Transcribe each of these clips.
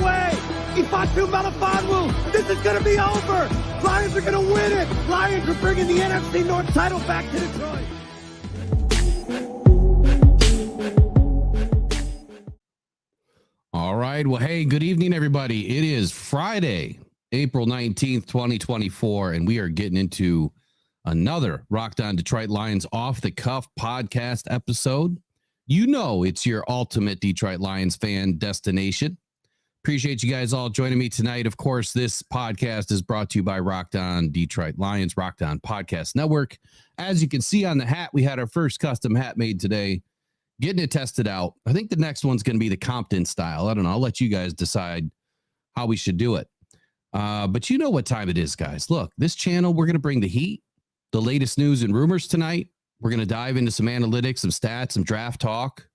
away. Ifatu Melifonwu. This is going to be over. Lions are going to win it. Lions are bringing the NFC North title back to Detroit. All right. Well, hey, good evening, everybody. It is Friday, April 19th, 2024, and we are getting into another Rocked On Detroit Lions off the cuff podcast episode. You know, it's your ultimate Detroit Lions fan destination. Appreciate you guys all joining me tonight. Of course, this podcast is brought to you by Rocked On Detroit Lions, Rocked On Podcast Network. As you can see on the hat, we had our first custom hat made today. Getting it tested out. I think the next one's going to be the Compton style. I don't know. I'll let you guys decide how we should do it. But you know what time it is, guys. Look, this channel, we're going to bring the heat, the latest news and rumors tonight. We're going to dive into some analytics, some stats, some draft talk,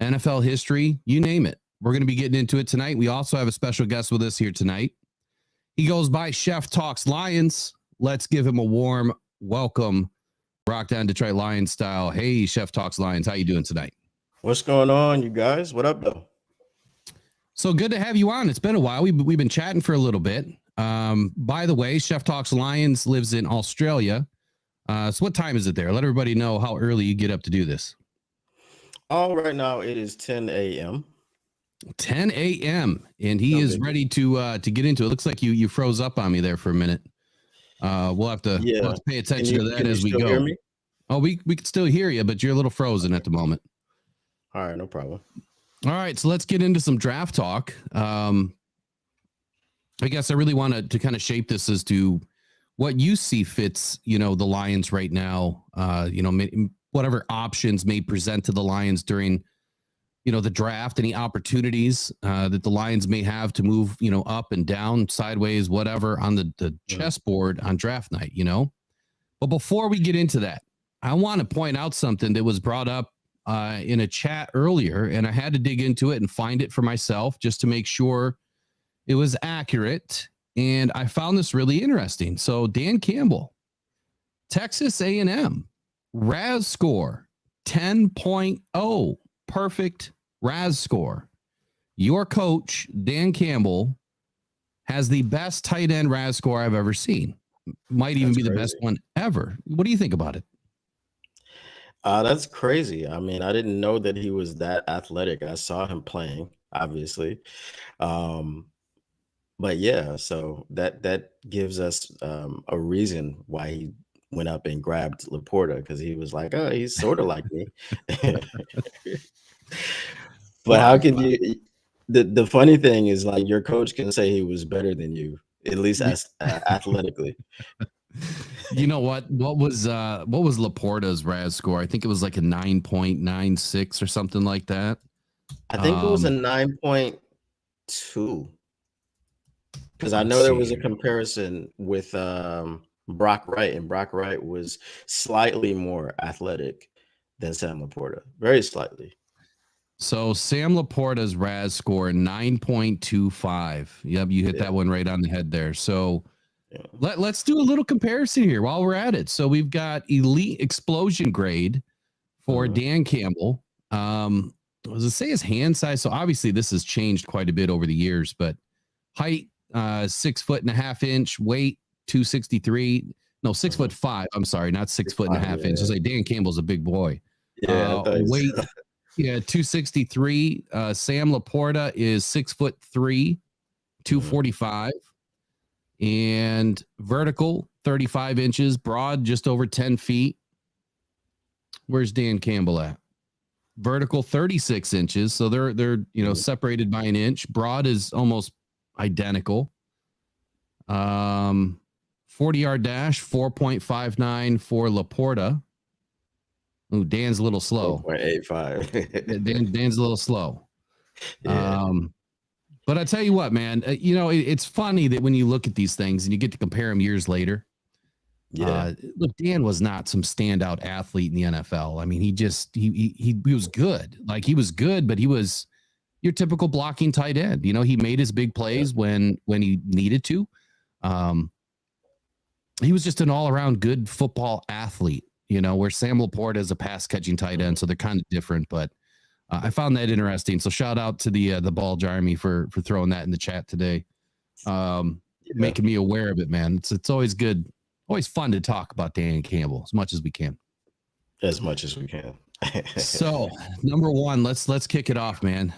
NFL history, you name it. We're going to be getting into it tonight. We also have a special guest with us here tonight. He goes by Chef Talks Lions. Let's give him a warm welcome. Rocked On Detroit Lions style. Hey, Chef Talks Lions. How you doing tonight? What's going on, you guys? What up, though? So good to have you on. It's been a while. We've been chatting for a little bit. By the way, Chef Talks Lions lives in Australia. So what time is it there? Let everybody know how early you get up to do this. Oh, right now it is 10 a.m. 10 a.m. And he is ready to get into it. Looks like you froze up on me there for a minute. We'll have to pay attention to that as we go. Hear me? Oh, we can still hear you, but you're a little frozen at the moment. All right, no problem. All right, so let's get into some draft talk. I guess I really wanted to kind of shape this as to what you see fits, the Lions right now. Whatever options may present to the Lions during, the draft, any opportunities that the Lions may have to move, up and down, sideways, whatever on the chessboard on draft night, But before we get into that, I want to point out something that was brought up in a chat earlier, and I had to dig into it and find it for myself just to make sure it was accurate. And I found this really interesting. So Dan Campbell, Texas A&M, RAS score 10.0. Perfect RAS score. Your coach, Dan Campbell, has the best tight end RAS score I've ever seen. Might even be the best one ever. What do you think about it? That's crazy. I mean, I didn't know that he was that athletic. I saw him playing, obviously. But yeah, so that gives us a reason why he went up and grabbed Laporta, because he was like, oh, he's sort of like me. But how can you? The funny thing is, like, your coach can say he was better than you, at least as athletically. You know what? What was Laporta's RAS score? I think it was like a 9.96 or something like that. I think it was a 9.2. Because I know there was a comparison with Brock Wright, and Brock Wright was slightly more athletic than Sam Laporta, very slightly. So Sam Laporta's RAS score 9.25. Yep, you hit that one right on the head there. So let's do a little comparison here while we're at it. So we've got elite explosion grade for Dan Campbell. Does it say his hand size? So obviously this has changed quite a bit over the years, but height 6.5 weight 263. No, 6'5". I'm sorry, not 6.5 inches. Like Dan Campbell's a big boy. Weight 263. Sam Laporta is 6'3", 245, and vertical 35 inches, broad just over 10 feet. Where's Dan Campbell at? Vertical 36 inches, so they're separated by an inch. Broad is almost identical. 40-yard dash 4.59 for Laporta. Ooh, Dan's a little slow. 4.85. Dan's a little slow. Yeah. But I tell you what, man, it's funny that when you look at these things and you get to compare them years later. Look, Dan was not some standout athlete in the NFL. I mean, he was good. Like, he was good, but he was your typical blocking tight end. He made his big plays when he needed to. He was just an all-around good football athlete, where Sam Laporta is a pass-catching tight end, so they're kind of different. But I found that interesting. So shout out to the Bulge Army for throwing that in the chat today, making me aware of it, man. It's always good, always fun to talk about Dan Campbell as much as we can. As much as we can. So number one, let's kick it off, man.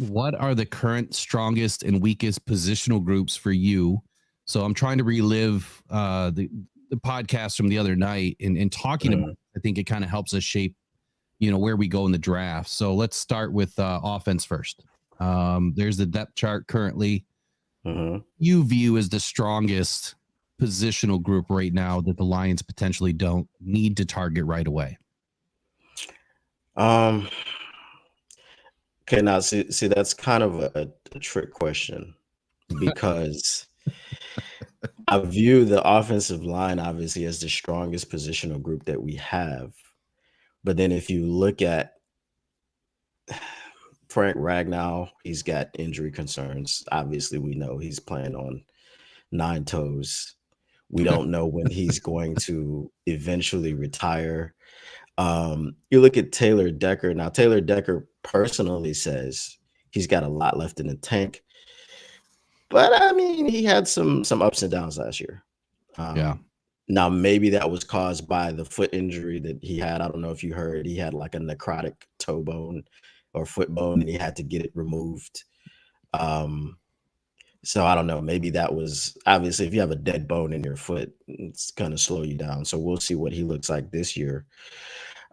What are the current strongest and weakest positional groups for you? So I'm trying to relive the podcast from the other night and talking about it. I think it kind of helps us shape, where we go in the draft. So let's start with offense first. There's the depth chart currently. You view as the strongest positional group right now that the Lions potentially don't need to target right away. Okay, now see that's kind of a trick question, because I view the offensive line obviously as the strongest positional group that we have. But then if you look at Frank Ragnow, he's got injury concerns. Obviously, we know he's playing on 9 toes. We don't know when he's going to eventually retire. You look at Taylor Decker. Now, Taylor Decker personally says he's got a lot left in the tank. But, I mean, he had some ups and downs last year. Now, maybe that was caused by the foot injury that he had. I don't know if you heard. He had like a necrotic toe bone or foot bone, and he had to get it removed. So I don't know. Maybe that was, obviously, if you have a dead bone in your foot, it's going to slow you down. So we'll see what he looks like this year.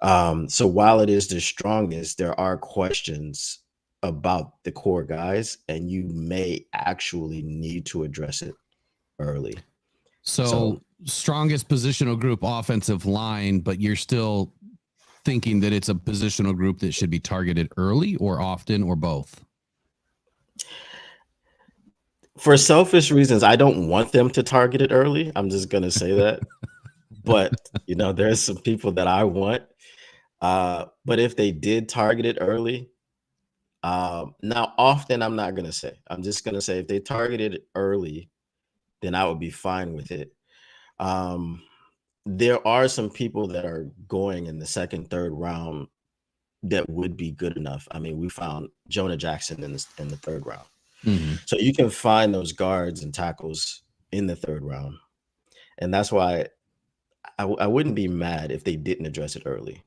So while it is the strongest, there are questions about the core guys, and you may actually need to address it early. So strongest positional group, offensive line, but you're still thinking that it's a positional group that should be targeted early or often or both? For selfish reasons, I don't want them to target it early. I'm just going to say that. But, there's some people that I want. But if they did target it early, now often I'm not going to say. I'm just going to say if they targeted it early, then I would be fine with it. There are some people that are going in the second, third round that would be good enough. I mean, we found Jonah Jackson in the third round. So you can find those guards and tackles in the third round. And that's why I wouldn't be mad if they didn't address it early.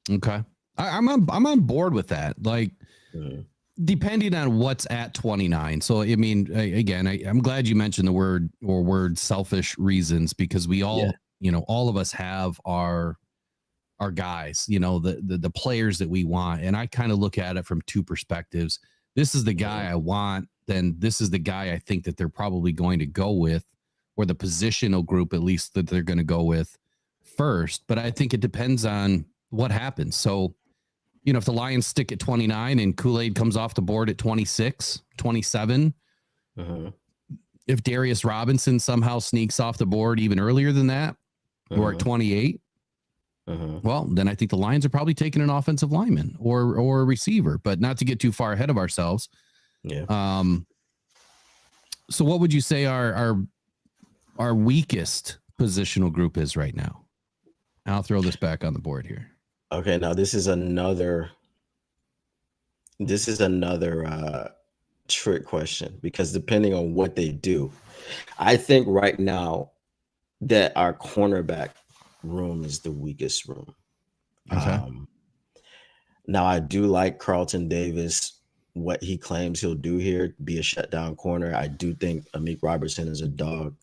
Okay. I'm on board with that. Like, depending on what's at 29. So, I mean, again, I'm glad you mentioned the word selfish reasons, because we all, all of us have our guys, the players that we want. And I kind of look at it from two perspectives. This is the guy I want, then this is the guy I think that they're probably going to go with, or the positional group, at least, that they're going to go with first. But I think it depends on what happens. So, if the Lions stick at 29 and Kool-Aid comes off the board at 26, 27, if Darius Robinson somehow sneaks off the board even earlier than that, or at 28, well, then I think the Lions are probably taking an offensive lineman or a receiver, but not to get too far ahead of ourselves. So what would you say our weakest positional group is right now? I'll throw this back on the board here. Okay, now this is another trick question, because depending on what they do, I think right now that our cornerback room is the weakest room. Okay. Now I do like Carlton Davis, what he claims he'll do here, be a shutdown corner. I do think Amik Robertson is a dog.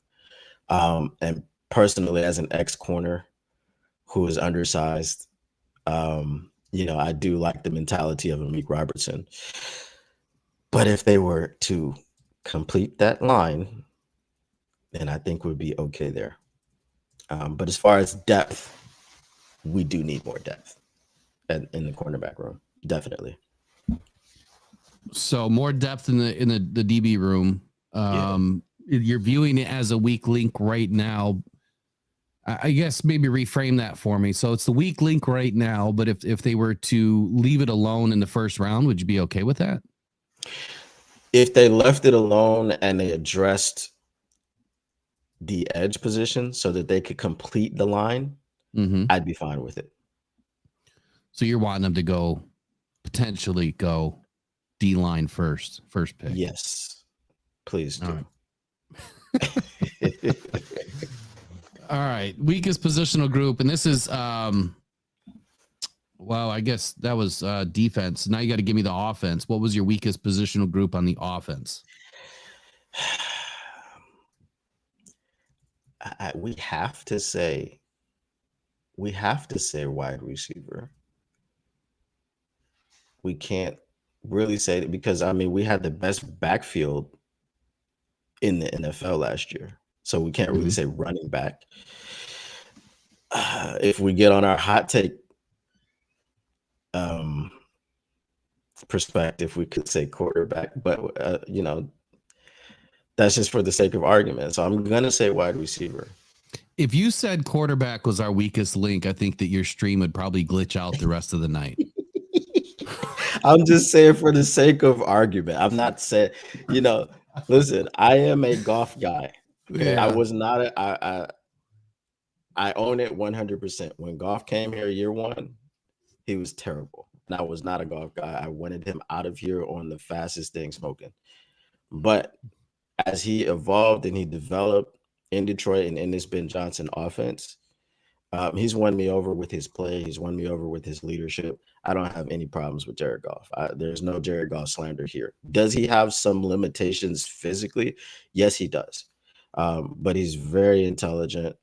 And personally, as an ex-corner who is undersized, I do like the mentality of Amik Robertson. But if they were to complete that line, then I think we'd be okay there. But as far as depth, we do need more depth in the cornerback room, definitely. So more depth in the DB room. You're viewing it as a weak link right now. I guess maybe reframe that for me. So it's the weak link right now, but if they were to leave it alone in the first round, would you be okay with that? If they left it alone and they addressed the edge position so that they could complete the line, I'd be fine with it. So you're wanting them to go potentially go D-line first pick? Yes, please do. All right. Weakest positional group. And this is, well, I guess that was defense. Now you got to give me the offense. What was your weakest positional group on the offense? We have to say wide receiver. We can't really say that because, I mean, we had the best backfield in the NFL last year. So we can't really say running back. If we get on our hot take perspective, we could say quarterback, but you know, that's just for the sake of argument. So I'm gonna say wide receiver. If you said quarterback was our weakest link, I think that your stream would probably glitch out the rest of the night. I'm just saying for the sake of argument. I'm not saying, you know, listen, I am a golf guy. Okay? Yeah. I was not I own it 100%. When Goff came here year one, he was terrible. And I was not a golf guy. I wanted him out of here on the fastest thing smoking. But as he evolved and he developed in Detroit and in this Ben Johnson offense, he's won me over with his play. He's won me over with his leadership. I don't have any problems with Jared Goff. There's no Jared Goff slander here. Does he have some limitations physically? Yes, he does. But he's very intelligent.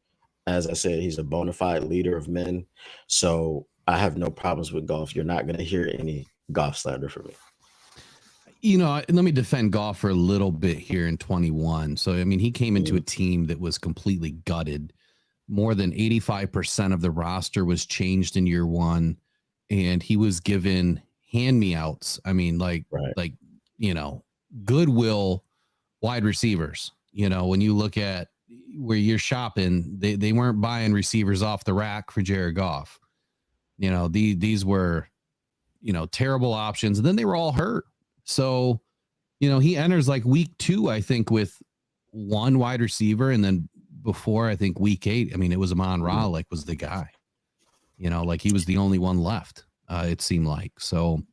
As I said, he's a bona fide leader of men. So I have no problems with Goff. You're not going to hear any Goff slander from me. You know, let me defend Goff for a little bit here in 21. So, I mean, he came into a team that was completely gutted. More than 85% of the roster was changed in year one, and he was given hand-me-outs. I mean, like, you know, goodwill wide receivers. You know, when you look at where you're shopping, they weren't buying receivers off the rack for Jared Goff. You know, these were, you know, terrible options. And then they were all hurt. So, you know, he enters like week 2, I think, with one wide receiver. And then before, I think week 8, I mean, it was Amon Ra, like, was the guy, you know, like he was the only one left, it seemed like. So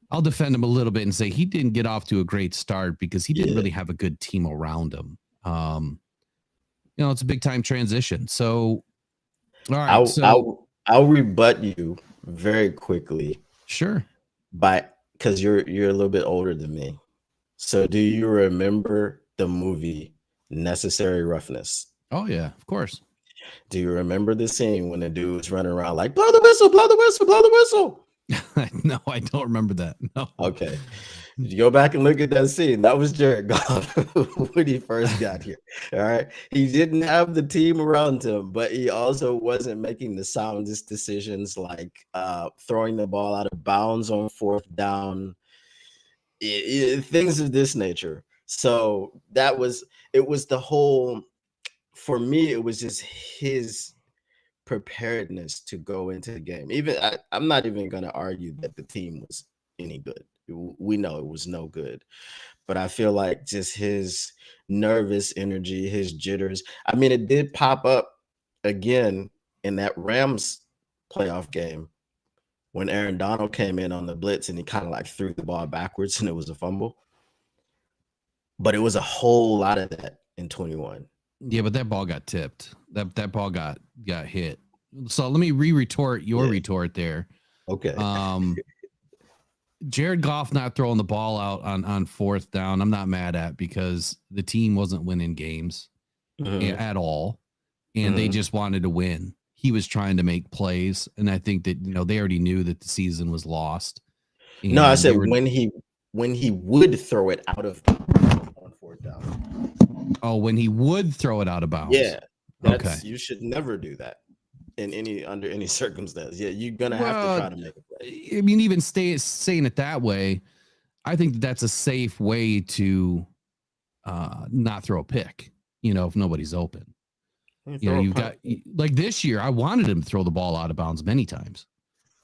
I'll defend him a little bit and say he didn't get off to a great start because he didn't really have a good team around him. You know, it's a big time transition. So, all right. I'll rebut you very quickly. Sure. Because you're a little bit older than me. So do you remember the movie Necessary Roughness? Oh yeah, of course. Do you remember the scene when the dude was running around like, blow the whistle, blow the whistle, blow the whistle? No, I don't remember that. No. Okay. You go back and look at that scene. That was Jared Goff when he first got here. All right. He didn't have the team around him, but he also wasn't making the soundest decisions like throwing the ball out of bounds on 4th down, things of this nature. So it was the whole, for me, it was just his preparedness to go into the game. I'm not even going to argue that the team was any good. We know it was no good, but I feel like just his nervous energy, his jitters. I mean, it did pop up again in that Rams playoff game when Aaron Donald came in on the blitz and he kind of like threw the ball backwards and it was a fumble. But it was a whole lot of that in 21. Yeah, but that ball got tipped. That ball got hit. So let me retort your retort there. Okay. Jared Goff not throwing the ball out on 4th down, I'm not mad at because the team wasn't winning games at all. And they just wanted to win. He was trying to make plays. And I think that, you know, they already knew that the season was lost. No, I said when he would throw it out of on 4th down. Oh, when he would throw it out of bounds. Yeah. Okay. You should never do that under any circumstance. Yeah, you're gonna have to try to make a play. I mean, even saying it that way, I think that's a safe way to not throw a pick. You know, if nobody's open. You know, you've got like this year. I wanted him to throw the ball out of bounds many times.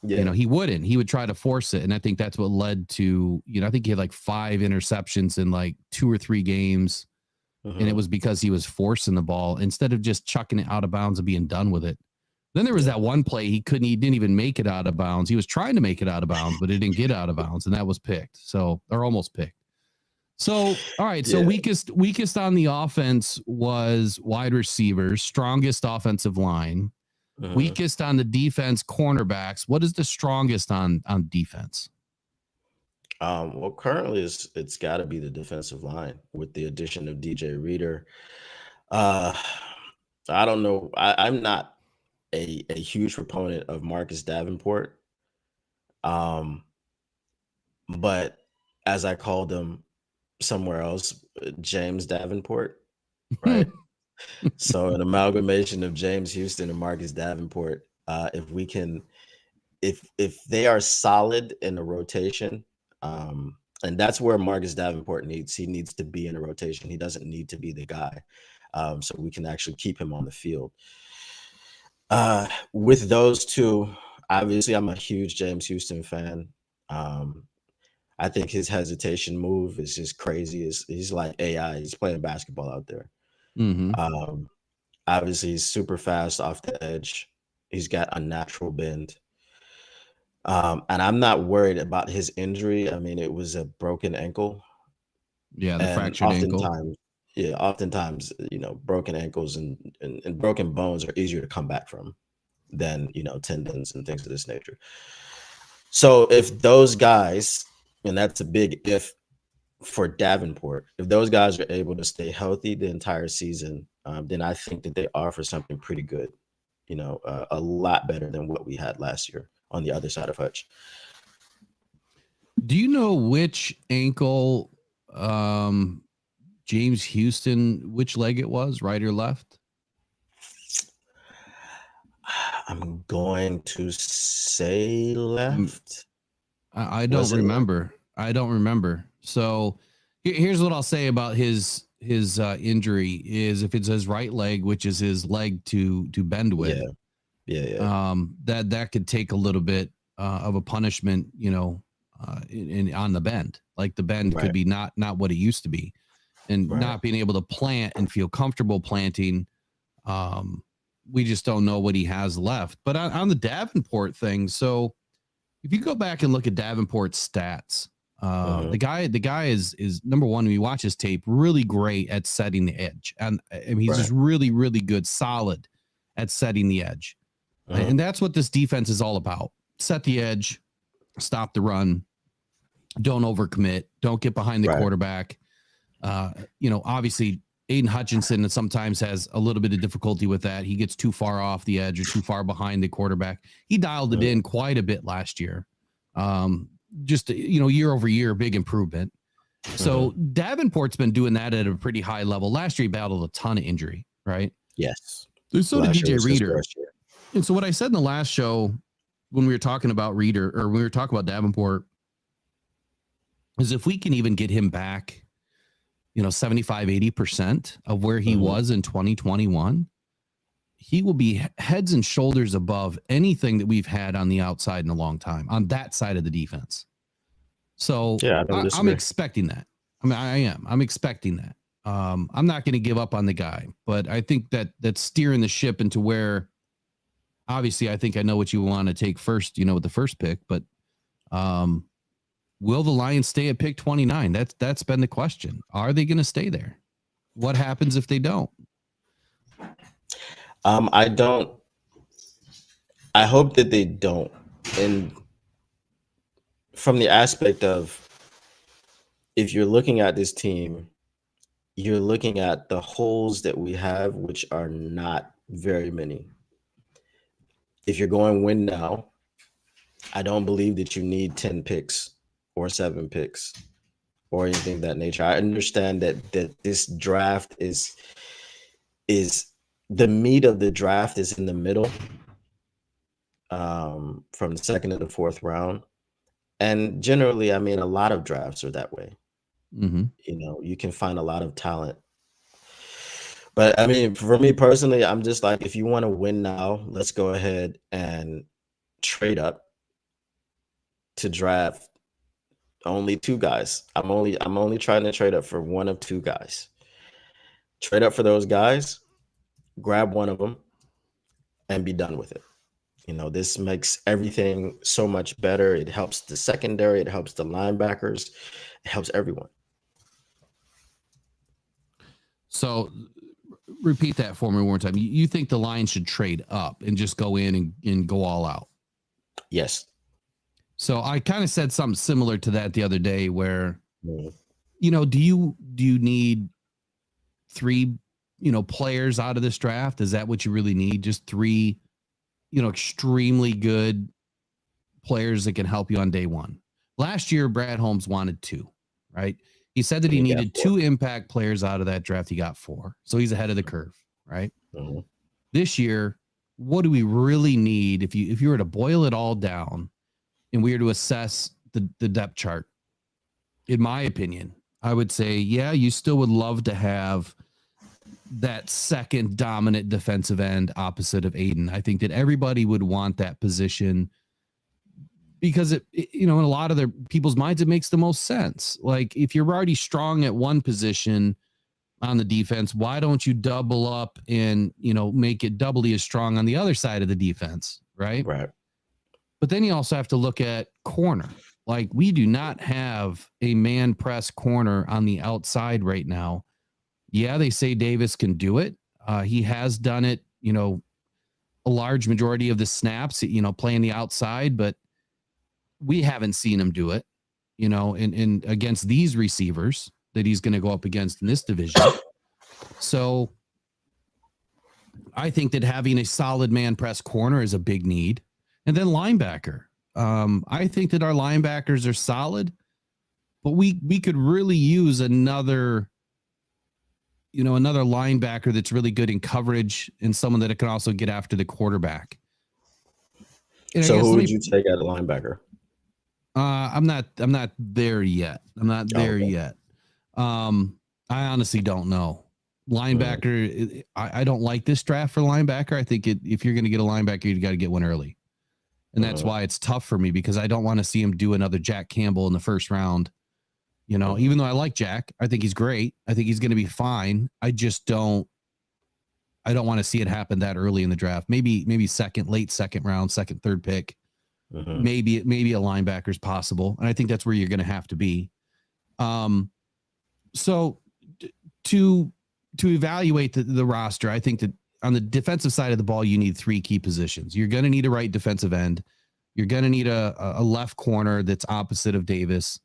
Yeah. You know, he wouldn't. He would try to force it, and I think that's what led to. You know, I think he had like 5 interceptions in like 2 or 3 games. And it was because he was forcing the ball instead of just chucking it out of bounds and being done with it. Then there was that one play he didn't even make it out of bounds. He was trying to make it out of bounds, but it didn't get out of bounds, and that was picked. So, or almost picked. So, all right. So weakest on the offense was wide receivers, strongest offensive line, weakest on the defense, cornerbacks. What is the strongest on defense? Well, currently it's got to be the defensive line with the addition of DJ Reader. I don't know. I'm not a huge proponent of Marcus Davenport. But as I called him somewhere else, James Davenport, right? So an amalgamation of James Houston and Marcus Davenport. If they are solid in the rotation, and that's where Marcus Davenport needs to be in a rotation. He doesn't need to be the guy, so we can actually keep him on the field. With those two, obviously, I'm a huge James Houston fan. I think his hesitation move is just crazy. He's like AI. He's playing basketball out there. Obviously, he's super fast off the edge. He's got a natural bend. And I'm not worried about his injury. I mean, it was a broken ankle. Yeah, the fractured ankle. Oftentimes, broken ankles and broken bones are easier to come back from than, tendons and things of this nature. So if those guys, and that's a big if for Davenport, if those guys are able to stay healthy the entire season, then I think that they offer something pretty good, a lot better than what we had last year on the other side of Hutch. Do you know which ankle James Houston, which leg it was, right or left? I'm going to say left. I don't remember. I don't remember. So here's what I'll say about his injury is if it's his right leg, which is his leg to bend with. Yeah. That could take a little bit of a punishment, on the bend. Like the bend could be not what it used to be, and not being able to plant and feel comfortable planting. We just don't know what he has left. But on the Davenport thing, so if you go back and look at Davenport's stats, the guy is number one, when you watch his tape, really great at setting the edge. And he's just really, really good, solid at setting the edge. And that's what this defense is all about. Set the edge, stop the run, don't overcommit, don't get behind the quarterback. Obviously Aiden Hutchinson sometimes has a little bit of difficulty with that. He gets too far off the edge or too far behind the quarterback. He dialed it in quite a bit last year. Just, year over year, big improvement. So Davenport's been doing that at a pretty high level. Last year, he battled a ton of injury, right? Yes. So did DJ Reader. And so what I said in the last show when we were talking about Reader, or when we were talking about Davenport, is if we can even get him back, 75, 80% of where he was in 2021, he will be heads and shoulders above anything that we've had on the outside in a long time on that side of the defense. So I'm expecting that. I mean, I am. I'm expecting that. I'm not going to give up on the guy, but I think that's steering the ship into where, obviously, I think I know what you want to take first, with the first pick, but will the Lions stay at pick 29? That's been the question. Are they going to stay there? What happens if they don't? I hope that they don't. And from the aspect of, if you're looking at this team, you're looking at the holes that we have, which are not very many. If you're going win now, I don't believe that you need 10 picks or 7 picks or anything of that nature. I understand that this draft is the meat of the draft is in the middle, from the second to the fourth round. And generally, I mean, a lot of drafts are that way. You can find a lot of talent. But I mean, for me personally, I'm just like, if you want to win now, let's go ahead and trade up to draft only 2 guys. I'm only trying to trade up for one of 2 guys. Trade up for those guys, grab one of them, and be done with it. This makes everything so much better. It helps the secondary. It helps the linebackers. It helps everyone. So repeat that for me one more time. You think the Lions should trade up and just go in and go all out? Yes. So I kind of said something similar to that the other day where, do you need 3, players out of this draft? Is that what you really need? Just 3, extremely good players that can help you on day one. Last year, Brad Holmes wanted 2, right? He said that he needed 2 impact players out of that draft. He got 4. So he's ahead of the curve, right? Mm-hmm. This year, what do we really need? If you were to boil it all down and we were to assess the depth chart, in my opinion, I would say, yeah, you still would love to have that second dominant defensive end opposite of Aiden. I think that everybody would want that position because it in a lot of their people's minds, it makes the most sense. Like if you're already strong at one position on the defense, why don't you double up and, make it doubly as strong on the other side of the defense? Right. Right. But then you also have to look at corner. Like we do not have a man press corner on the outside right now. Yeah, they say Davis can do it. He has done it, a large majority of the snaps, playing the outside, but we haven't seen him do it, in against these receivers that he's going to go up against in this division. So I think that having a solid man press corner is a big need. And then linebacker. I think that our linebackers are solid, but we could really use another linebacker that's really good in coverage and someone that can also get after the quarterback. And so who would you take at a linebacker? I'm not there yet. Yet. I honestly don't know. Linebacker, I don't like this draft for linebacker. I think if you're going to get a linebacker, you got to get one early. And that's why it's tough for me because I don't want to see him do another Jack Campbell in the first round. Even though I like Jack, I think he's great. I think he's going to be fine. I don't want to see it happen that early in the draft. Maybe late second round, second, third pick. Maybe a linebacker is possible. And I think that's where you're going to have to be. So to evaluate the roster, I think that on the defensive side of the ball, you need 3 key positions. You're going to need a right defensive end. You're going to need a left corner that's opposite of Davis.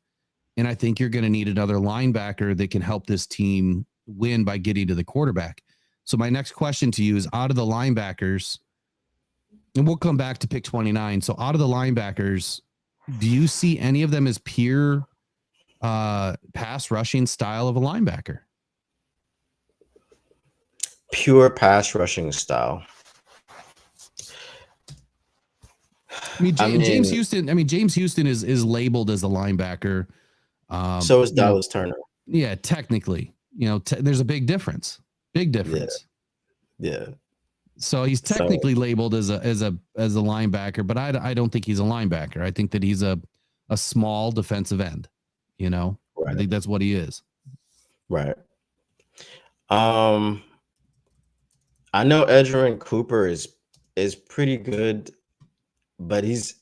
And I think you're going to need another linebacker that can help this team win by getting to the quarterback. So my next question to you is, out of the linebackers, and we'll come back to pick 29. So out of the linebackers, do you see any of them as pure pass rushing style of a linebacker? Pure pass rushing style. James Houston is labeled as a linebacker. So is Dallas Turner. Yeah, technically, there's a big difference. Yeah. So he's technically labeled as a linebacker, but I don't think he's a linebacker. I think that he's a small defensive end. Right. I think that's what he is. Right. I know Edgerrin Cooper is pretty good, but he's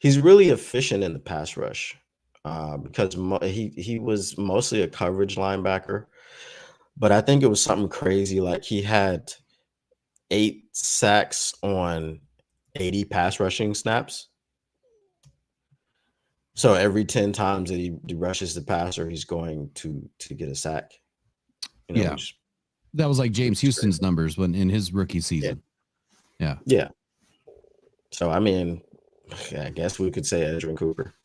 really efficient in the pass rush because he was mostly a coverage linebacker. But I think it was something crazy. Like he had 8 sacks on 80 pass rushing snaps. So every 10 times that he rushes the passer, he's going to get a sack. That was like James Houston's numbers when in his rookie season. Yeah. So, I guess we could say Edgerrin Cooper.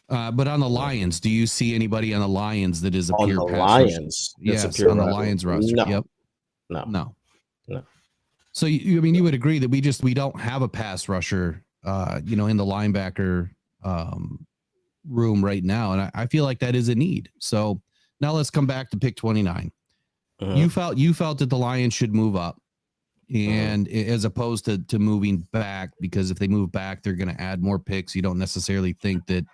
But on the Lions, do you see anybody on the Lions that is a pure pass Lions? Yes, on the Lions roster. No. Yep. No. So you would agree that we don't have a pass rusher, in the linebacker room right now, and I feel like that is a need. So now let's come back to pick 29. You felt that the Lions should move up, and as opposed to moving back, because if they move back, they're going to add more picks. You don't necessarily think that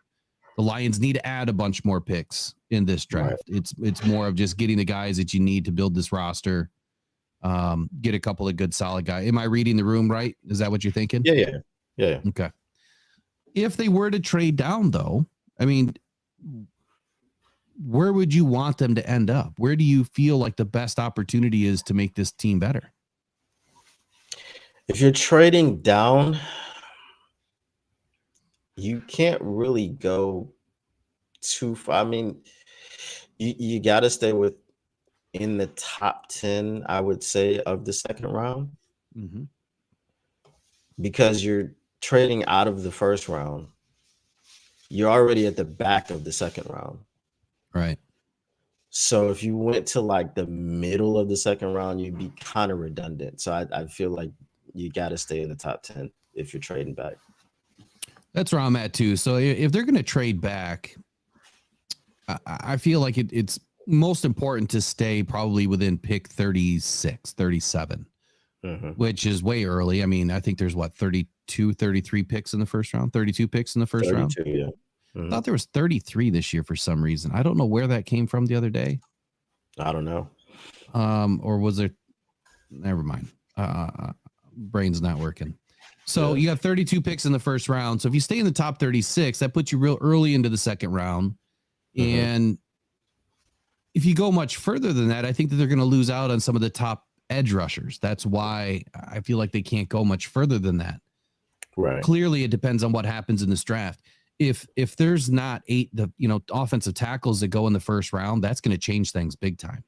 the Lions need to add a bunch more picks in this draft. Right. It's more of just getting the guys that you need to build this roster get a couple of good solid guys. Am I reading the room right? Is that what you're thinking? Yeah. Okay. If they were to trade down, though, I mean, where would you want them to end up? Where do you feel like the best opportunity is to make this team better? If you're trading down, you can't really go too far. I mean, you got to stay in the top 10, I would say, of the second round, because you're trading out of the first round. You're already at the back of the second round. Right. So if you went to like the middle of the second round, you'd be kind of redundant. So I feel like you got to stay in the top 10 if you're trading back. That's where I'm at too. So if they're going to trade back, I feel like it's most important to stay probably within pick 36, 37, which is way early. I mean, I think there's 32, 33 picks in the first round, 32 picks in the first round. Yeah. I thought there was 33 this year for some reason. I don't know where that came from the other day. I don't know. Or was there? Never mind. Brain's not working. So you got 32 picks in the first round. So if you stay in the top 36, that puts you real early into the second round. And if you go much further than that, I think that they're going to lose out on some of the top edge rushers. That's why I feel like they can't go much further than that. Right. Clearly, it depends on what happens in this draft. If there's not offensive tackles that go in the first round, that's going to change things big time.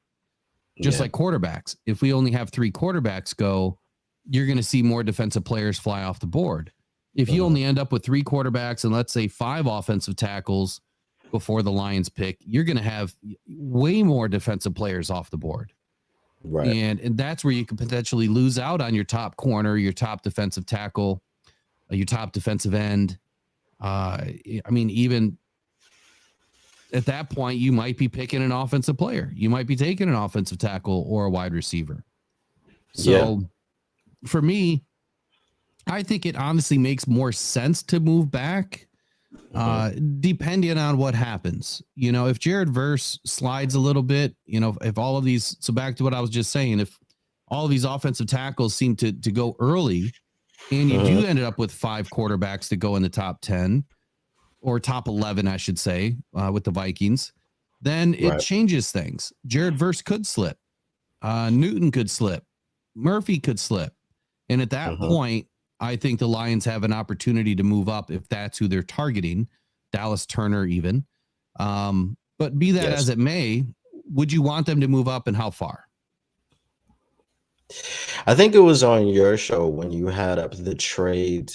Just like quarterbacks. If we only have 3 quarterbacks go, you're going to see more defensive players fly off the board. If you only end up with 3 quarterbacks and let's say 5 offensive tackles before the Lions pick, you're going to have way more defensive players off the board. Right. And that's where you could potentially lose out on your top corner, your top defensive tackle, your top defensive end. I mean, even at that point, you might be picking an offensive player. You might be taking an offensive tackle or a wide receiver. So for me, I think it honestly makes more sense to move back, depending on what happens. You know, if Jared Verse slides a little bit, you know, if all of these, so back to what I was just saying, if all of these offensive tackles seem to go early, and you do end up with 5 quarterbacks to go in the top 10 or top 11, I should say, with the Vikings, then it changes things. Jared Verse could slip. Newton could slip. Murphy could slip. And at that point, I think the Lions have an opportunity to move up if that's who they're targeting, Dallas Turner even. But be that as it may, would you want them to move up and how far? I think it was on your show when you had up the trade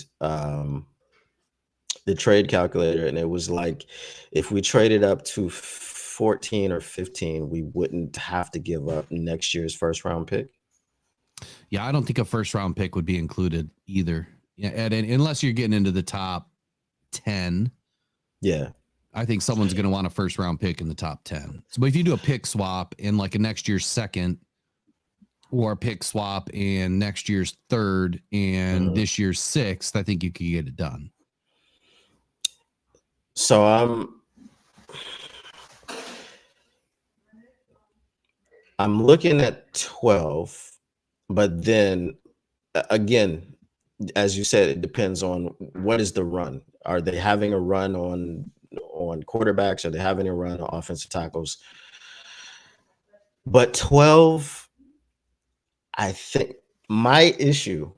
calculator, and it was like if we traded up to 14 or 15, we wouldn't have to give up next year's first round pick. Yeah, I don't think a first round pick would be included either. Yeah, and unless you're getting into the top 10. Yeah. I think someone's going to want a first round pick in the top 10. So, but if you do a pick swap in like a next year's second, or a pick swap in next year's third and this year's 6th, I think you could get it done. So I'm looking at 12, but then again, as you said, it depends on what is the run. Are they having a run on quarterbacks? Are they having a run on offensive tackles? But 12, I think my issue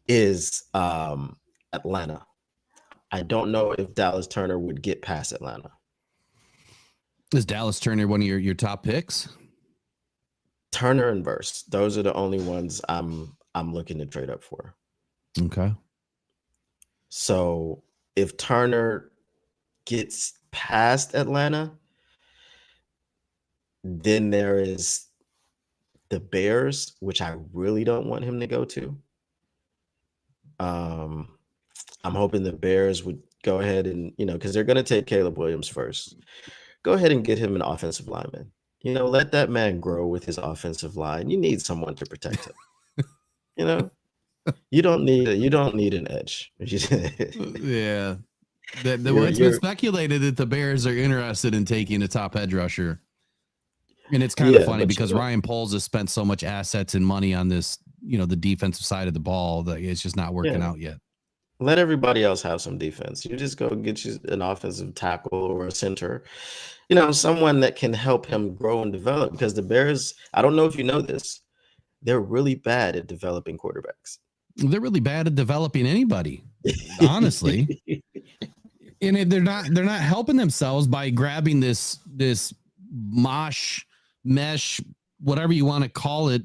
is Atlanta. I don't know if Dallas Turner would get past Atlanta. Is Dallas Turner one of your top picks? Turner and Verse. Those are the only ones I'm looking to trade up for. Okay. So if Turner gets past Atlanta, then there is the Bears, which I really don't want him to go to. I'm hoping the Bears would go ahead and, because they're going to take Caleb Williams first. Go ahead and get him an offensive lineman. Let that man grow with his offensive line. You need someone to protect him. You don't need an edge. Yeah. It's been speculated that the Bears are interested in taking a top edge rusher. And it's kind of Yeah, funny but because Ryan Poles has spent so much assets and money on this, the defensive side of the ball that it's just not working out yet. Let everybody else have some defense. You just go get you an offensive tackle or a center, someone that can help him grow and develop, because the Bears, I don't know if you know this, they're really bad at developing quarterbacks. They're really bad at developing anybody, honestly. And they're not helping themselves by grabbing this mesh, whatever you want to call it,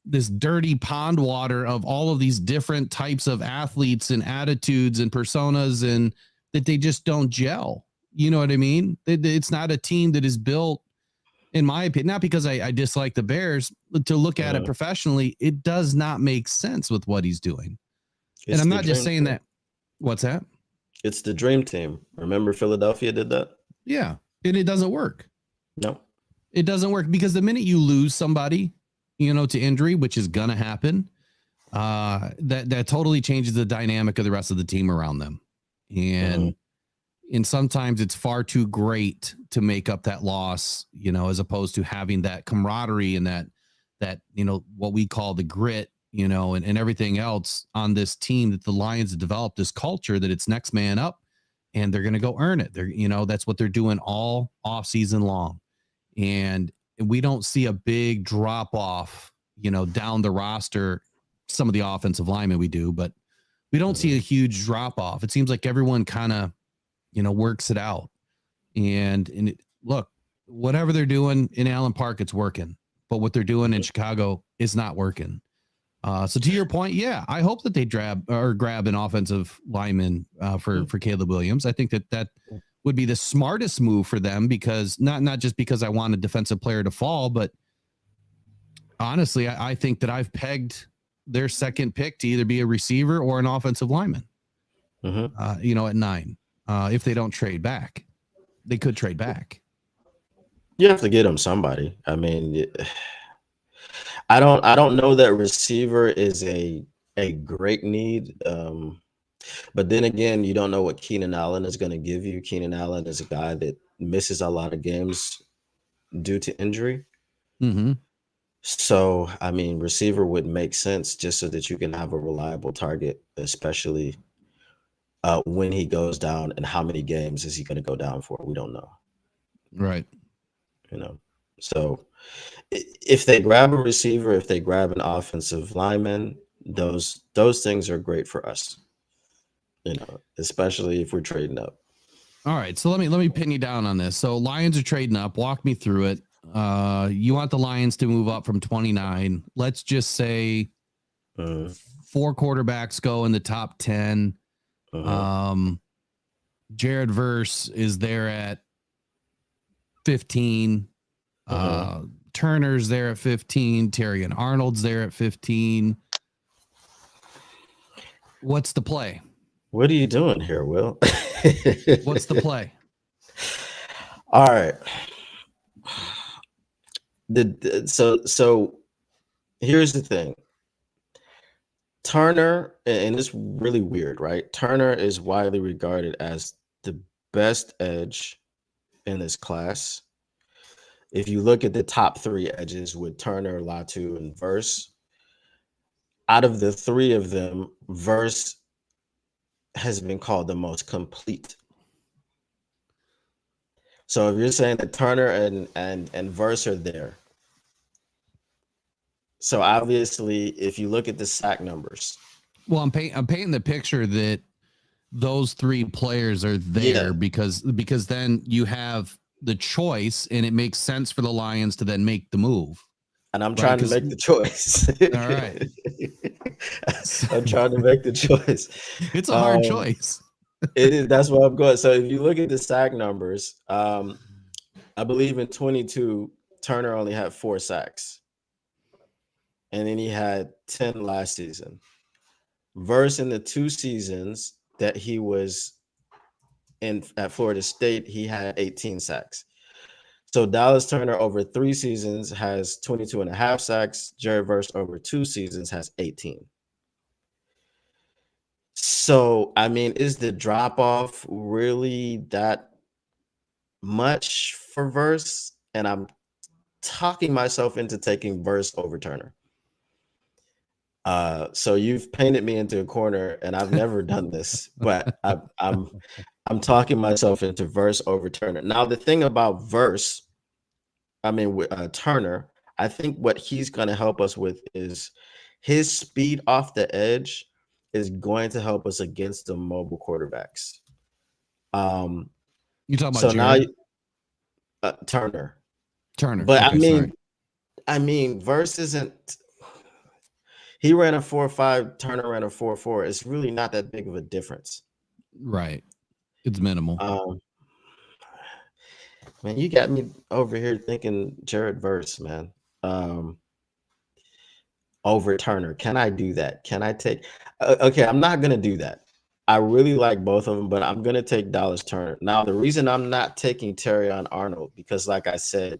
this dirty pond water of all of these different types of athletes and attitudes and personas, and that they just don't gel. You know what I mean? It's not a team that is built, in my opinion, not because I dislike the Bears, but to look at it professionally, it does not make sense with what he's doing. And I'm not just saying that. What's that? It's the dream team. Remember Philadelphia did that? Yeah. And it doesn't work. No. It doesn't work, because the minute you lose somebody, to injury, which is going to happen, that totally changes the dynamic of the rest of the team around them. And sometimes it's far too great to make up that loss, as opposed to having that camaraderie and that, what we call the grit, and everything else on this team, that the Lions have developed this culture that it's next man up and they're going to go earn it. They're, that's what they're doing all off season long. And we don't see a big drop off, down the roster. Some of the offensive linemen we do, but we don't see a huge drop off. It seems like everyone kind of, works it out. And look, whatever they're doing in Allen Park, it's working. But what they're doing in Chicago is not working. So to your point, yeah, I hope that they grab an offensive lineman for Caleb Williams. I think that would be the smartest move for them, because not just because I want a defensive player to fall, but honestly, I think that I've pegged their second pick to either be a receiver or an offensive lineman. At 9. If they don't trade back, they could trade back. You have to get them somebody. I mean, I don't know that receiver is a great need. But then again, you don't know what Keenan Allen is going to give you. Keenan Allen is a guy that misses a lot of games due to injury. So, I mean, receiver would make sense just so that you can have a reliable target, especially when he goes down, and how many games is he going to go down for? We don't know. Right. So if they grab a receiver, if they grab an offensive lineman, those things are great for us, especially if we're trading up. All right. So let me pin you down on this. So Lions are trading up. Walk me through it. You want the Lions to move up from 29. Let's just say 4 quarterbacks go in the top 10. Jared Verse is there at 15. Turner's there at 15. Terry and Arnold's there at 15. What's the play? What are you doing here, Will? What's the play? All right. So here's the thing. Turner, and it's really weird, right? Turner is widely regarded as the best edge in this class. If you look at the top 3 edges with Turner, Latu, and Verse, out of the 3 of them, Verse has been called the most complete. So if you're saying that Turner and Verse are there, so obviously if you look at the sack numbers, well, I'm painting the picture that those 3 players are there because then you have the choice, and it makes sense for the Lions to then make the move. And I'm trying to make the choice. All right. I'm trying to make the choice. It's a hard choice. It is. That's where I'm going. So if you look at the sack numbers, I believe in 22, Turner only had 4 sacks. And then he had 10 last season. Verse in the 2 seasons that he was at Florida State, he had 18 sacks. So Dallas Turner over 3 seasons has 22 and a half sacks. Jared Verse over 2 seasons has 18. So, I mean, is the drop off really that much for Verse? and I'm talking myself into taking Verse over Turner. So you've painted me into a corner, and I've never done this, but I'm talking myself into Verse over Turner. Now, the thing about with Turner, I think what he's going to help us with is his speed off the edge is going to help us against the mobile quarterbacks. You talking about so Jared? now Turner, but okay, I mean, Verse isn't. He ran a 4.5. Turner ran a 4.4. It's really not that big of a difference, right? It's minimal. Man, you got me over here thinking Jared Verse, man. Over Turner. Can I do that? Can I take? Okay, I'm not gonna do that. I really like both of them, but I'm gonna take Dallas Turner. Now, the reason I'm not taking Terrion Arnold, because like I said,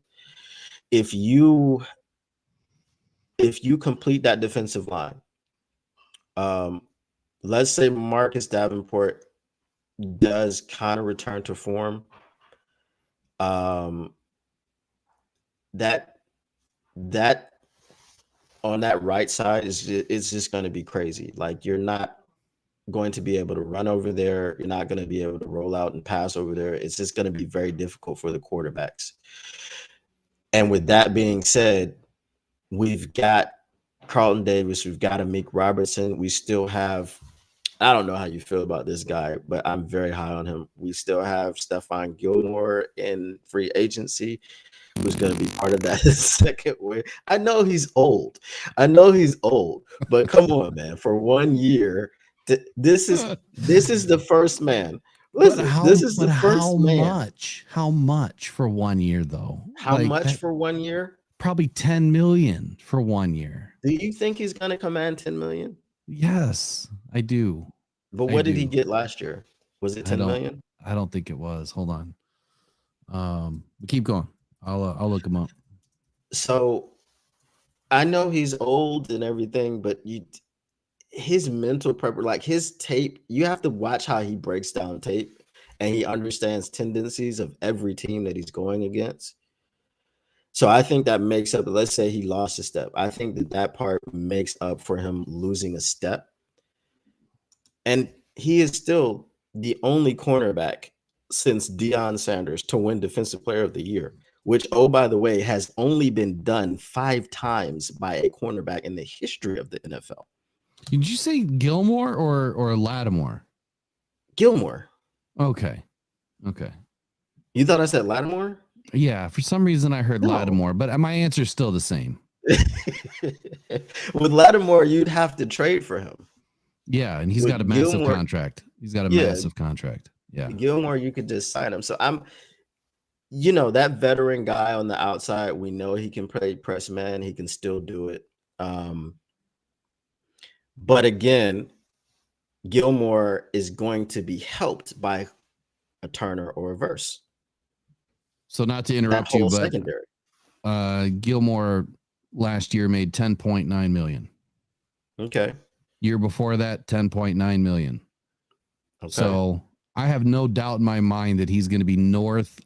if you complete that defensive line, let's say Marcus Davenport does kind of return to form, that on that right side is just going to be crazy. Like, you're not going to be able to run over there. You're not going to be able to roll out and pass over there. It's just going to be very difficult for the quarterbacks. And with that being said, we've got Carlton Davis, we've got Amik Robertson. We still have, I don't know how you feel about this guy, but I'm very high on him. We still have Stephon Gilmore in free agency, who's going to be part of that second wave. I know he's old, but come on, man. For 1 year, this is the first man. Listen, this is the first man. How much for 1 year, though? How much for 1 year? Probably 10 million for 1 year. Do you think he's going to command 10 million? Yes, I do. But what did he get last year? Was it 10 million? I don't think it was. Hold on. Keep going. I'll look him up. So I know he's old and everything, but his mental prep, like his tape, you have to watch how he breaks down tape, and he understands tendencies of every team that he's going against. So I think that makes up, let's say he lost a step. I think that part makes up for him losing a step. And he is still the only cornerback since Deion Sanders to win Defensive Player of the Year, which, oh, by the way, has only been done 5 times by a cornerback in the history of the NFL. Did you say Gilmore or Lattimore? Gilmore. Okay. You thought I said Lattimore? Yeah, for some reason I heard Lattimore, but my answer is still the same. With Lattimore, you'd have to trade for him. Yeah, and he's got a massive contract. He's got a massive contract. Yeah. Gilmore, you could just sign him. So that veteran guy on the outside, we know he can play press man. He can still do it. But again, Gilmore is going to be helped by a Turner or a Verse. So not to interrupt you, but secondary. Gilmore last year made 10.9 million. Okay. Year before that, 10.9 million. Okay. So I have no doubt in my mind that he's going to be north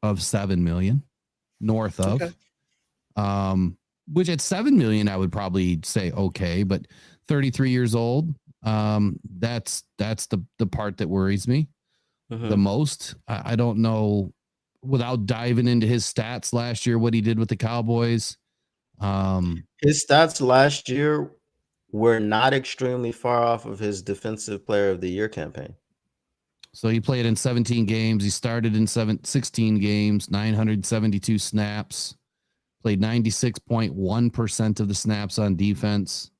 of 7 million. North of. Okay. Which at 7 million, I would probably say okay, but 33 years old. That's the part that worries me the most. I don't know, without diving into his stats last year, what he did with the Cowboys. His stats last year were not extremely far off of his Defensive Player of the Year campaign. So he played in 17 games. He started in 16 games, 972 snaps, played 96.1% of the snaps on defense.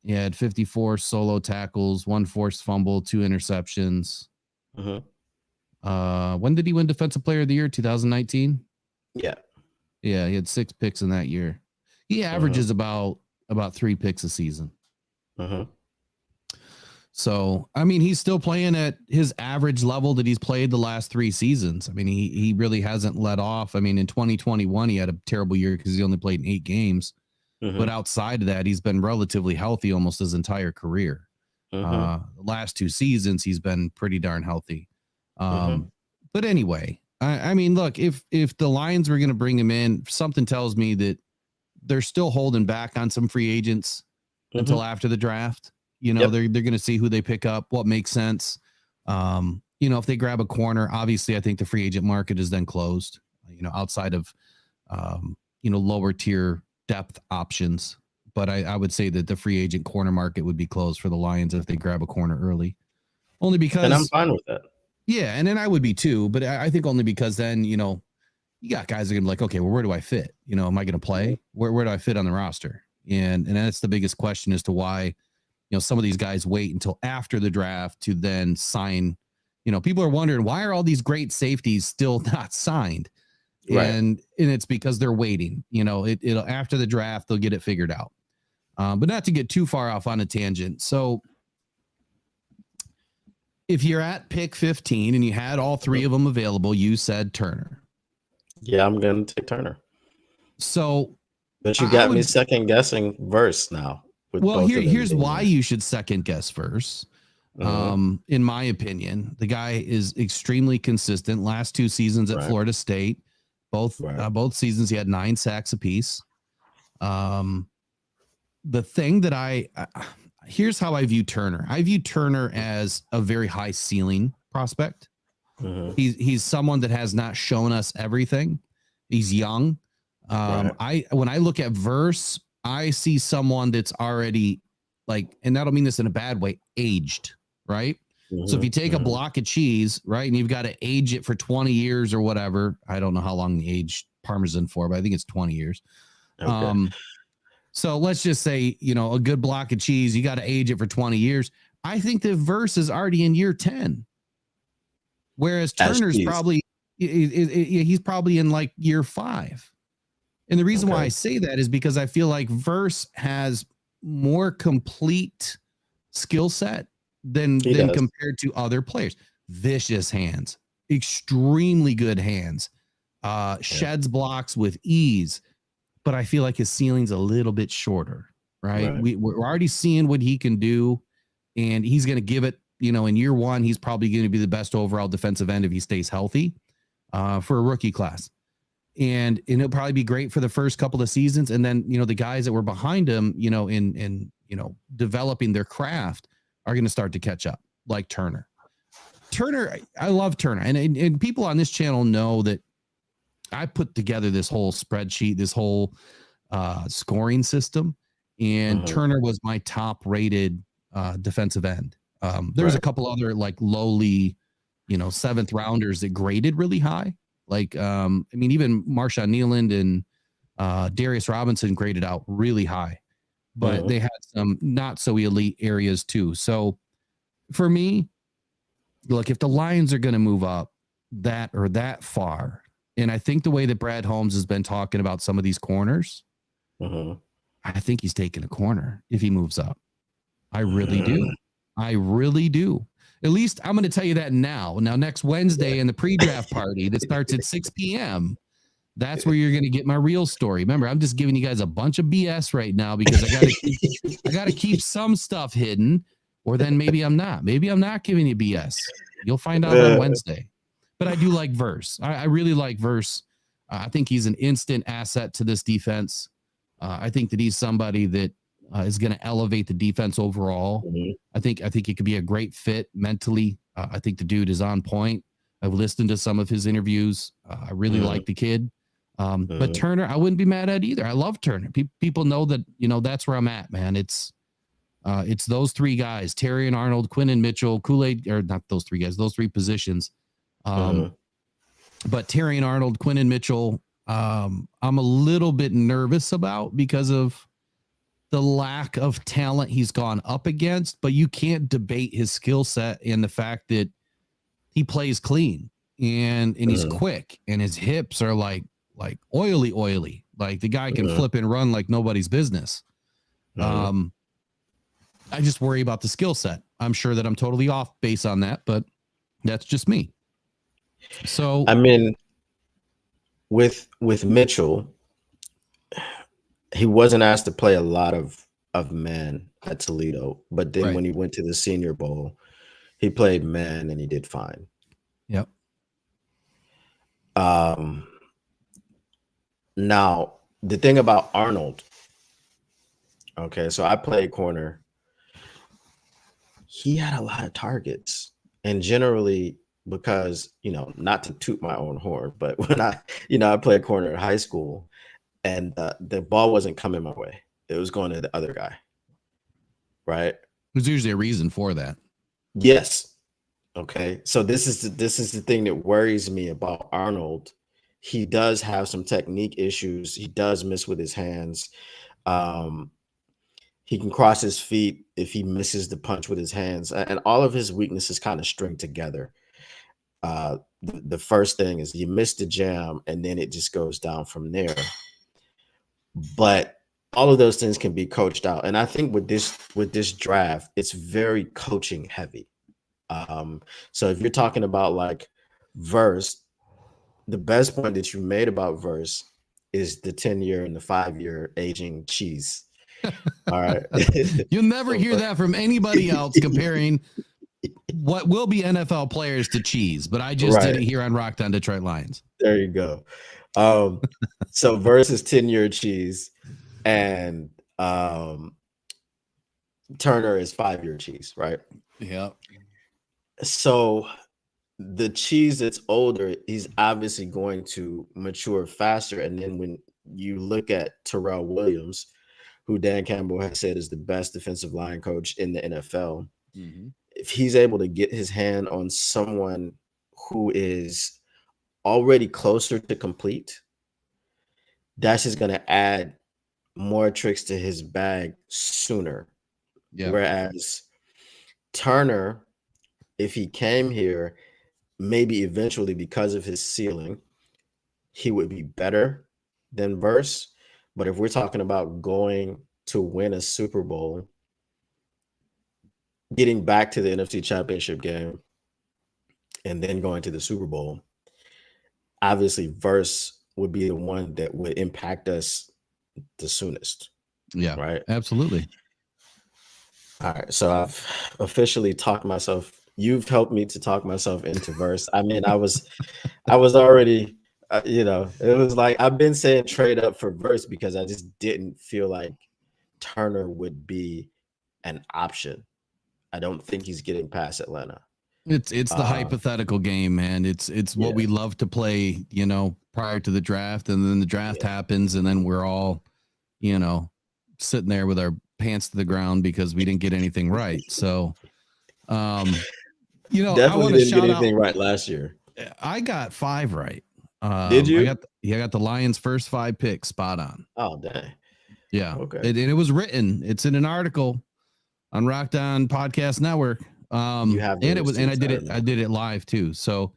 He had 54 solo tackles, 1 forced fumble, 2 interceptions. When did he win Defensive Player of the Year? 2019? Yeah, he had 6 picks in that year. He averages about 3 picks a season. So, I mean, he's still playing at his average level that he's played the last 3 seasons. I mean, he really hasn't let off. I mean, in 2021, he had a terrible year because he only played in 8 games. But outside of that, he's been relatively healthy almost his entire career. The last 2 seasons, he's been pretty darn healthy. But anyway, I mean, look, if the Lions were going to bring him in, something tells me that they're still holding back on some free agents until after the draft. You know, they're going to see who they pick up, what makes sense. You know, if they grab a corner, obviously I think the free agent market is then closed, you know, outside of, you know, lower tier depth options. But I would say that the free agent corner market would be closed for the Lions if they grab a corner early. Only because. And I'm fine with that. Yeah, and then I would be too, but I think only because then, you know, you got guys that are gonna be like, okay, well, where do I fit? You know, am I gonna play? Where do I fit on the roster? And that's the biggest question as to why, you know, some of these guys wait until after the draft to then sign. You know, people are wondering why are all these great safeties still not signed? Right. And it's because they're waiting. You know, it'll after the draft, they'll get it figured out. But not to get too far off on a tangent. So if you're at pick 15 and you had all three of them available, you said Turner. Yeah, I'm going to take Turner. So, but you got me second guessing Verse now. Well, here's why you should second guess Verse. In my opinion, the guy is extremely consistent. Last 2 seasons at Florida State, both seasons he had 9 sacks apiece. The thing that here's how I view Turner. I view Turner as a very high ceiling prospect. He's someone that has not shown us everything. He's young. When I look at Verse, I see someone that's already like, and I don't mean this in a bad way, aged, right? So if you take a block of cheese, right, and you've got to age it for 20 years or whatever, I don't know how long you age Parmesan for, but I think it's 20 years. Okay. So let's just say, you know, a good block of cheese, you got to age it for 20 years. I think the Verse is already in year 10. Whereas Turner's probably, he's probably in like year 5. And the reason why I say that is because I feel like Verse has more complete skill set than compared to other players. Vicious hands, extremely good hands, sheds blocks with ease. But I feel like his ceiling's a little bit shorter, right? We're already seeing what he can do, and he's going to give it, you know, in year 1, he's probably going to be the best overall defensive end if he stays healthy for a rookie class. And it'll probably be great for the first couple of seasons. And then, you know, the guys that were behind him, you know, in you know, developing their craft are going to start to catch up, like Turner. I love Turner. And people on this channel know that I put together this whole spreadsheet, this whole scoring system, and Turner was my top rated defensive end. There was a couple other like lowly, you know, 7th rounders that graded really high. Like, I mean, even Marshawn Nealand and Darius Robinson graded out really high, but they had some not so elite areas too. So for me, look, if the Lions are going to move up that far, and I think the way that Brad Holmes has been talking about some of these corners, I think he's taking a corner if he moves up. I really do. I really do. At least I'm going to tell you that now. Now, next Wednesday in the pre-draft party that starts at 6 p.m., that's where you're going to get my real story. Remember, I'm just giving you guys a bunch of BS right now because I got to keep some stuff hidden, or then maybe I'm not. Maybe I'm not giving you BS. You'll find out on Wednesday. But I do like Verse. I really like Verse. I think he's an instant asset to this defense. I think that he's somebody that is going to elevate the defense overall. I think it could be a great fit mentally. I think the dude is on point. I've listened to some of his interviews. I really like the kid. But Turner, I wouldn't be mad at either. I love Turner. People know that, you know, that's where I'm at, man. It's those 3 guys, Terry and Arnold, Quinn and Mitchell, Kool-Aid, or not those 3 guys, those 3 positions. But Terry and Arnold, Quinn and Mitchell, I'm a little bit nervous about because of the lack of talent he's gone up against, but you can't debate his skill set and the fact that he plays clean and he's quick and his hips are like oily. Like the guy can flip and run like nobody's business. I just worry about the skill set. I'm sure that I'm totally off base on that, but that's just me. So, I mean, with Mitchell, he wasn't asked to play a lot of man at Toledo, but then when he went to the Senior Bowl, he played man and he did fine. Yep. Um, Now, the thing about Arnold, okay, so I played corner. He had a lot of targets, and generally, because not to toot my own horn, but when I played corner in high school, and the ball wasn't coming my way, it was going to the other guy, right? There's usually a reason for that. Yes. Okay. So this is the thing that worries me about Arnold. He does have some technique issues. He does miss with his hands. He can cross his feet if he misses the punch with his hands, and all of his weaknesses kind of string together. The first thing is you miss the jam, and then it just goes down from there. But all of those things can be coached out, and I think with this draft, it's very coaching heavy. So if you're talking about like Verse, the best point that you made about Verse is the 10-year and the 5-year aging cheese. All right. You'll never hear that from anybody else comparing what will be NFL players to cheese, but I just did it here on Rocked On Detroit Lions. There you go. So Verse is 10-year cheese, and Turner is 5-year cheese, right? Yeah. So the cheese that's older, he's obviously going to mature faster. And then when you look at Terrell Williams, who Dan Campbell has said is the best defensive line coach in the NFL, if he's able to get his hand on someone who is already closer to complete, that's just going to add more tricks to his bag sooner. Yeah. Whereas Turner, if he came here, maybe eventually because of his ceiling, he would be better than Verse. But if we're talking about going to win a Super Bowl, getting back to the NFC Championship game, and then going to the Super Bowl, obviously Verse would be the one that would impact us the soonest. Yeah, right. Absolutely. All right. So I've officially talked myself. You've helped me to talk myself into Verse. I mean, I was already, it was like I've been saying trade up for Verse because I just didn't feel like Turner would be an option. I don't think he's getting past Atlanta. It's the hypothetical game, man. It's what we love to play, prior to the draft, and then the draft happens, and then we're all, sitting there with our pants to the ground because we didn't get anything right. So, definitely I want to didn't get anything right last year. I got 5 right. Did you? I got the Lions' first 5 picks spot on. Oh, dang. Yeah. Okay. It was written. It's in an article on Rocked On Podcast Network. You have, and it was, and I did it live too. So,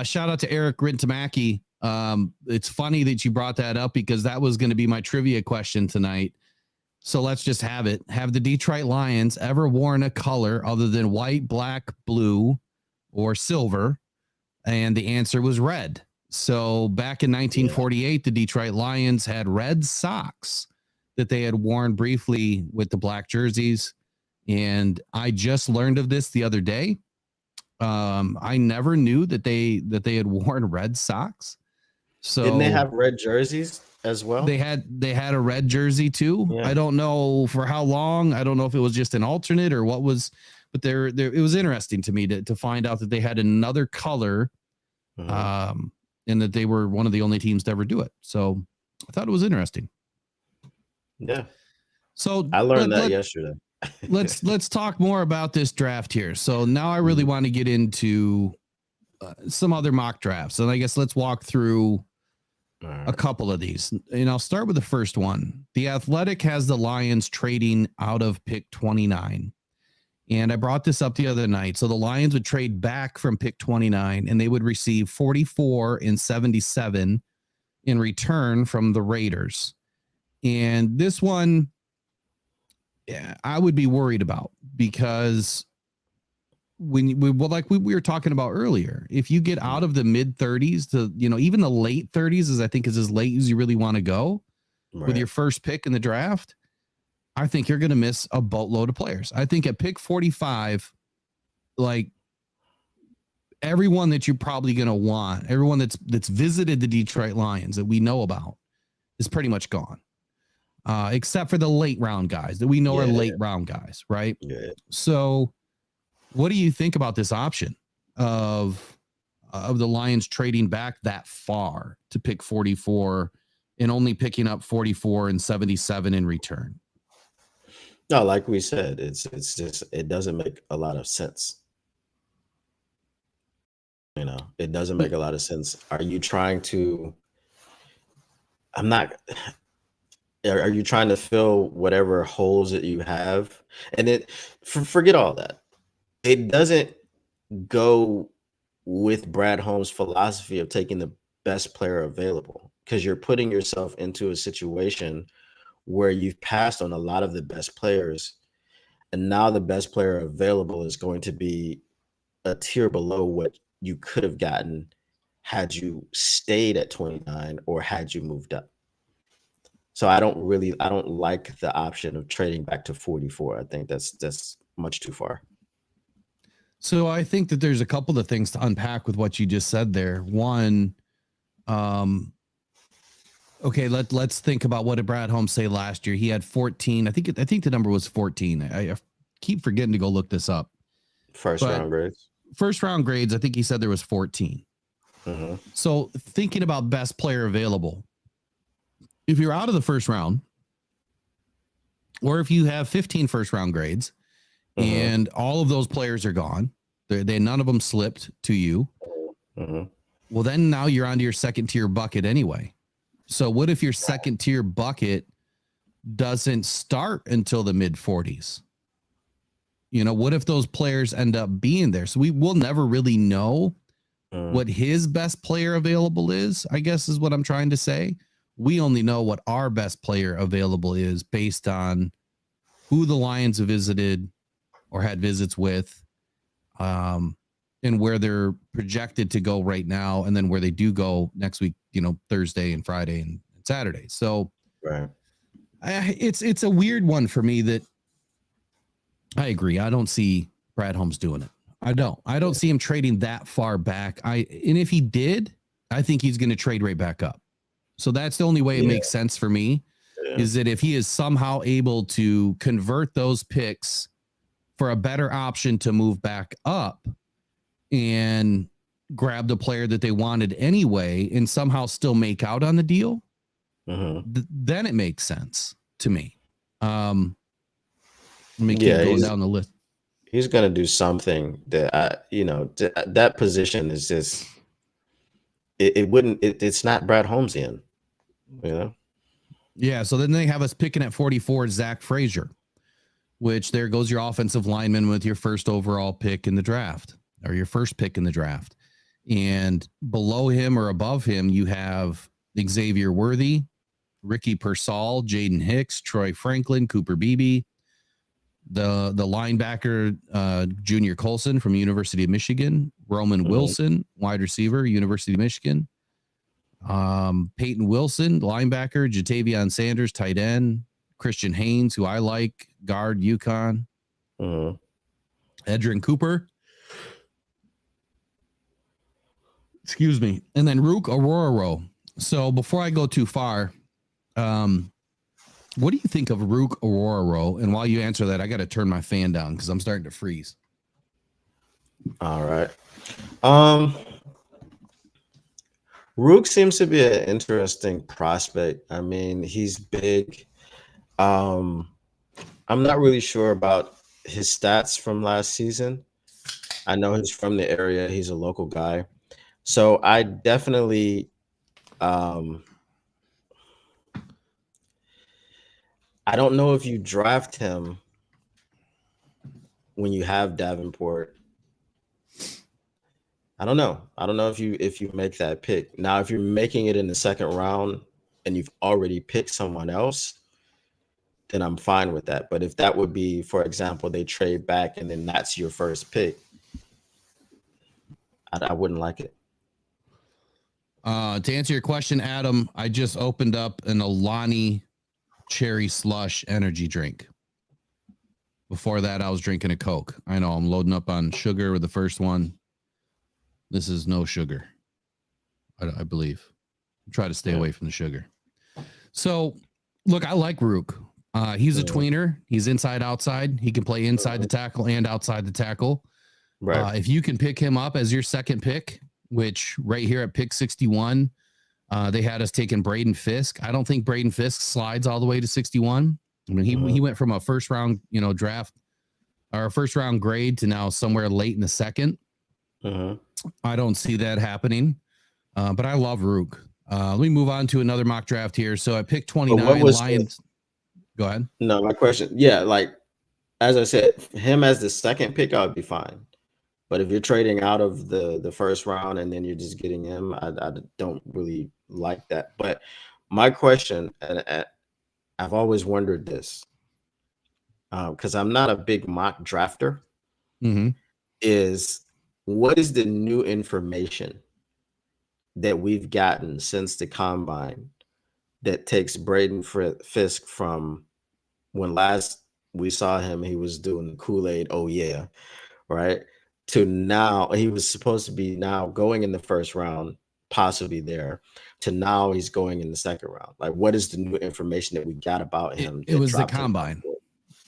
shout out to Eric Rintamaki. It's funny that you brought that up because that was going to be my trivia question tonight. So let's just have it. Have the Detroit Lions ever worn a color other than white, black, blue, or silver? And the answer was red. So back in 1948, the Detroit Lions had red socks that they had worn briefly with the black jerseys. And I just learned of this the other day. I never knew that they had worn red socks. So didn't they have red jerseys as well? They had a red jersey too. Yeah. I don't know for how long. I don't know if it was just an alternate or what was, but there it was interesting to me to find out that they had another color, and that they were one of the only teams to ever do it. So I thought it was interesting. Yeah. So I learned that yesterday. let's talk more about this draft here. So now I really want to get into some other mock drafts, and I guess let's walk through a couple of these. And I'll start with the first one. The Athletic has the Lions trading out of pick 29. And I brought this up the other night. So the Lions would trade back from pick 29 and they would receive 44 and 77 in return from the Raiders. And this one, I would be worried about because when we were talking about earlier, if you get out of the mid 30s to, even the late 30s is, I think, is as late as you really want to go with your first pick in the draft, I think you're going to miss a boatload of players. I think at pick 45, like everyone that you're probably going to want, everyone that's visited the Detroit Lions that we know about is pretty much gone. Except for the late round guys that we know are late round guys, right? Yeah. So what do you think about this option of the Lions trading back that far to pick 44 and only picking up 44 and 77 in return? No, like we said, it's just, it doesn't make a lot of sense. You know, it doesn't make a lot of sense. Are you trying to, I'm not, are you trying to fill whatever holes that you have? And forget all that. It doesn't go with Brad Holmes' philosophy of taking the best player available, because you're putting yourself into a situation where you've passed on a lot of the best players, and now the best player available is going to be a tier below what you could have gotten had you stayed at 29 or had you moved up. So I don't like the option of trading back to 44. I think that's much too far. So I think that there's a couple of things to unpack with what you just said there. One, okay, let's think about what did Brad Holmes say last year? He had 14. I think the number was 14. I keep forgetting to go look this up. First round grades. I think he said there was 14. Mm-hmm. So thinking about best player available, if you're out of the first round, or if you have 15 first round grades, mm-hmm. and all of those players are gone, they none of them slipped to you. Mm-hmm. Well, then now you're onto your second tier bucket anyway. So what if your second tier bucket doesn't start until the mid 40s? You know, what if those players end up being there? So we will never really know what his best player available is, I guess is what I'm trying to say. We only know what our best player available is based on who the Lions have visited or had visits with, and where they're projected to go right now, and then where they do go next week, you know, Thursday and Friday and Saturday. So right. It's a weird one for me that I agree. I don't see Brad Holmes doing it. I don't see him trading that far back. And if he did, I think he's going to trade right back up. So that's the only way it makes sense for me, is that if he is somehow able to convert those picks for a better option to move back up and grab the player that they wanted anyway and somehow still make out on the deal, then it makes sense to me. Let me keep going down the list. He's going to do something that, that position is just, it's not Brad Holmesian, you know? Yeah. So then they have us picking at 44, Zach Frazier, which there goes your offensive lineman with your first overall pick in the draft, or your first pick in the draft. And below him or above him, you have Xavier Worthy, Ricky Pearsall, Jaden Hicks, Troy Franklin, Cooper Beebe, the linebacker, Junior Colson from University of Michigan, Roman Wilson, wide receiver, University of Michigan, Peyton Wilson, linebacker, Jatavion Sanders, tight end, Christian Haynes, who I like, guard, UConn, Edrin Cooper, excuse me, and then Rook Aurora. So before I go too far, what do you think of Rook Aurora? And while you answer that, I got to turn my fan down because I'm starting to freeze. All right. Rook seems to be an interesting prospect. I mean, he's big. I'm not really sure about his stats from last season. I know he's from the area. He's a local guy. So I definitely, I don't know if you draft him when you have Davenport. I don't know. I don't know if you make that pick. Now, if you're making it in the second round and you've already picked someone else, then I'm fine with that. But if that would be, for example, they trade back and then that's your first pick, I wouldn't like it. To answer your question, Adam, I just opened up an Alani cherry slush energy drink. Before that, I was drinking a Coke. I know I'm loading up on sugar with the first one. This is no sugar, I believe. Try to stay away from the sugar. So, look, I like Rook. He's a tweener. He's inside, outside. He can play inside the tackle and outside the tackle. Right. If you can pick him up as your second pick, which right here at pick 61, they had us taking Braden Fisk. I don't think Braden Fisk slides all the way to 61. I mean, he went from a first round, draft or a first round grade to now somewhere late in the second. I don't see that happening, but I love Rook. Let me move on to another mock draft here. So I picked 29 Lions. Go ahead. No, my question. Yeah, like as I said, him as the second pick, I would be fine. But if you're trading out of the first round and then you're just getting him, I don't really like that. But my question, and I've always wondered this, because I'm not a big mock drafter, is what is the new information that we've gotten since the combine that takes Braden Fisk from when last we saw him, he was doing the Kool-Aid, oh yeah, right? To now, he was supposed to be now going in the first round, possibly there, to now he's going in the second round. Like, what is the new information that we got about him? It was the combine.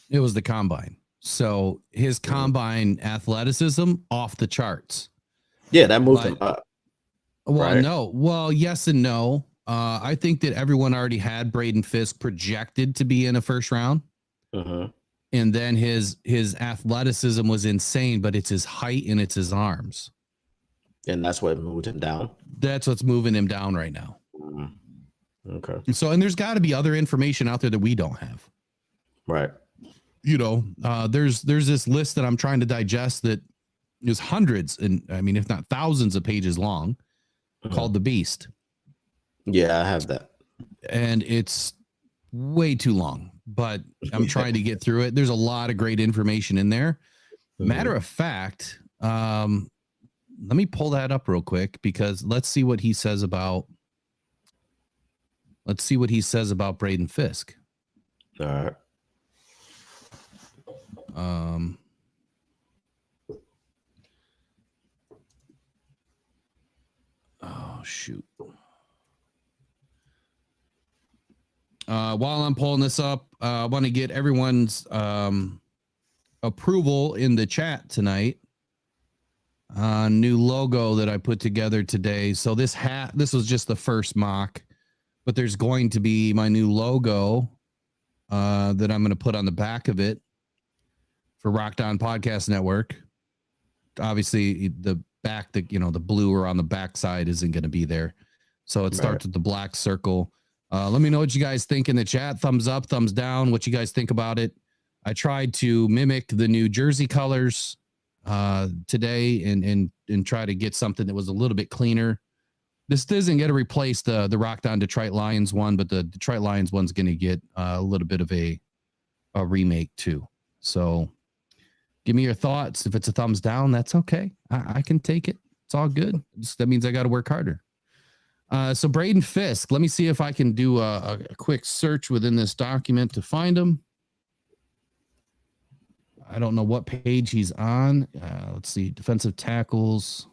It was the combine. So his combine athleticism off the charts. Yeah, that moved him up. Well, right? no. Well, yes and no. I think that everyone already had Braden Fisk projected to be in a first round. And then his athleticism was insane, but it's his height and it's his arms. And that's what moved him down. That's what's moving him down right now. Okay. And there's got to be other information out there that we don't have. Right. There's this list that I'm trying to digest that is hundreds and if not thousands of pages long, called The Beast. Yeah, I have that. And it's way too long, but I'm trying to get through it. There's a lot of great information in there. Matter of fact, let me pull that up real quick because let's see what he says about Braden Fisk. All right. Oh shoot. While I'm pulling this up, I want to get everyone's approval in the chat tonight. New logo that I put together today. So this was just the first mock, but there's going to be my new logo that I'm going to put on the back of it for Rocked On Podcast Network. Obviously, the back, the blue or on the back side isn't going to be there. So it starts with the black circle. Let me know what you guys think in the chat. Thumbs up, thumbs down, what you guys think about it. I tried to mimic the New Jersey colors today and try to get something that was a little bit cleaner. This doesn't get to replace the Rocked On Detroit Lions one, but the Detroit Lions one's going to get a little bit of a remake too. So give me your thoughts. If it's a thumbs down, that's okay. I can take it. It's all good. That means I got to work harder. So Braden Fisk, let me see if I can do a quick search within this document to find him. I don't know what page he's on. Let's see. Defensive tackles.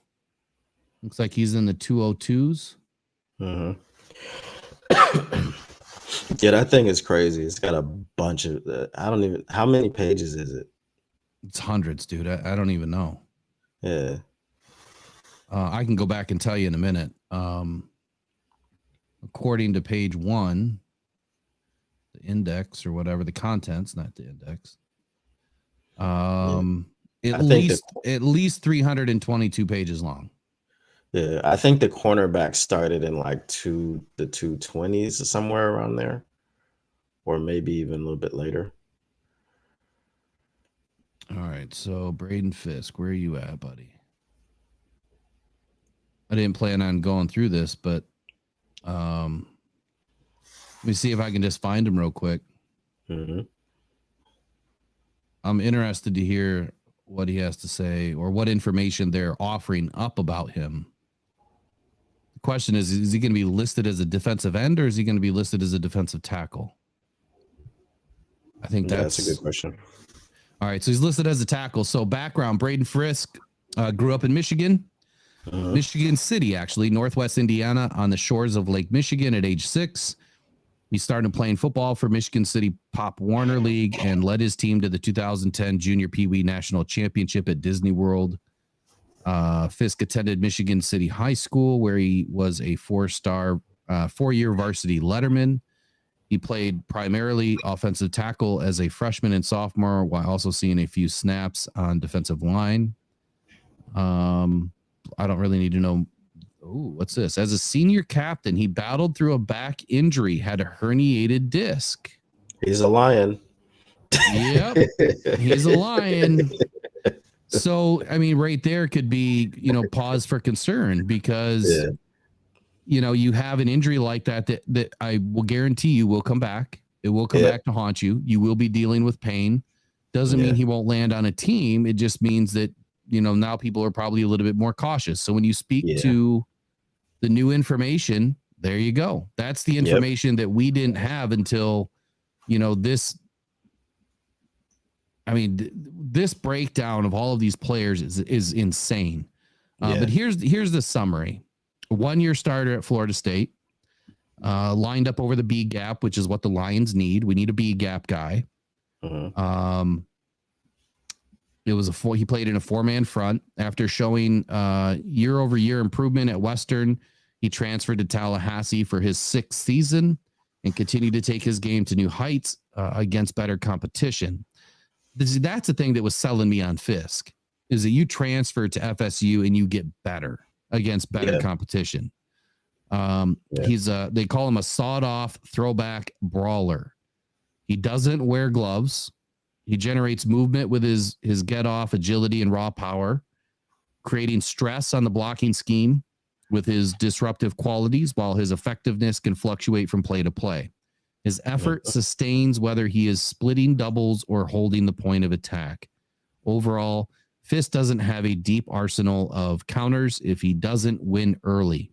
Looks like he's in the 202s. Yeah, that thing is crazy. It's got a bunch of, how many pages is it? It's hundreds, dude. I don't even know. Yeah. I can go back and tell you in a minute. According to page 1, the index or whatever, the contents, not the index. At least 322 pages long. Yeah, I think the cornerback started in like the 220s or somewhere around there, or maybe even a little bit later. All right, so Braden Fisk, where are you at, buddy? I didn't plan on going through this, but let me see if I can just find him real quick. I'm interested to hear what he has to say or what information they're offering up about him. The question is he going to be listed as a defensive end or is he going to be listed as a defensive tackle? I think that's a good question. All right, so he's listed as a tackle. So background, Braden Fisk grew up in Michigan. Michigan City, actually, Northwest Indiana, on the shores of Lake Michigan at age 6. He started playing football for Michigan City Pop Warner League and led his team to the 2010 Junior Pee Wee National Championship at Disney World. Fisk attended Michigan City High School, where he was a 4-year varsity letterman. He played primarily offensive tackle as a freshman and sophomore, while also seeing a few snaps on defensive line. I don't really need to know. Ooh, what's this? As a senior captain, he battled through a back injury, had a herniated disc. He's a Lion. Yep, he's a Lion. So, I mean, right there could be, pause for concern because, you have an injury like that I will guarantee you will come back. It will come back to haunt you. You will be dealing with pain. Doesn't mean he won't land on a team. It just means that, now people are probably a little bit more cautious. So when you speak to the new information, there you go. That's the information that we didn't have until, this. I mean, this breakdown of all of these players is insane. But here's the summary. 1-year starter at Florida State, lined up over the B gap, which is what the Lions need. We need a B gap guy. He played in a 4-man front. After showing year-over-year improvement at Western, he transferred to Tallahassee for his 6th season and continued to take his game to new heights against better competition. That's the thing that was selling me on Fisk, is that you transfer to FSU and you get better against better competition. They call him a sawed-off throwback brawler. He doesn't wear gloves. He generates movement with his get-off agility and raw power, creating stress on the blocking scheme with his disruptive qualities, while his effectiveness can fluctuate from play to play. His effort sustains whether he is splitting doubles or holding the point of attack. Overall, Fisk doesn't have a deep arsenal of counters if he doesn't win early.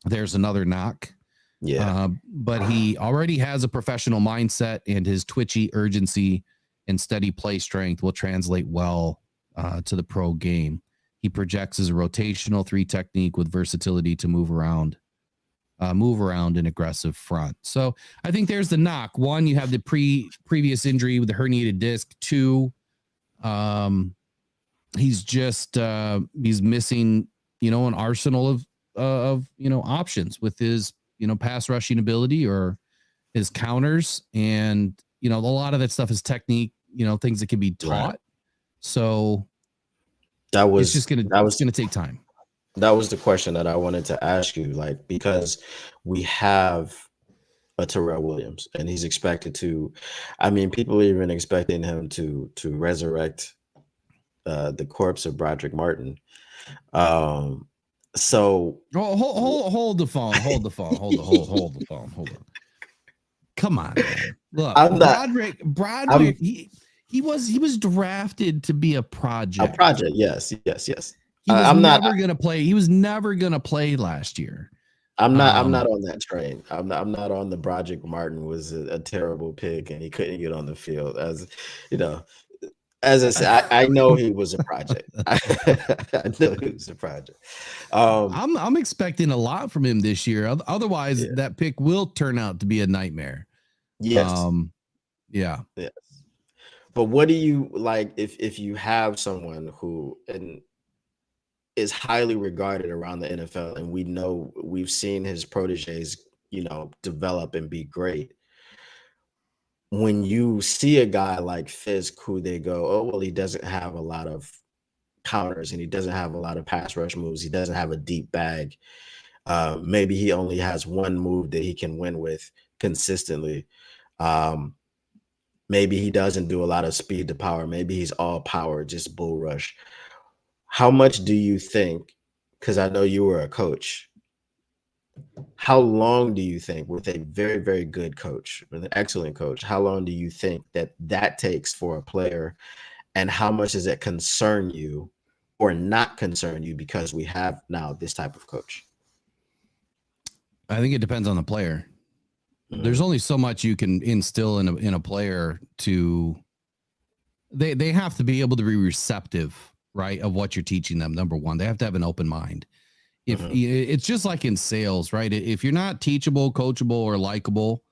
There's another knock. But he already has a professional mindset, and his twitchy urgency and steady play strength will translate well to the pro game. He projects as a rotational 3 technique with versatility to move around an aggressive front. So I think there's the knock. 1, you have the previous injury with the herniated disc. 2, he's just he's missing, an arsenal of options with his, pass rushing ability or his counters. And, a lot of that stuff is technique, things that can be taught. Right. So it's just going to take time. That was the question that I wanted to ask you, because we have a Terrell Williams and he's expected to, people are even expecting him to resurrect the corpse of Broderick Martin. So hold the phone. Hold the phone. Come on, man. Look, Broderick, he was drafted to be a project. A project, yes. He was never going to play. He was never going to play last year. I'm not on that train. I'm not on the Broderick Martin was a terrible pick and he couldn't get on the field. As I said, I know he was a project. I know he was a project. I'm expecting a lot from him this year. Otherwise, that pick will turn out to be a nightmare. Yes. Yes. But what do you like if you have someone who is highly regarded around the NFL, and we've seen his proteges, develop and be great. When you see a guy like Fisk, who they go, oh, well, he doesn't have a lot of counters and he doesn't have a lot of pass rush moves. He doesn't have a deep bag. Maybe he only has one move that he can win with consistently. Maybe he doesn't do a lot of speed to power. Maybe he's all power, just bull rush. How much do you think, because I know you were a coach, how long do you think with a very, very good coach, with an excellent coach, how long do you think that takes for a player? And how much does it concern you or not concern you because we have now this type of coach? I think it depends on the player. Mm-hmm. There's only so much you can instill in a player to, they have to be able to be receptive, right, of what you're teaching them. Number one, they have to have an open mind. If it's just like in sales, right? If you're not teachable, coachable, or likable,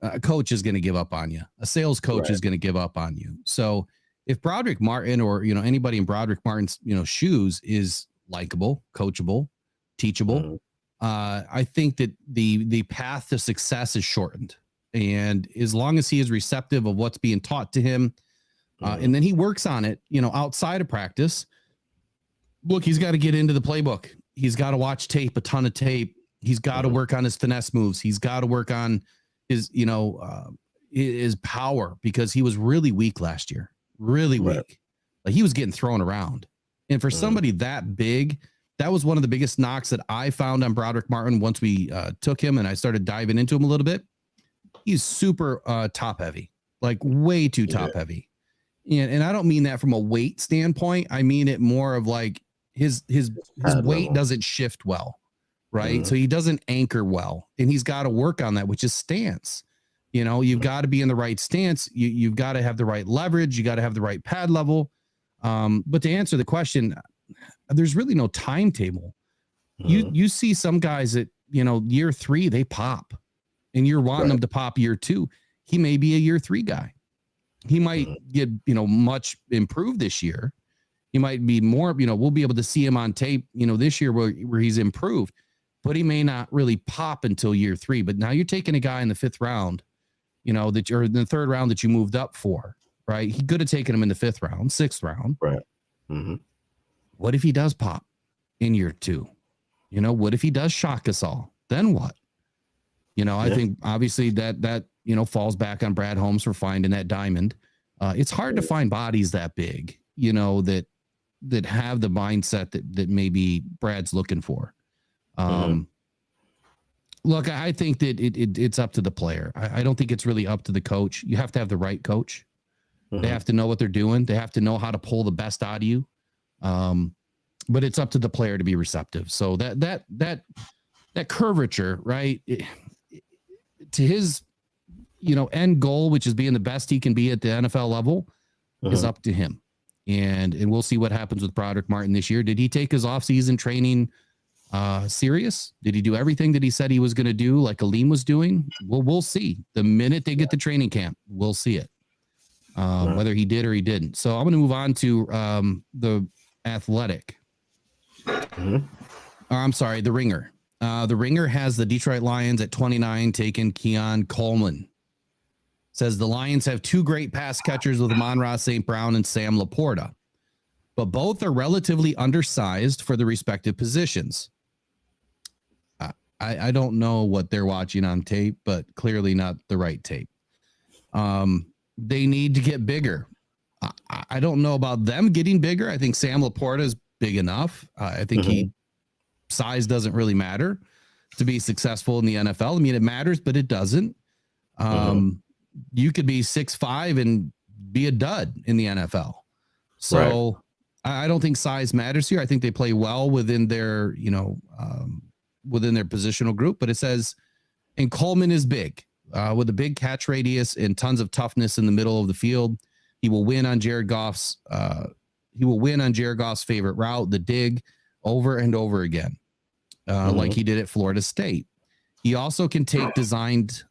a coach is going to give up on you. A sales coach is going to give up on you. So if Broderick Martin or, anybody in Broderick Martin's, shoes is likable, coachable, teachable, I think that the path to success is shortened. And as long as he is receptive of what's being taught to him, and then he works on it, outside of practice, look, he's got to get into the playbook. He's got to watch tape, a ton of tape. He's got to work on his finesse moves. He's got to work on his, his power, because he was really weak last year, really weak. Like, he was getting thrown around. And for somebody that big, that was one of the biggest knocks that I found on Broderick Martin once we took him and I started diving into him a little bit. He's super top heavy, like way too top heavy. And I don't mean that from a weight standpoint. I mean it more of like his weight doesn't shift well, right? So he doesn't anchor well, and he's got to work on that, which is stance. You've got to be in the right stance. You've got to have the right leverage. You got to have the right pad level. But to answer the question, there's really no timetable. You see some guys that, year 3, they pop, and you're wanting them to pop year 2. He may be a year 3 guy. He might get, much improved this year. He might be more, we'll be able to see him on tape, this year where he's improved, but he may not really pop until year 3. But now you're taking a guy in the 5th round, that you're in the 3rd round that you moved up for, right? He could have taken him in the 5th round, 6th round. Right. What if he does pop in year 2? What if he does shock us all? Then what? I think obviously that falls back on Brad Holmes for finding that diamond. It's hard to find bodies that big, that have the mindset that maybe Brad's looking for. Look, I think that it's up to the player. I don't think it's really up to the coach. You have to have the right coach. They have to know what they're doing. They have to know how to pull the best out of you. But it's up to the player to be receptive. So that curvature, right, to his, end goal, which is being the best he can be at the NFL level, is up to him. And we'll see what happens with Broderick Martin this year. Did he take his offseason training serious? Did he do everything that he said he was going to do, like Aleem was doing? Well, we'll see. The minute they get to training camp, we'll see it. Whether he did or he didn't. So I'm going to move on to the Athletic. I'm sorry, the Ringer. The Ringer has the Detroit Lions at 29 taking Keon Coleman. Says the Lions have 2 great pass catchers with Amon-Ra St. Brown and Sam Laporta, but both are relatively undersized for the respective positions. I don't know what they're watching on tape, but clearly not the right tape. They need to get bigger. I don't know about them getting bigger. I think Sam Laporta is big enough. I think size doesn't really matter to be successful in the NFL. I mean, it matters, but it doesn't. You could be 6'5" and be a dud in the NFL. So I don't think size matters here. I think they play well within their, within their positional group, but it says, and Coleman is big with a big catch radius and tons of toughness in the middle of the field. He will win on Jared Goff's favorite route, the dig, over and over again, like he did at Florida State. He also can take designed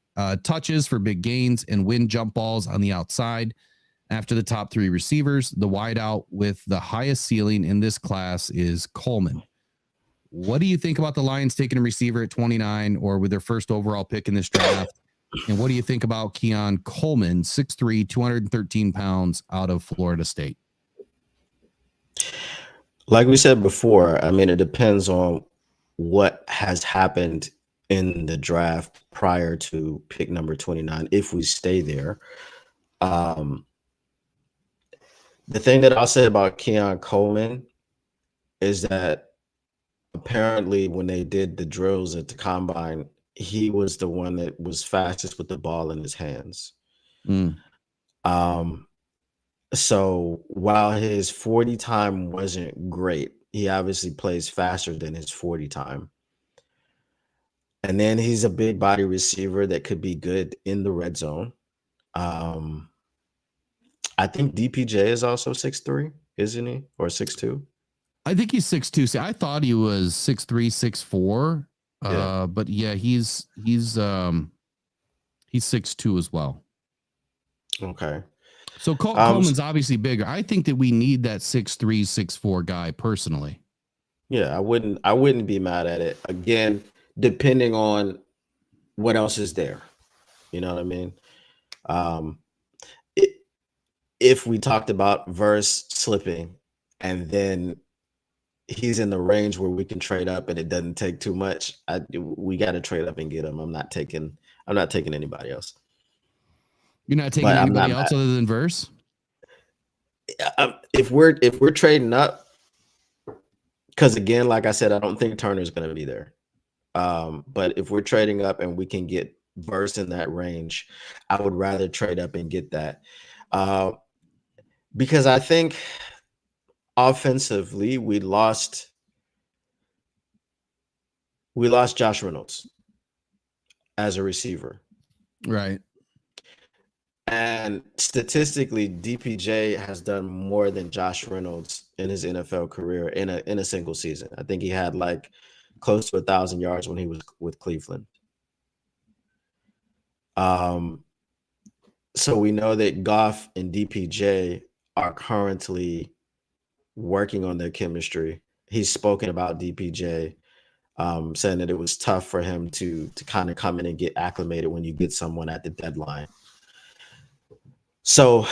touches for big gains and win jump balls on the outside. After the top 3 receivers, the wideout with the highest ceiling in this class is Coleman. What do you think about the Lions taking a receiver at 29 or with their first overall pick in this draft? And what do you think about Keon Coleman, 6'3", 213 pounds out of Florida State? Like we said before, I mean, it depends on what has happened in the draft prior to pick number 29, if we stay there. The thing that I'll say about Keon Coleman is that apparently when they did the drills at the combine, he was the one that was fastest with the ball in his hands. So while his 40 time wasn't great, he obviously plays faster than his 40 time. And then he's a big body receiver that could be good in the red zone. I think DPJ is also 6'3", isn't he? Or 6'2"? I think he's 6'2". See, I thought he was 6'3", 6'4". Yeah. But yeah, he's 6'2" as well. Okay. So Coleman's obviously bigger. I think that we need that 6'3", 6'4" guy personally. Yeah, I wouldn't be mad at it. Again, depending on what else is there. You know what I mean? If we talked about Verse slipping and then he's in the range where we can trade up and it doesn't take too much, we got to trade up and get him. I'm not taking anybody else. You're not taking anybody else other than Verse? If we're trading up, because again, like I said, I don't think Turner's going to be there. But if we're trading up and we can get Verse in that range, I would rather trade up and get that. Because I think offensively we lost Josh Reynolds as a receiver. Right. And statistically, DPJ has done more than Josh Reynolds in his NFL career in a single season. I think he had like close to 1,000 yards when he was with Cleveland. So we know that Goff and DPJ are currently working on their chemistry. He's spoken about DPJ, saying that it was tough for him to kind of come in and get acclimated when you get someone at the deadline. So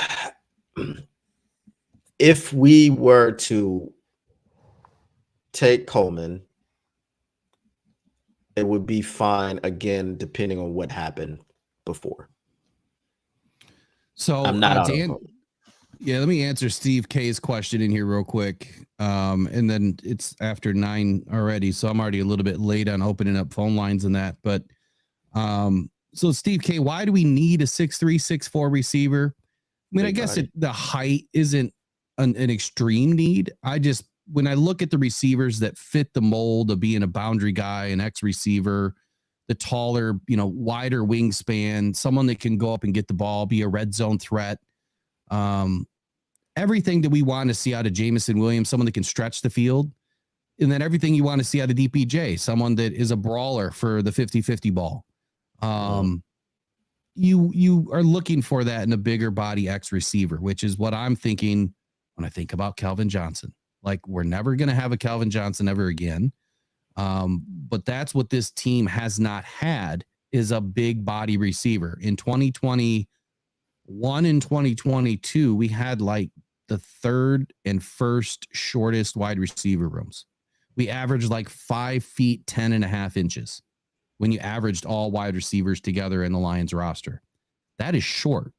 if we were to take Coleman, it would be fine, again, depending on what happened before. So I'm not out of hope. Yeah, let me answer Steve K's question in here real quick. And then it's after 9 already, so I'm already a little bit late on opening up phone lines and that. But so Steve K, why do we need a 6'3", 6'4" receiver? I mean, I guess the height isn't an extreme need. When I look at the receivers that fit the mold of being a boundary guy, an X receiver, the taller, wider wingspan, someone that can go up and get the ball, be a red zone threat. Everything that we want to see out of Jameson Williams, someone that can stretch the field, and then everything you want to see out of DPJ, someone that is a brawler for the 50-50 ball. You are looking for that in a bigger body X receiver, which is what I'm thinking when I think about Calvin Johnson. Like, we're never going to have a Calvin Johnson ever again. But that's what this team has not had, is a big body receiver. In 2021 and 2022, we had like the third and first shortest wide receiver rooms. We averaged like 5 feet, 10.5 inches when you averaged all wide receivers together in the Lions roster. That is short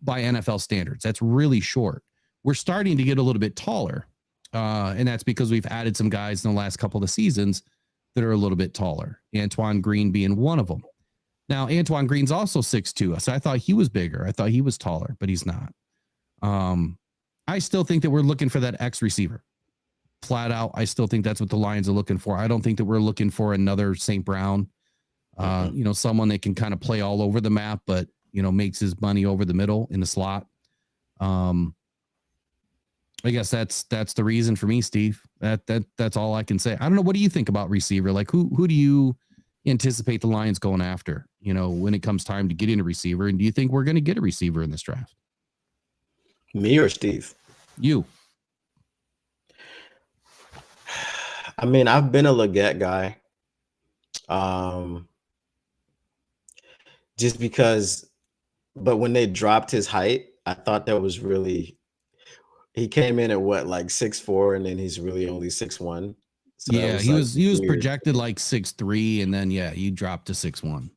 by NFL standards. That's really short. We're starting to get a little bit taller. And that's because we've added some guys in the last couple of seasons that are a little bit taller. Antoine Green being one of them. Now, Antoine Green's also 6'2", so I thought he was bigger. I thought he was taller, but he's not. I still think that we're looking for that X receiver. Flat out, I still think that's what the Lions are looking for. I don't think that we're looking for another St. Brown, someone that can kind of play all over the map, but, makes his money over the middle in the slot. I guess that's the reason for me, Steve. That's all I can say. I don't know. What do you think about receiver? Like, who do you anticipate the Lions going after, when it comes time to getting a receiver? And do you think we're going to get a receiver in this draft? Me or Steve? You. I mean, I've been a Leggett guy. Just because, but when they dropped his height, I thought that was really, he came in at what, like 6'4", and then he's really only 6'1". So yeah, he was projected like 6'3", and then you dropped to 6'1".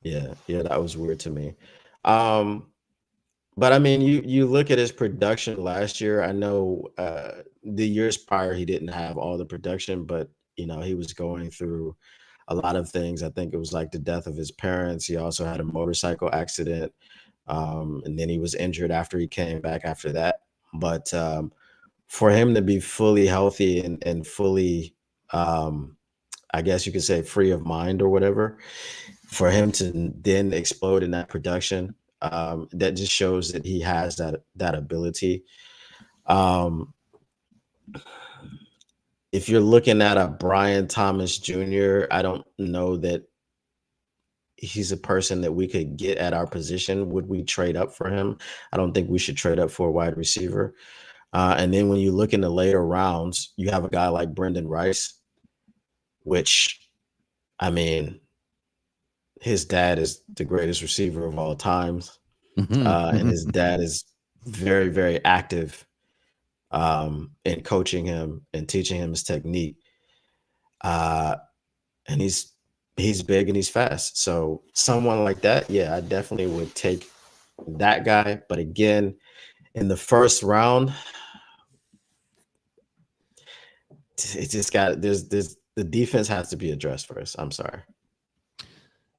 Yeah, that was weird to me. But I mean, you look at his production last year. I know the years prior he didn't have all the production, but he was going through a lot of things. I think it was like the death of his parents. He also had a motorcycle accident, and then he was injured after he came back after that. But for him to be fully healthy and fully, I guess you could say, free of mind or whatever, for him to then explode in that production, that just shows that he has that ability. Um, if you're looking at a Brian Thomas Jr., I don't know that he's a person that we could get at our position. Would we trade up for him? I don't think we should trade up for a wide receiver. And then when you look in the later rounds, you have a guy like Brendan Rice, which, I mean, his dad is the greatest receiver of all times. And his dad is very, very active in coaching him and teaching him his technique. And he's big and he's fast. So someone like that, yeah, I definitely would take that guy. But again, in the first round, it just got there's the defense has to be addressed first. I'm sorry.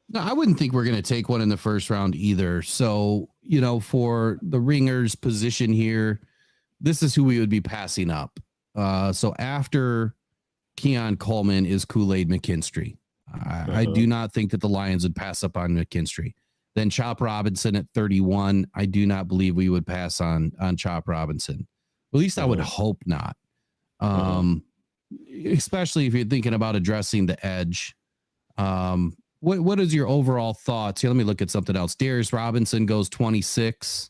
No, I wouldn't think we're going to take one in the first round either. So, for the ringers position here, this is who we would be passing up. So after Keon Coleman is Kool-Aid McKinstry. I do not think that the Lions would pass up on McKinstry. Then Chop Robinson at 31. I do not believe we would pass on Chop Robinson. At least I would hope not. Especially if you're thinking about addressing the edge. What is your overall thoughts? Here, let me look at something else. Darius Robinson goes 26.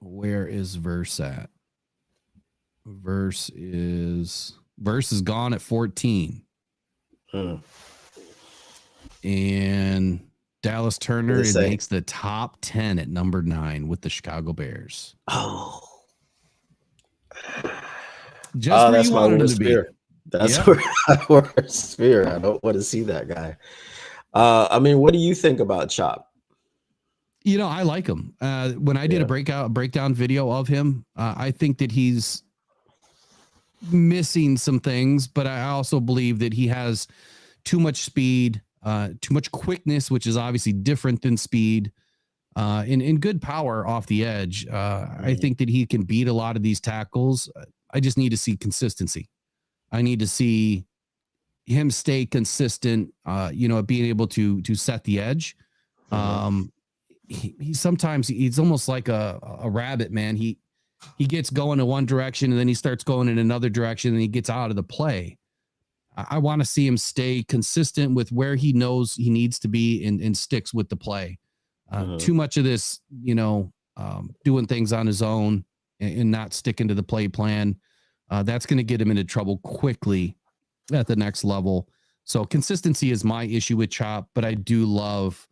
Where is Verse at? Verse is gone at 14. And Dallas Turner makes the top 10 at number 9 with the Chicago Bears. Oh, just where that's you my wanted him worst to be. fear. That's where my worst fear. I don't want to see that guy. I mean, what do you think about Chop? I like him. When I did a breakdown video of him, I think that he's missing some things, but I also believe that he has too much speed, too much quickness, which is obviously different than speed, and good power off the edge. I think that he can beat a lot of these tackles. I just need to see consistency. I need to see him stay consistent, being able to set the edge. He sometimes he's almost like a rabbit, man. He gets going in one direction and then he starts going in another direction and he gets out of the play. I want to see him stay consistent with where he knows he needs to be and sticks with the play. Too much of this, doing things on his own and not sticking to the play plan. That's going to get him into trouble quickly at the next level. So consistency is my issue with Chop, but I do love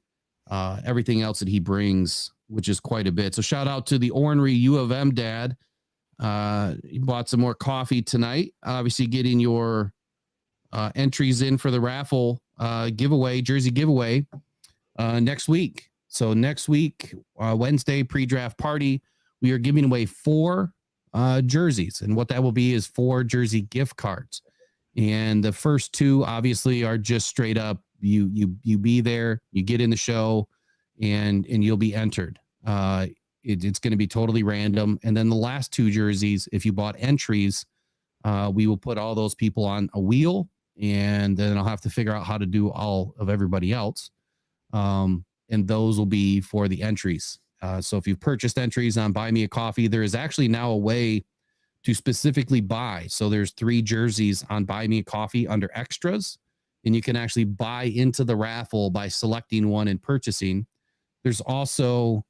everything else that he brings, which is quite a bit. So shout out to the Ornery U of M dad. He bought some more coffee tonight. Obviously getting your entries in for the raffle jersey giveaway next week. So next week, Wednesday pre-draft party, we are giving away 4 jerseys. And what that will be is 4 jersey gift cards. And the first 2 obviously are just straight up. You be there, you get in the show and you'll be entered. It's going to be totally random. And then the last 2 jerseys, if you bought entries, we will put all those people on a wheel and then I'll have to figure out how to do all of everybody else. And those will be for the entries. So if you've purchased entries on Buy Me a Coffee, there is actually now a way to specifically buy. So there's 3 jerseys on Buy Me a Coffee under extras, and you can actually buy into the raffle by selecting one and purchasing. There's also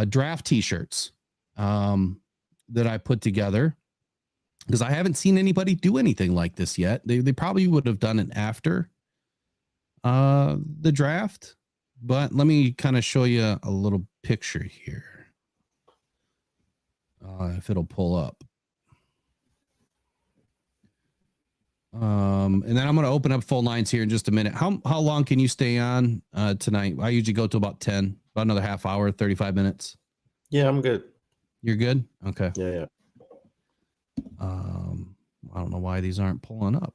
draft t-shirts that I put together because I haven't seen anybody do anything like this yet. They probably would have done it after the draft, but let me kind of show you a little picture here. If it'll pull up. And then I'm going to open up phone lines here in just a minute. How long can you stay on tonight? I usually go to about 10, about another half hour, 35 minutes. Yeah, I'm good. You're good? Okay. Yeah. I don't know why these aren't pulling up.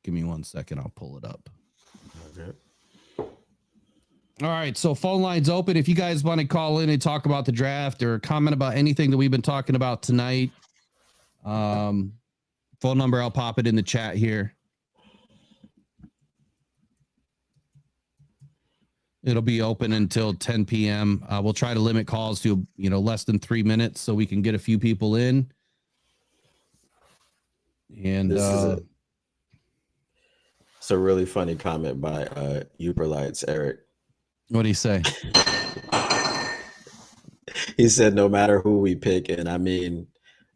Give me 1 second. I'll pull it up. Okay. All right. So phone lines open. If you guys want to call in and talk about the draft or comment about anything that we've been talking about tonight, phone number, I'll pop it in the chat here. It'll be open until 10 p.m. We'll try to limit calls to, less than 3 minutes so we can get a few people in. And This is it's a really funny comment by Uberlights Eric. What do you say? He said, "No matter who we pick," and I mean,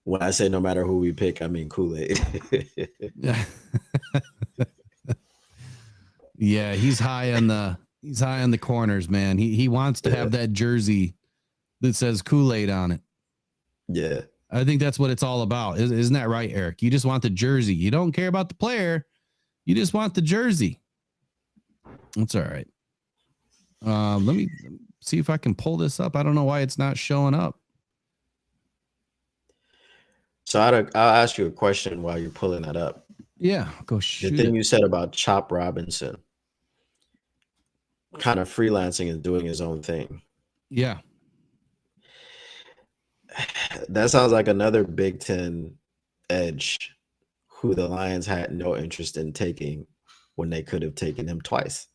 when I say no matter who we pick, I mean Kool-Aid. Yeah. Yeah, he's high on the corners, man. He wants to have that jersey that says Kool-Aid on it. Yeah. I think that's what it's all about. Isn't that right, Eric? You just want the jersey. You don't care about the player. You just want the jersey. That's all right. Let me see if I can pull this up. I don't know why it's not showing up. So I'll ask you a question while you're pulling that up. Yeah, go shoot. The thing you said about Chop Robinson kind of freelancing and doing his own thing. Yeah. That sounds like another Big Ten edge who the Lions had no interest in taking when they could have taken him twice.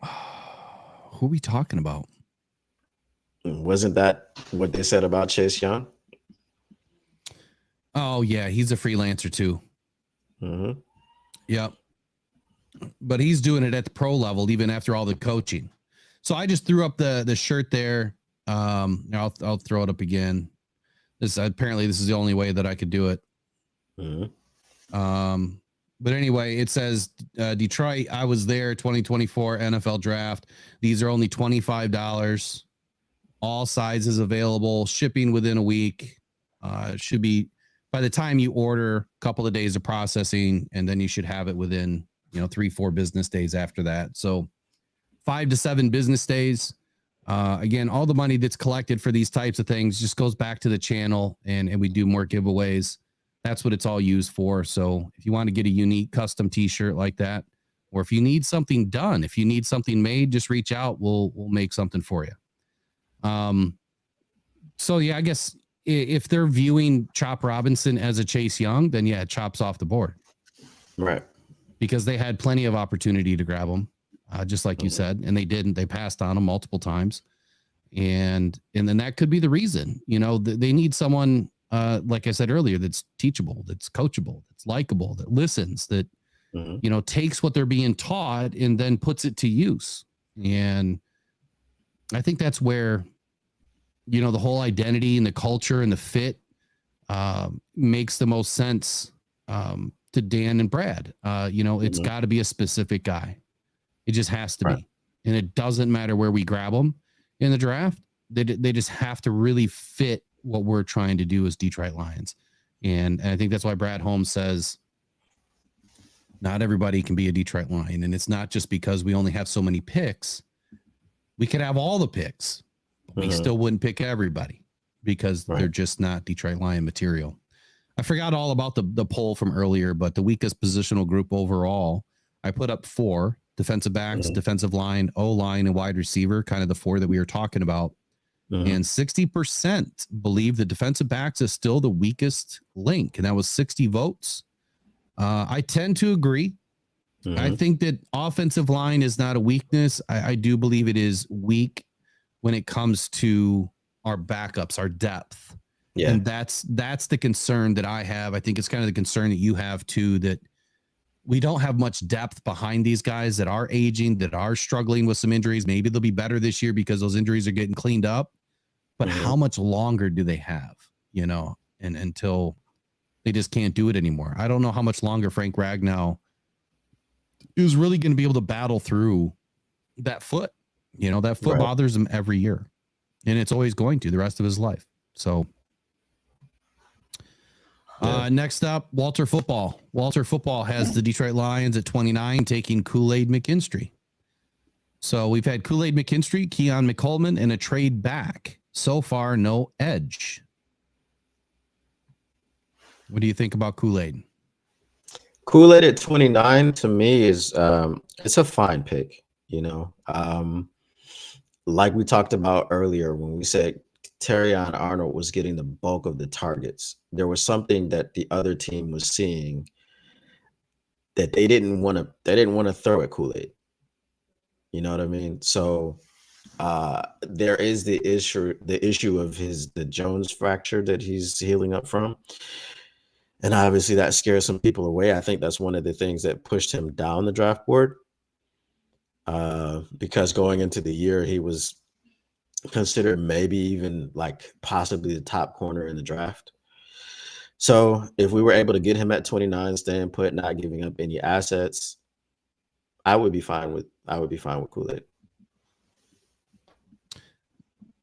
Who are we talking about? Wasn't that what they said about Chase Young? Oh, yeah. He's a freelancer too. Mm-hmm. Yep. But he's doing it at the pro level, even after all the coaching. So I just threw up the shirt there. I'll throw it up again. This is the only way that I could do it. Mm-hmm. But anyway, it says Detroit. I was there 2024 NFL draft. These are only $25. All sizes available. Shipping within a week. Should be by the time you order, a couple of days of processing, and then you should have it within 3-4 business days after that. So 5 to 7 business days. Again, all the money that's collected for these types of things just goes back to the channel, and we do more giveaways. That's what it's all used for. So if you want to get a unique custom t-shirt like that, or if you need something done, if you need something made, just reach out. We'll make something for you. So yeah, I guess if they're viewing Chop Robinson as a Chase Young, then yeah, Chop's off the board. Right. Because they had plenty of opportunity to grab him, just like you said, and they didn't. They passed on him multiple times. And then that could be the reason. They need someone, like I said earlier, that's teachable, that's coachable, that's likable, that listens, that, takes what they're being taught and then puts it to use. And I think that's where, the whole identity and the culture and the fit makes the most sense to Dan and Brad. It's got to be a specific guy. It just has to be. And it doesn't matter where we grab them in the draft. They just have to really fit what we're trying to do as Detroit Lions. And I think that's why Brad Holmes says not everybody can be a Detroit Lion. And it's not just because we only have so many picks. We could have all the picks, but we still wouldn't pick everybody because they're just not Detroit Lion material. I forgot all about the poll from earlier, but the weakest positional group overall, I put up 4: defensive backs, defensive line, O-line, and wide receiver, kind of the 4 that we were talking about. And 60% believe the defensive backs is still the weakest link. And that was 60 votes. I tend to agree. I think that offensive line is not a weakness. I do believe it is weak when it comes to our backups, our depth. Yeah. And that's the concern that I have. I think it's kind of the concern that you have too, that we don't have much depth behind these guys that are aging, that are struggling with some injuries. Maybe they'll be better this year because those injuries are getting cleaned up. But how much longer do they have, and until they just can't do it anymore? I don't know how much longer Frank Ragnow is really going to be able to battle through that foot. That foot bothers him every year, and it's always going to the rest of his life. So next up, Walter Football. Walter Football has the Detroit Lions at 29, taking Kool-Aid McKinstry. So we've had Kool-Aid McKinstry, Keon McCollum, and a trade back. So far, no edge. What do you think about Kool-Aid? Kool-Aid at 29 to me is it's a fine pick. Like we talked about earlier when we said Terrion Arnold was getting the bulk of the targets. There was something that the other team was seeing that they didn't want to throw at Kool-Aid. You know what I mean? So there is the issue of the Jones fracture that he's healing up from. And obviously that scares some people away. I think that's one of the things that pushed him down the draft board. Because going into the year, he was considered maybe even like possibly the top corner in the draft. So if we were able to get him at 29, staying put, not giving up any assets, I would be fine with Kool-Aid.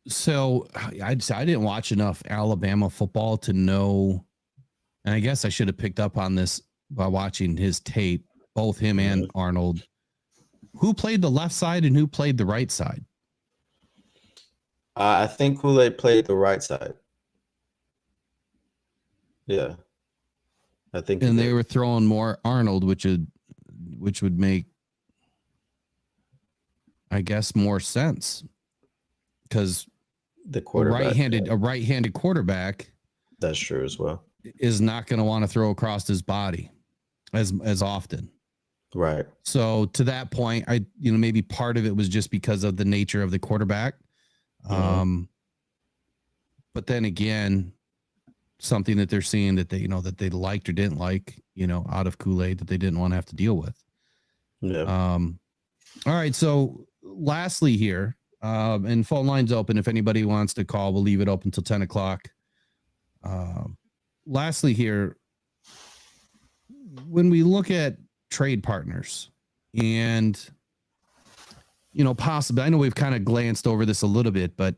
So I didn't watch enough Alabama football to know, and I guess I should have picked up on this by watching his tape, both him and Arnold. Who played the left side and who played the right side? I think Kool-Aid played the right side. Yeah, I think. And they were throwing more Arnold, which would make, I guess, more sense, because the quarterback, a right-handed quarterback, that's true as well, is not going to want to throw across his body as often. Right. So to that point, maybe part of it was just because of the nature of the quarterback. But then again, something that they're seeing that they liked or didn't like, out of Kool-Aid that they didn't want to have to deal with. Yeah. All right. So lastly here, and phone lines open. If anybody wants to call, we'll leave it open till 10 o'clock. Lastly here, when we look at trade partners and, possibly, I know we've kind of glanced over this a little bit, but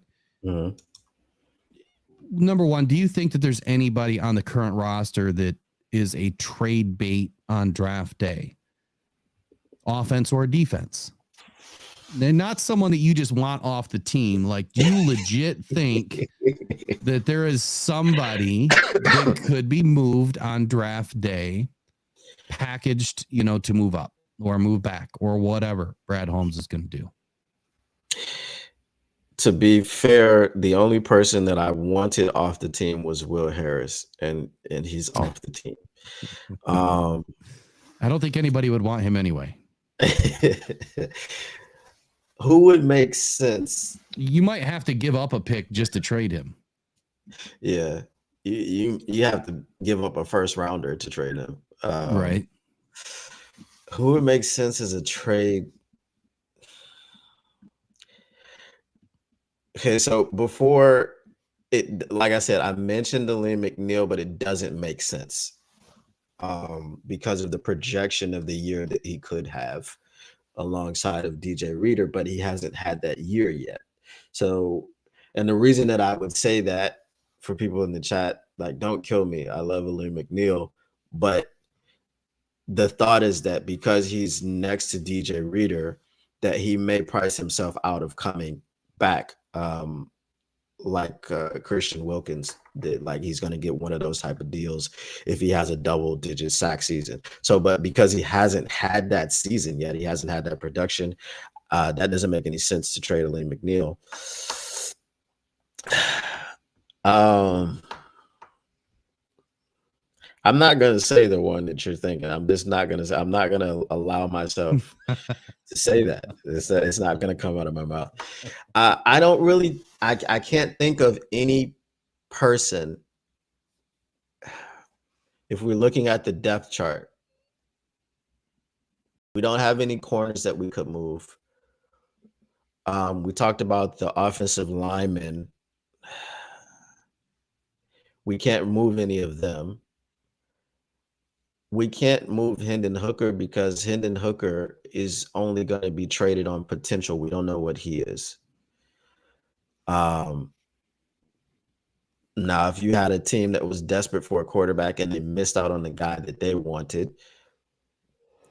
number one, do you think that there's anybody on the current roster that is a trade bait on draft day, offense or defense? They're not someone that you just want off the team. Like, do you legit think that there is somebody that could be moved on draft day, packaged, to move up or move back or whatever Brad Holmes is going to do? To be fair, the only person that I wanted off the team was Will Harris, and he's off the team. I don't think anybody would want him anyway. Who would make sense? You might have to give up a pick just to trade him. Yeah, you have to give up a first rounder to trade him. Right. Who would make sense as a trade? Okay, so before it, like I said, I mentioned Liam McNeil, but it doesn't make sense because of the projection of the year that he could have alongside of DJ Reader, but he hasn't had that year yet. So, and the reason that I would say that for people in the chat, like, don't kill me, I love Liam McNeil, but the thought is that because he's next to DJ Reader, that he may price himself out of coming back, like Christian Wilkins did. Like, he's going to get one of those type of deals if he has a double-digit sack season. So, but because he hasn't had that season yet, he hasn't had that production, that doesn't make any sense to trade Liam McNeil. I'm not going to say the one that you're thinking. I'm not going to allow myself to say that. It's not going to come out of my mouth. I can't think of any person. If we're looking at the depth chart, we don't have any corners that we could move. We talked about the offensive linemen. We can't move any of them. We can't move Hendon Hooker because Hendon Hooker is only going to be traded on potential. We don't know what he is. Now, if you had a team that was desperate for a quarterback and they missed out on the guy that they wanted,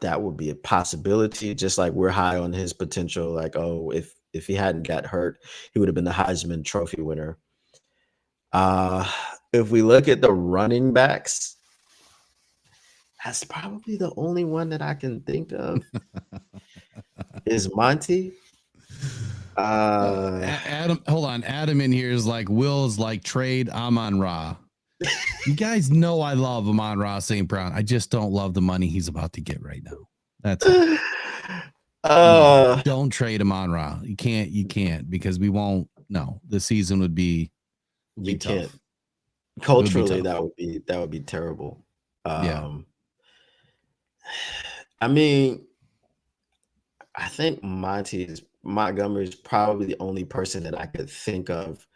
that would be a possibility. Just like we're high on his potential. Like, oh, if he hadn't got hurt, he would have been the Heisman Trophy winner. If we look at the running backs, that's probably the only one that I can think of is Monty. Adam, hold on. Adam in here is like, Will's like trade Amon-Ra. You guys know I love Amon-Ra St. Brown. I just don't love the money he's about to get right now. That's don't trade Amon-Ra. You can't because we won't. No, the season would be you can't. Tough. Culturally, that would be terrible. Yeah. I mean, I think Montgomery is probably the only person that I could think of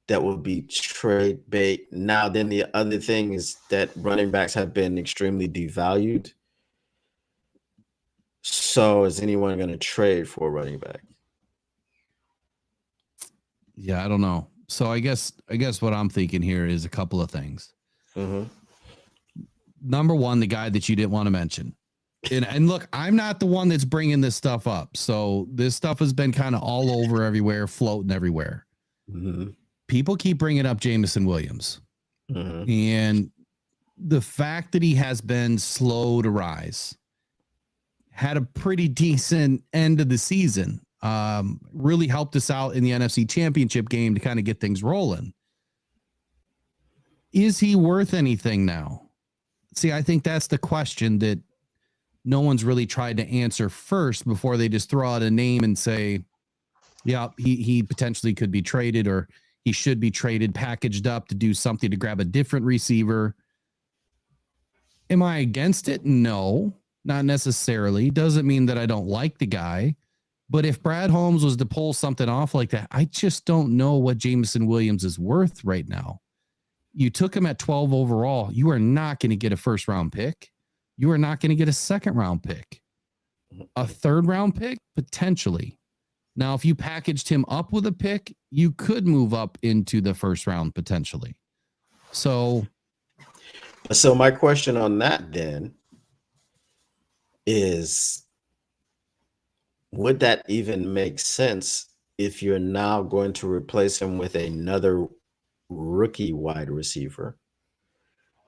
that would be trade bait. Now, then the other thing is that running backs have been extremely devalued. So is anyone going to trade for a running back? Yeah, I don't know. So I guess what I'm thinking here is a couple of things. Mm-hmm. Number one, the guy that you didn't want to mention. And look, I'm not the one that's bringing this stuff up. So this stuff has been kind of all over everywhere, floating everywhere. Mm-hmm. People keep bringing up Jameson Williams. Mm-hmm. And the fact that he has been slow to rise, had a pretty decent end of the season, really helped us out in the NFC Championship game to kind of get things rolling. Is he worth anything now? See, I think that's the question that no one's really tried to answer first before they just throw out a name and say, yeah, he potentially could be traded, or he should be traded, packaged up to do something to grab a different receiver. Am I against it? No, not necessarily. Doesn't mean that I don't like the guy. But if Brad Holmes was to pull something off like that, I just don't know what Jameson Williams is worth right now. You took him at 12 overall. You are not going to get a first round pick. You are not going to get a second round pick. A third round pick, potentially. Now, if you packaged him up with a pick, you could move up into the first round potentially. So my question on that then is, would that even make sense if you're now going to replace him with another rookie wide receiver?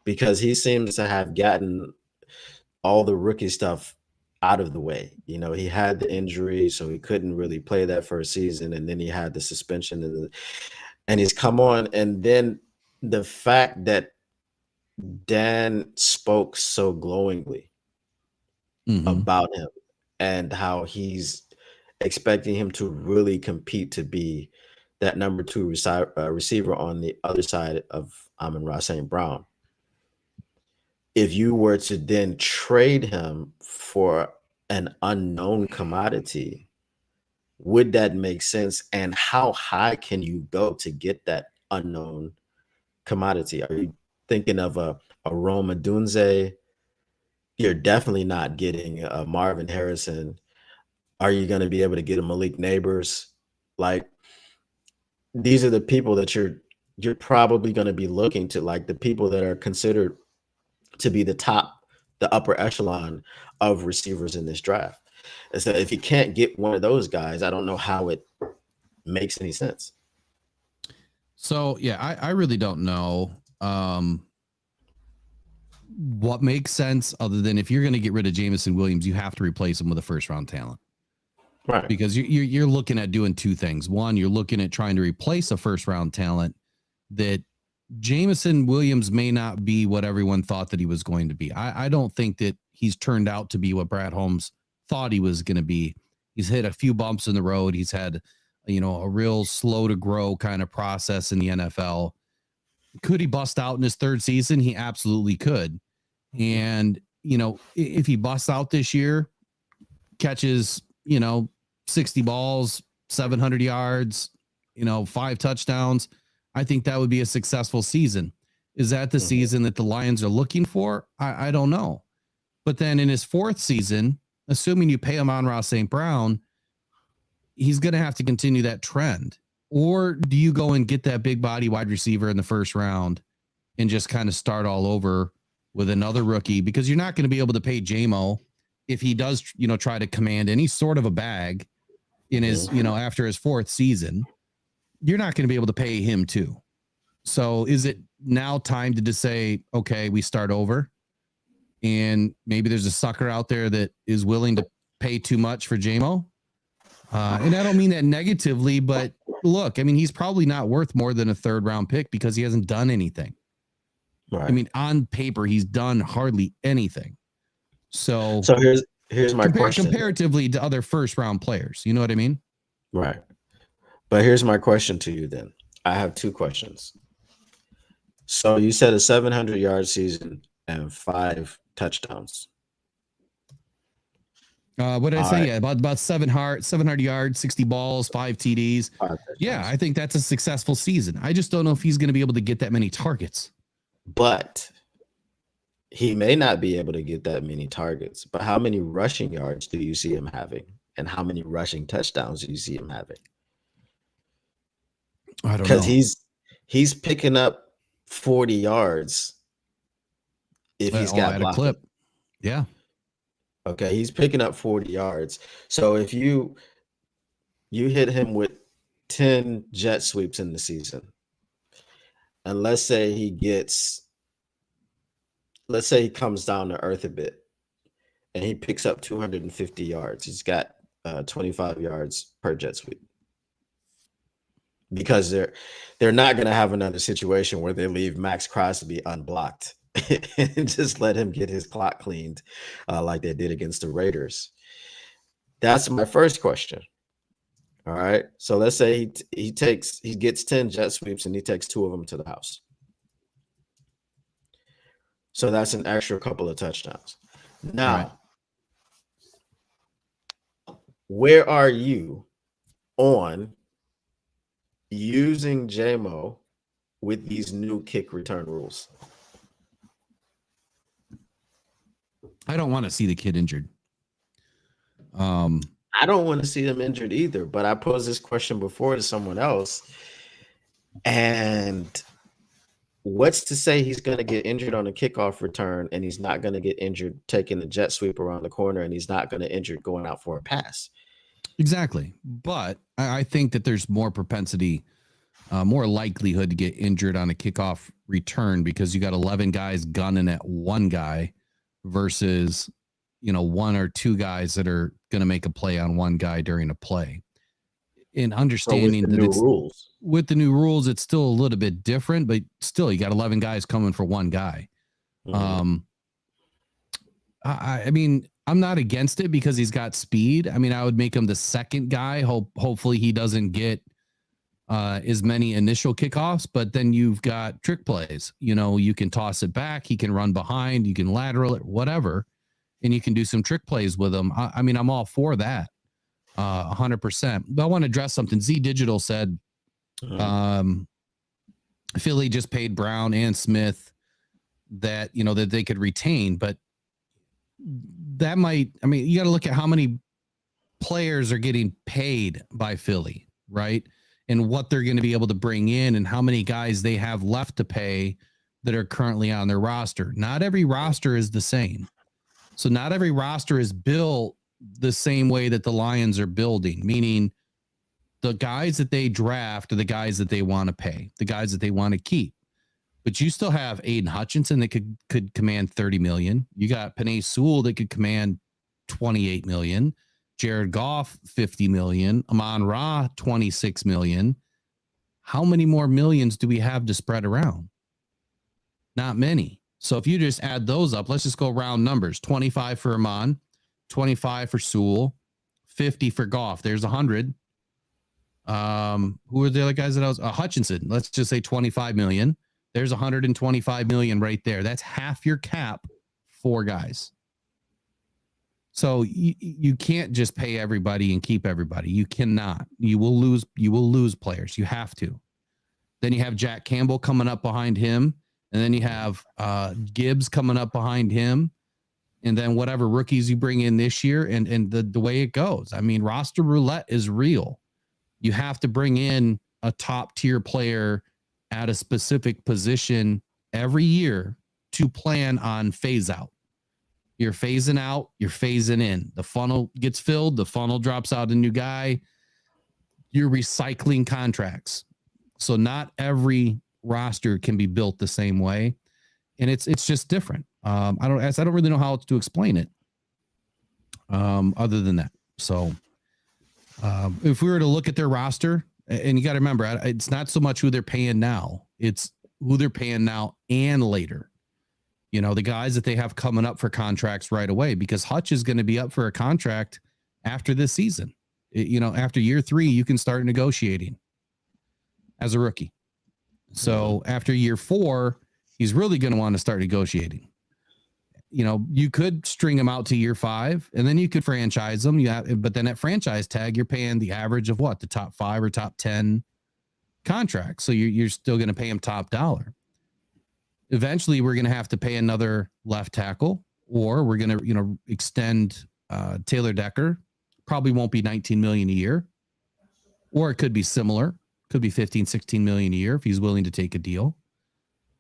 Because he seems to have gotten all the rookie stuff out of the way. You know, he had the injury, so he couldn't really play that first season, and then he had the suspension, and he's come on. And then the fact that Dan spoke so glowingly about him and how he's expecting him to really compete to be that number 2 receiver on the other side of Amon-Ra St. Brown. If you were to then trade him for an unknown commodity, would that make sense? And how high can you go to get that unknown commodity? Are you thinking of a Rome Odunze? You're definitely not getting a Marvin Harrison. Are you going to be able to get a Malik Neighbors? Like, these are the people that you're probably going to be looking to, like the people that are considered to be the upper echelon of receivers in this draft. And so if you can't get one of those guys, I don't know how it makes any sense. So, yeah, I really don't know what makes sense other than if you're going to get rid of Jameson Williams, you have to replace him with a first round talent. Right. Because you're looking at doing two things. One, you're looking at trying to replace a first round talent that Jameson Williams may not be what everyone thought that he was going to be. I don't think that he's turned out to be what Brad Holmes thought he was going to be. He's hit a few bumps in the road. He's had, a real slow to grow kind of process in the NFL. Could he bust out in his third season? He absolutely could. And, if he busts out this year, catches, 60 balls, 700 yards, 5 touchdowns, I think that would be a successful season. Is that the season that the Lions are looking for? I don't know. But then in his fourth season, assuming you pay Amon-Ra St. Brown, he's going to have to continue that trend. Or do you go and get that big body wide receiver in the first round and just kind of start all over with another rookie? Because you're not going to be able to pay JMO if he does, try to command any sort of a bag in his, after his fourth season. You're not going to be able to pay him too. So is it now time to just say, okay, we start over, and maybe there's a sucker out there that is willing to pay too much for JMO? And I don't mean that negatively, but look, I mean, he's probably not worth more than a third round pick because he hasn't done anything. Right. I mean, on paper, he's done hardly anything. So here's my question. Comparatively to other first round players, you know what I mean? Right. But here's my question to you then. I have two questions. So you said a 700-yard season and 5 touchdowns. What did I say? Right. Yeah, about 700 yards, 60 balls, 5 TDs. Yeah, I think that's a successful season. I just don't know if he's going to be able to get that many targets. But he may not be able to get that many targets. But how many rushing yards do you see him having? And how many rushing touchdowns do you see him having? I don't know. Because he's picking up 40 yards if he's got a clip. Yeah. Okay, he's picking up 40 yards. So if you hit him with 10 jet sweeps in the season, and let's say he comes down to earth a bit and he picks up 250 yards. He's got 25 yards per jet sweep. Because they're not going to have another situation where they leave Max Crosby unblocked and just let him get his clock cleaned like they did against the Raiders. That's my first question. All right. So let's say he gets 10 jet sweeps and he takes 2 of them to the house. So that's an extra couple of touchdowns. Now, where are you on using JMO with these new kick return rules? I don't want to see the kid injured. I don't want to see him injured either, but I posed this question before to someone else. And what's to say he's going to get injured on a kickoff return and he's not going to get injured taking the jet sweep around the corner and he's not going to injure going out for a pass? Exactly. But I think that there's more propensity, more likelihood to get injured on a kickoff return because you got 11 guys gunning at one guy versus, 1 or 2 guys that are going to make a play on one guy during a play. In understanding that with the new rules, it's still a little bit different, but still you got 11 guys coming for one guy. Mm-hmm. I mean, I'm not against it because he's got speed. I mean, I would make him the second guy. Hopefully he doesn't get as many initial kickoffs, but then you've got trick plays. You can toss it back. He can run behind. You can lateral it, whatever. And you can do some trick plays with him. I mean, I'm all for that. 100%. But I want to address something. Z Digital said, Philly just paid Brown and Smith that, that they could retain, but that might, you got to look at how many players are getting paid by Philly, right? And what they're going to be able to bring in and how many guys they have left to pay that are currently on their roster. Not every roster is the same. So not every roster is built the same way that the Lions are building, meaning the guys that they draft are the guys that they want to pay, the guys that they want to keep. But you still have Aiden Hutchinson that could command $30 million. You got Penei Sewell that could command $28 million. Jared Goff, $50 million. Amon-Ra, $26 million. How many more millions do we have to spread around? Not many. So if you just add those up, let's just go round numbers. 25 for Amon, 25 for Sewell, 50 for Goff. There's 100. Who are the other guys that I was? Hutchinson. Let's just say 25 million. There's 125 million right there. That's half your cap, 4 guys. So you can't just pay everybody and keep everybody. You cannot. You will lose players. You have to. Then you have Jack Campbell coming up behind him. And then you have Gibbs coming up behind him. And then whatever rookies you bring in this year and the way it goes. I mean, roster roulette is real. You have to bring in a top tier player at a specific position every year to plan on phase out. You're phasing out, you're phasing in. The funnel gets filled, the funnel drops out a new guy. You're recycling contracts. So not every roster can be built the same way. And it's just different. I don't really know how to explain it other than that. So if we were to look at their roster, and you got to remember, it's not so much who they're paying now. It's who they're paying now and later. You know, the guys that they have coming up for contracts right away, because Hutch is going to be up for a contract after this season. You know, after year 3, you can start negotiating as a rookie. So after year 4, he's really going to want to start negotiating. You know, you could string him out to year 5 and then you could franchise him. But then at franchise tag, you're paying the average of what? The top 5 or top 10 contracts. So you're still going to pay him top dollar. Eventually, we're going to have to pay another left tackle, or we're going to, extend Taylor Decker. Probably won't be 19 million a year, or it could be similar. Could be 15, 16 million a year if he's willing to take a deal.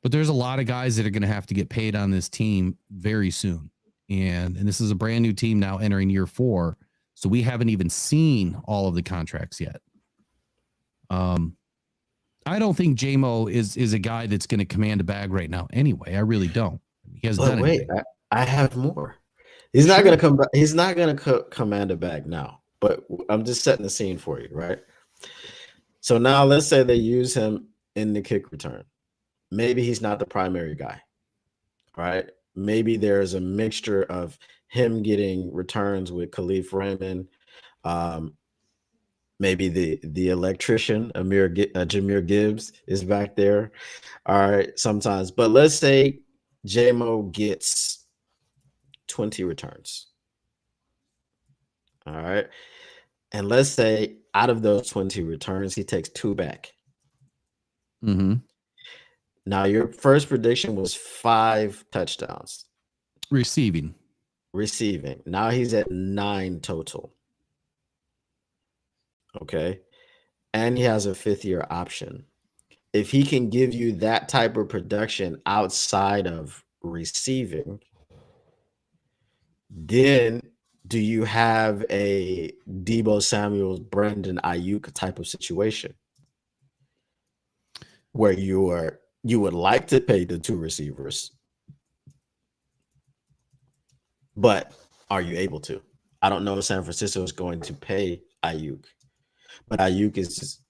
But there's a lot of guys that are going to have to get paid on this team very soon. And this is a brand new team now entering year 4. So we haven't even seen all of the contracts yet. I don't think J-Mo is a guy that's going to command a bag right now anyway. I really don't. He has done wait, I have more. He's not going to come back. He's not going to command a bag now, but I'm just setting the scene for you, right? So now let's say they use him in the kick return. Maybe he's not the primary guy, right? Maybe there's a mixture of him getting returns with Khalif Raymond, maybe the electrician, Jahmyr Gibbs is back there. All right, sometimes. But let's say J-Mo gets 20 returns. All right. And let's say out of those 20 returns, he takes 2 back. Mm-hmm. Now, your first prediction was 5 touchdowns. Receiving. Now he's at 9 total. Okay. And he has a 5th-year option. If he can give you that type of production outside of receiving, then do you have a Deebo Samuel, Brandon Ayuk type of situation where you would like to pay the 2 receivers, but are you able to? I don't know if San Francisco is going to pay Ayuk, but Ayuk is just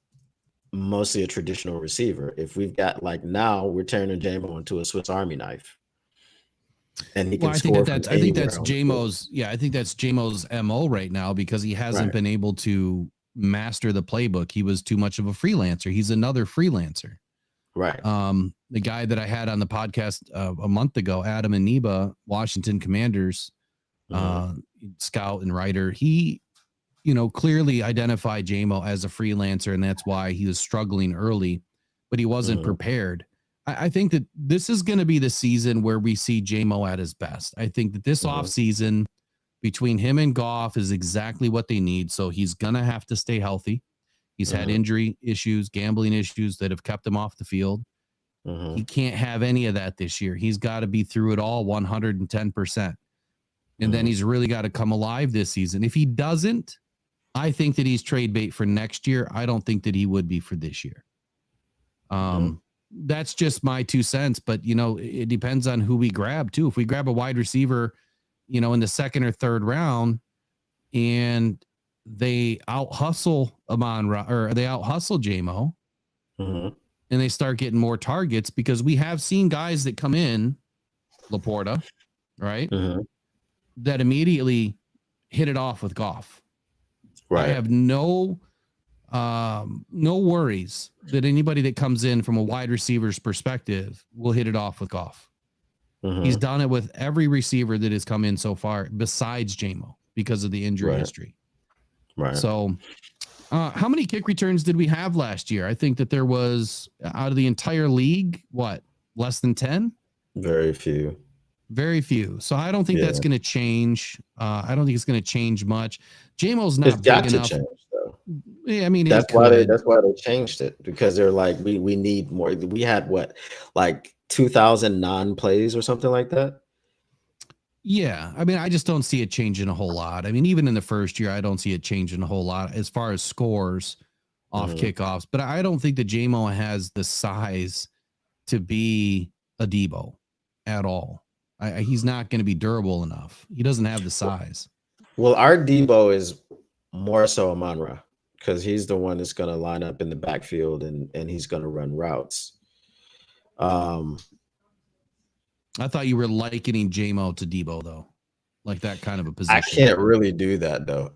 mostly a traditional receiver. If we've got, like, now we're turning J-Mo into a Swiss Army knife. And he can I score. I think that's J-Mo's. Yeah, I think that's J-Mo's MO right now, because he hasn't been able to master the playbook. He was too much of a freelancer. He's another freelancer. Right. The guy that I had on the podcast a month ago, Adam Aniba, Washington Commanders, scout and writer, he, clearly identified J-Mo as a freelancer, and that's why he was struggling early, but he wasn't prepared. I think that this is going to be the season where we see J-Mo at his best. I think that this offseason between him and Goff is exactly what they need. So he's going to have to stay healthy. He's had injury issues, gambling issues that have kept him off the field. He can't have any of that this year. He's got to be through it all 110%. And then he's really got to come alive this season. If he doesn't, I think that he's trade bait for next year. I don't think that he would be for this year. That's just my 2 cents, but it depends on who we grab too. If we grab a wide receiver, in the 2nd or 3rd round, and they out hustle Amon-Ra, or they out hustle J-Mo, and they start getting more targets, because we have seen guys that come in, Laporta, right, that immediately hit it off with Goff. Right. I have no worries that anybody that comes in from a wide receiver's perspective will hit it off with Goff. He's done it with every receiver that has come in so far, besides J-Mo, because of the injury history. Right. So how many kick returns did we have last year? I think that there was, out of the entire league, less than 10? Very few. So I don't think that's going to change. I don't think it's going to change much. J-Mo's not big enough. Change, though. Yeah, I mean, that's why they changed it, because they're like, we need more. We had 2,000 non-plays or something like that. Yeah, I mean, I just don't see it changing a whole lot. I mean, even in the first year, I don't see it changing a whole lot as far as scores off kickoffs. But I don't think that J-Mo has the size to be a Deebo at all. He's not going to be durable enough. He doesn't have the size. Well, our Deebo is more so Amon-Ra, because he's the one that's going to line up in the backfield and he's going to run routes. Um, I thought you were likening J-Mo to Debo, though. Like that kind of a position. I can't really do that though.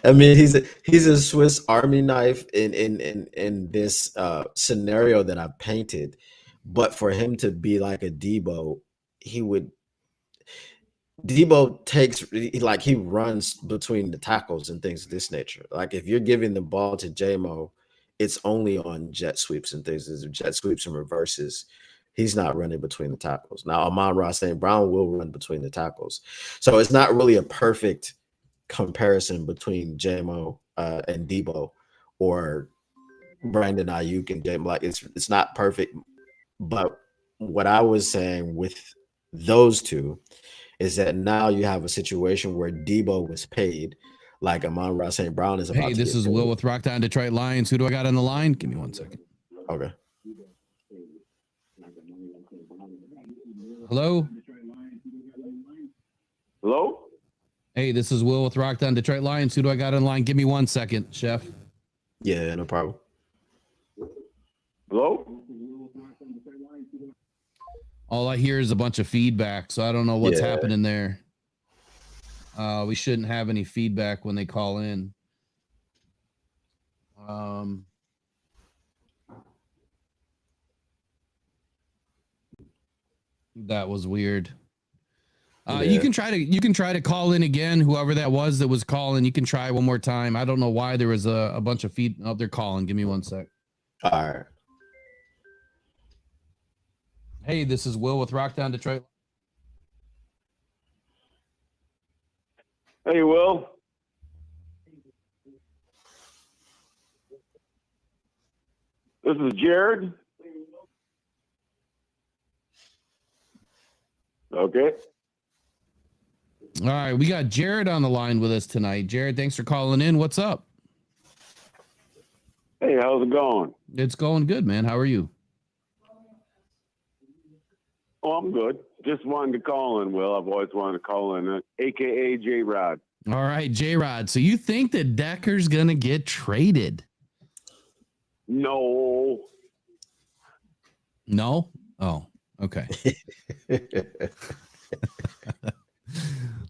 I mean, he's a Swiss Army knife in this scenario that I've painted, but for him to be like a Debo, Debo he runs between the tackles and things of this nature. Like if you're giving the ball to JMO, it's only on jet sweeps and things, jet sweeps and reverses. He's not running between the tackles. Now, Amon-Ra St. Brown will run between the tackles. So it's not really a perfect comparison between JMO and Debo or Brandon Ayuk and JMO. Like it's not perfect. But what I was saying with those two is that now you have a situation where Debo was paid like Amon-Ra St. Brown is about to Hey, this get is paid. Will with Rockdown Detroit Lions. Who do I got on the line? Give me 1 second. Okay. Hello? Hello? Hey, this is Will with Rockdown Detroit Lions. Who do I got on the line? Give me 1 second, Chef. Yeah, no problem. Hello? All I hear is a bunch of feedback, so I don't know what's happening there. We shouldn't have any feedback when they call in. That was weird. You can try to call in again. Whoever that was calling, you can try one more time. I don't know why there was a bunch of feed. Oh, they're calling. Give me 1 sec. All right. Hey, this is Will with Rockdown Detroit. Hey, Will. This is Jared. Okay. All right, we got Jared on the line with us tonight. Jared, thanks for calling in. What's up? Hey, how's it going? It's going good, man. How are you? Oh, I'm good. Just wanted to call in, Will. I've always wanted to call in, a.k.a. J-Rod. All right, J-Rod. So you think that Decker's going to get traded? No. No? Oh, okay.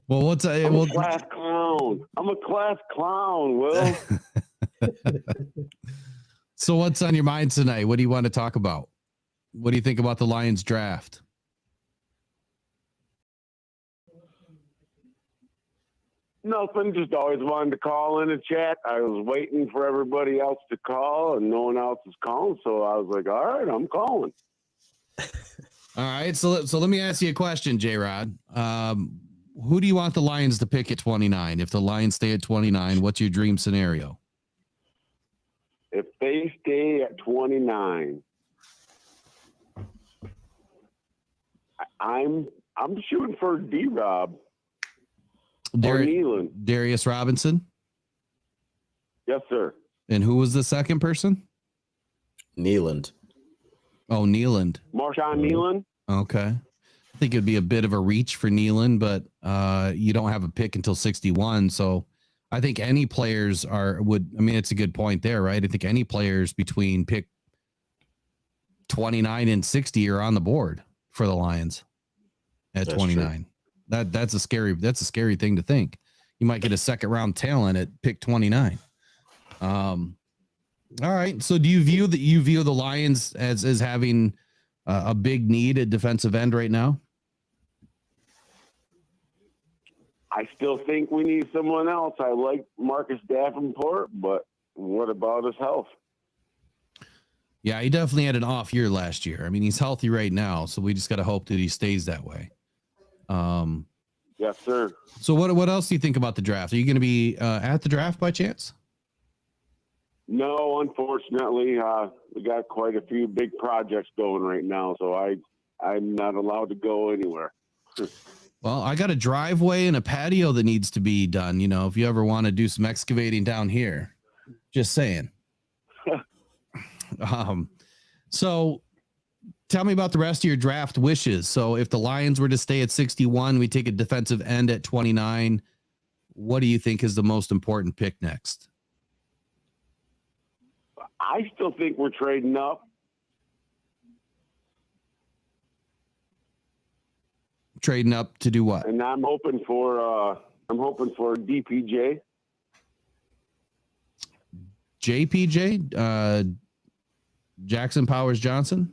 Well, what's I'm a class clown. I'm a class clown, Will. So what's on your mind tonight? What do you want to talk about? What do you think about the Lions draft? Nothing. Just always wanted to call in and chat. I was waiting for everybody else to call, and no one else is calling. So I was like, all right, I'm calling. All right. So let me ask you a question, J-Rod. Who do you want the Lions to pick at 29? If the Lions stay at 29, what's your dream scenario? If they stay at 29, I'm shooting for D-Rob or Nealon. Darius Robinson? Yes, sir. And who was the second person? Nealand. Oh, Nealand. Marshawn Nealon? Okay. I think it'd be a bit of a reach for Nealon, but you don't have a pick until 61. So I think any players it's a good point there, right? I think any players between pick 29 and 60 are on the board for the Lions at That's 29. True. That's a scary thing to think. You might get a second round talent at pick 29. All right. So do you view the Lions as having a big need at defensive end right now? I still think we need someone else. I like Marcus Davenport, but what about his health? Yeah, he definitely had an off year last year. I mean, he's healthy right now, so we just got to hope that he stays that way. Yes, sir. So what else do you think about the draft? Are you going to be at the draft by chance? No, unfortunately, we got quite a few big projects going right now, so I'm not allowed to go anywhere. Well, I got a driveway and a patio that needs to be done. You know, if you ever want to do some excavating down here, just saying. So tell me about the rest of your draft wishes. So if the Lions were to stay at 61, we take a defensive end at 29. What do you think is the most important pick next? I still think we're trading up. Trading up to do what? And I'm hoping for DPJ. JPJ, Jackson Powers Johnson.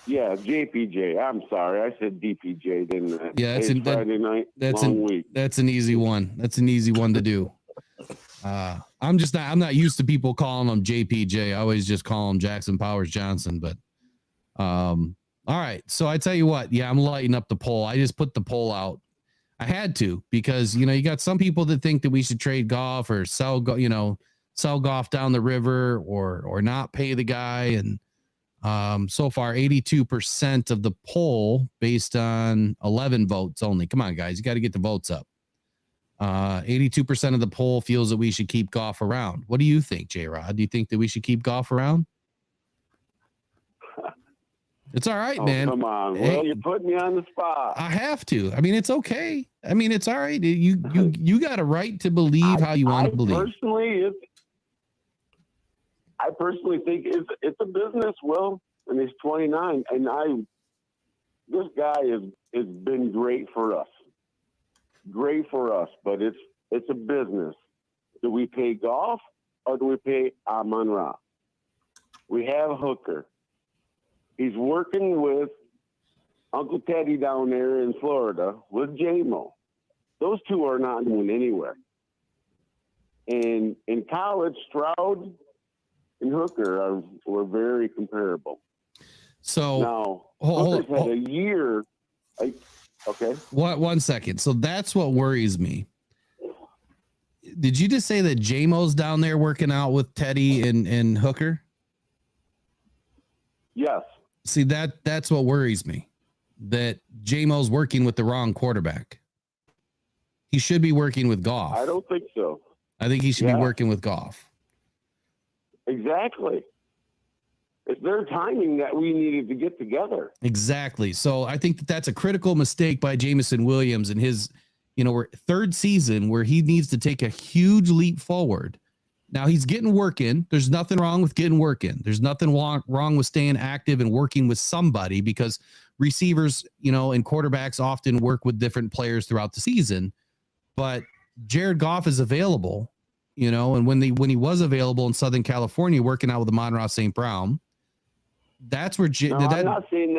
Yeah, JPJ. I'm sorry, I said DPJ, didn't I? Yeah, Friday night. Long week. That's an easy one. That's an easy one to do. I'm not used to people calling him JPJ. I always just call him Jackson Powers Johnson. But all right. So I tell you what, yeah, I'm lighting up the poll. I just put the poll out. I had to, because you got some people that think that we should trade Goff or sell Goff down the river or not pay the guy. And so far 82% of the poll, based on 11 votes only. Come on, guys, you got to get the votes up. 82% of the poll feels that we should keep Goff around. What do you think, J-Rod? Do you think that we should keep Goff around? It's all right, man. Come on. Hey, well, you're putting me on the spot. I have to. I mean, it's okay. I mean, it's all right. You got a right to believe how you want to believe. I personally think it's a business, Will, and he's 29, and this guy has been great for us. Great for us, but it's a business. Do we pay Goff or do we pay Amon-Ra? We have Hooker. He's working with Uncle Teddy down there in Florida with J-Mo. Those two are not going anywhere. And in college, Stroud and Hooker were very comparable. So now Hooker's had a year. Okay. One second. So that's what worries me. Did you just say that J-Mo's down there working out with Teddy and Hooker? Yes. See, that's what worries me. That J-Mo's working with the wrong quarterback. He should be working with Goff. I don't think so. I think he should be working with Goff. Exactly. It's their timing that we needed to get together. Exactly. So I think that's a critical mistake by Jameson Williams in his, third season, where he needs to take a huge leap forward. Now he's getting work in. There's nothing wrong with getting work in. There's nothing wrong with staying active and working with somebody, because receivers, and quarterbacks often work with different players throughout the season. But Jared Goff is available, and when he was available in Southern California working out with Amon-Ra St. Brown, that's where I'm not saying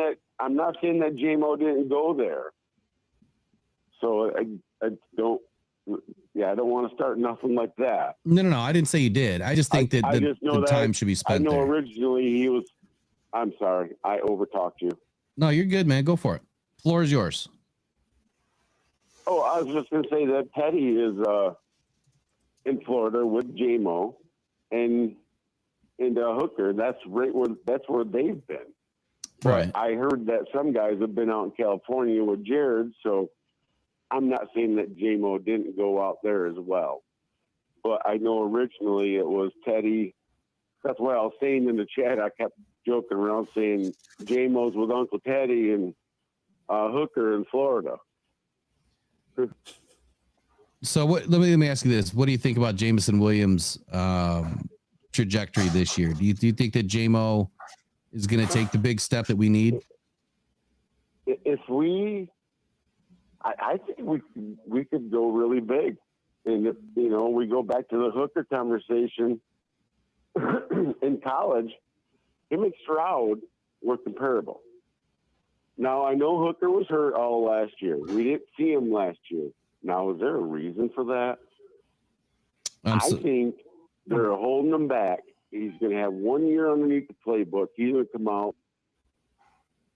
that J-Mo didn't go there. So I don't want to start nothing like that. No. I didn't say you did. I just think that the time should be spent there. Originally he was. I'm sorry, I overtalked you. No, you're good, man. Go for it. Floor is yours. Oh, I was just going to say that Teddy is in Florida with J-Mo and Hooker. That's where they've been. Right. But I heard that some guys have been out in California with Jared, so I'm not saying that J-Mo didn't go out there as well. But I know originally it was Teddy. That's why I was saying in the chat, I kept joking around saying J-Mo's with Uncle Teddy and Hooker in Florida. So let me ask you this. What do you think about Jameson Williams' trajectory this year? Do you think that J-Mo is going to take the big step that we need? I think we could go really big. And if, we go back to the Hooker conversation in college, him and Stroud were comparable. Now, I know Hooker was hurt all last year. We didn't see him last year. Now, is there a reason for that? I think they're holding him back. He's going to have 1 year underneath the playbook. He's going to come out,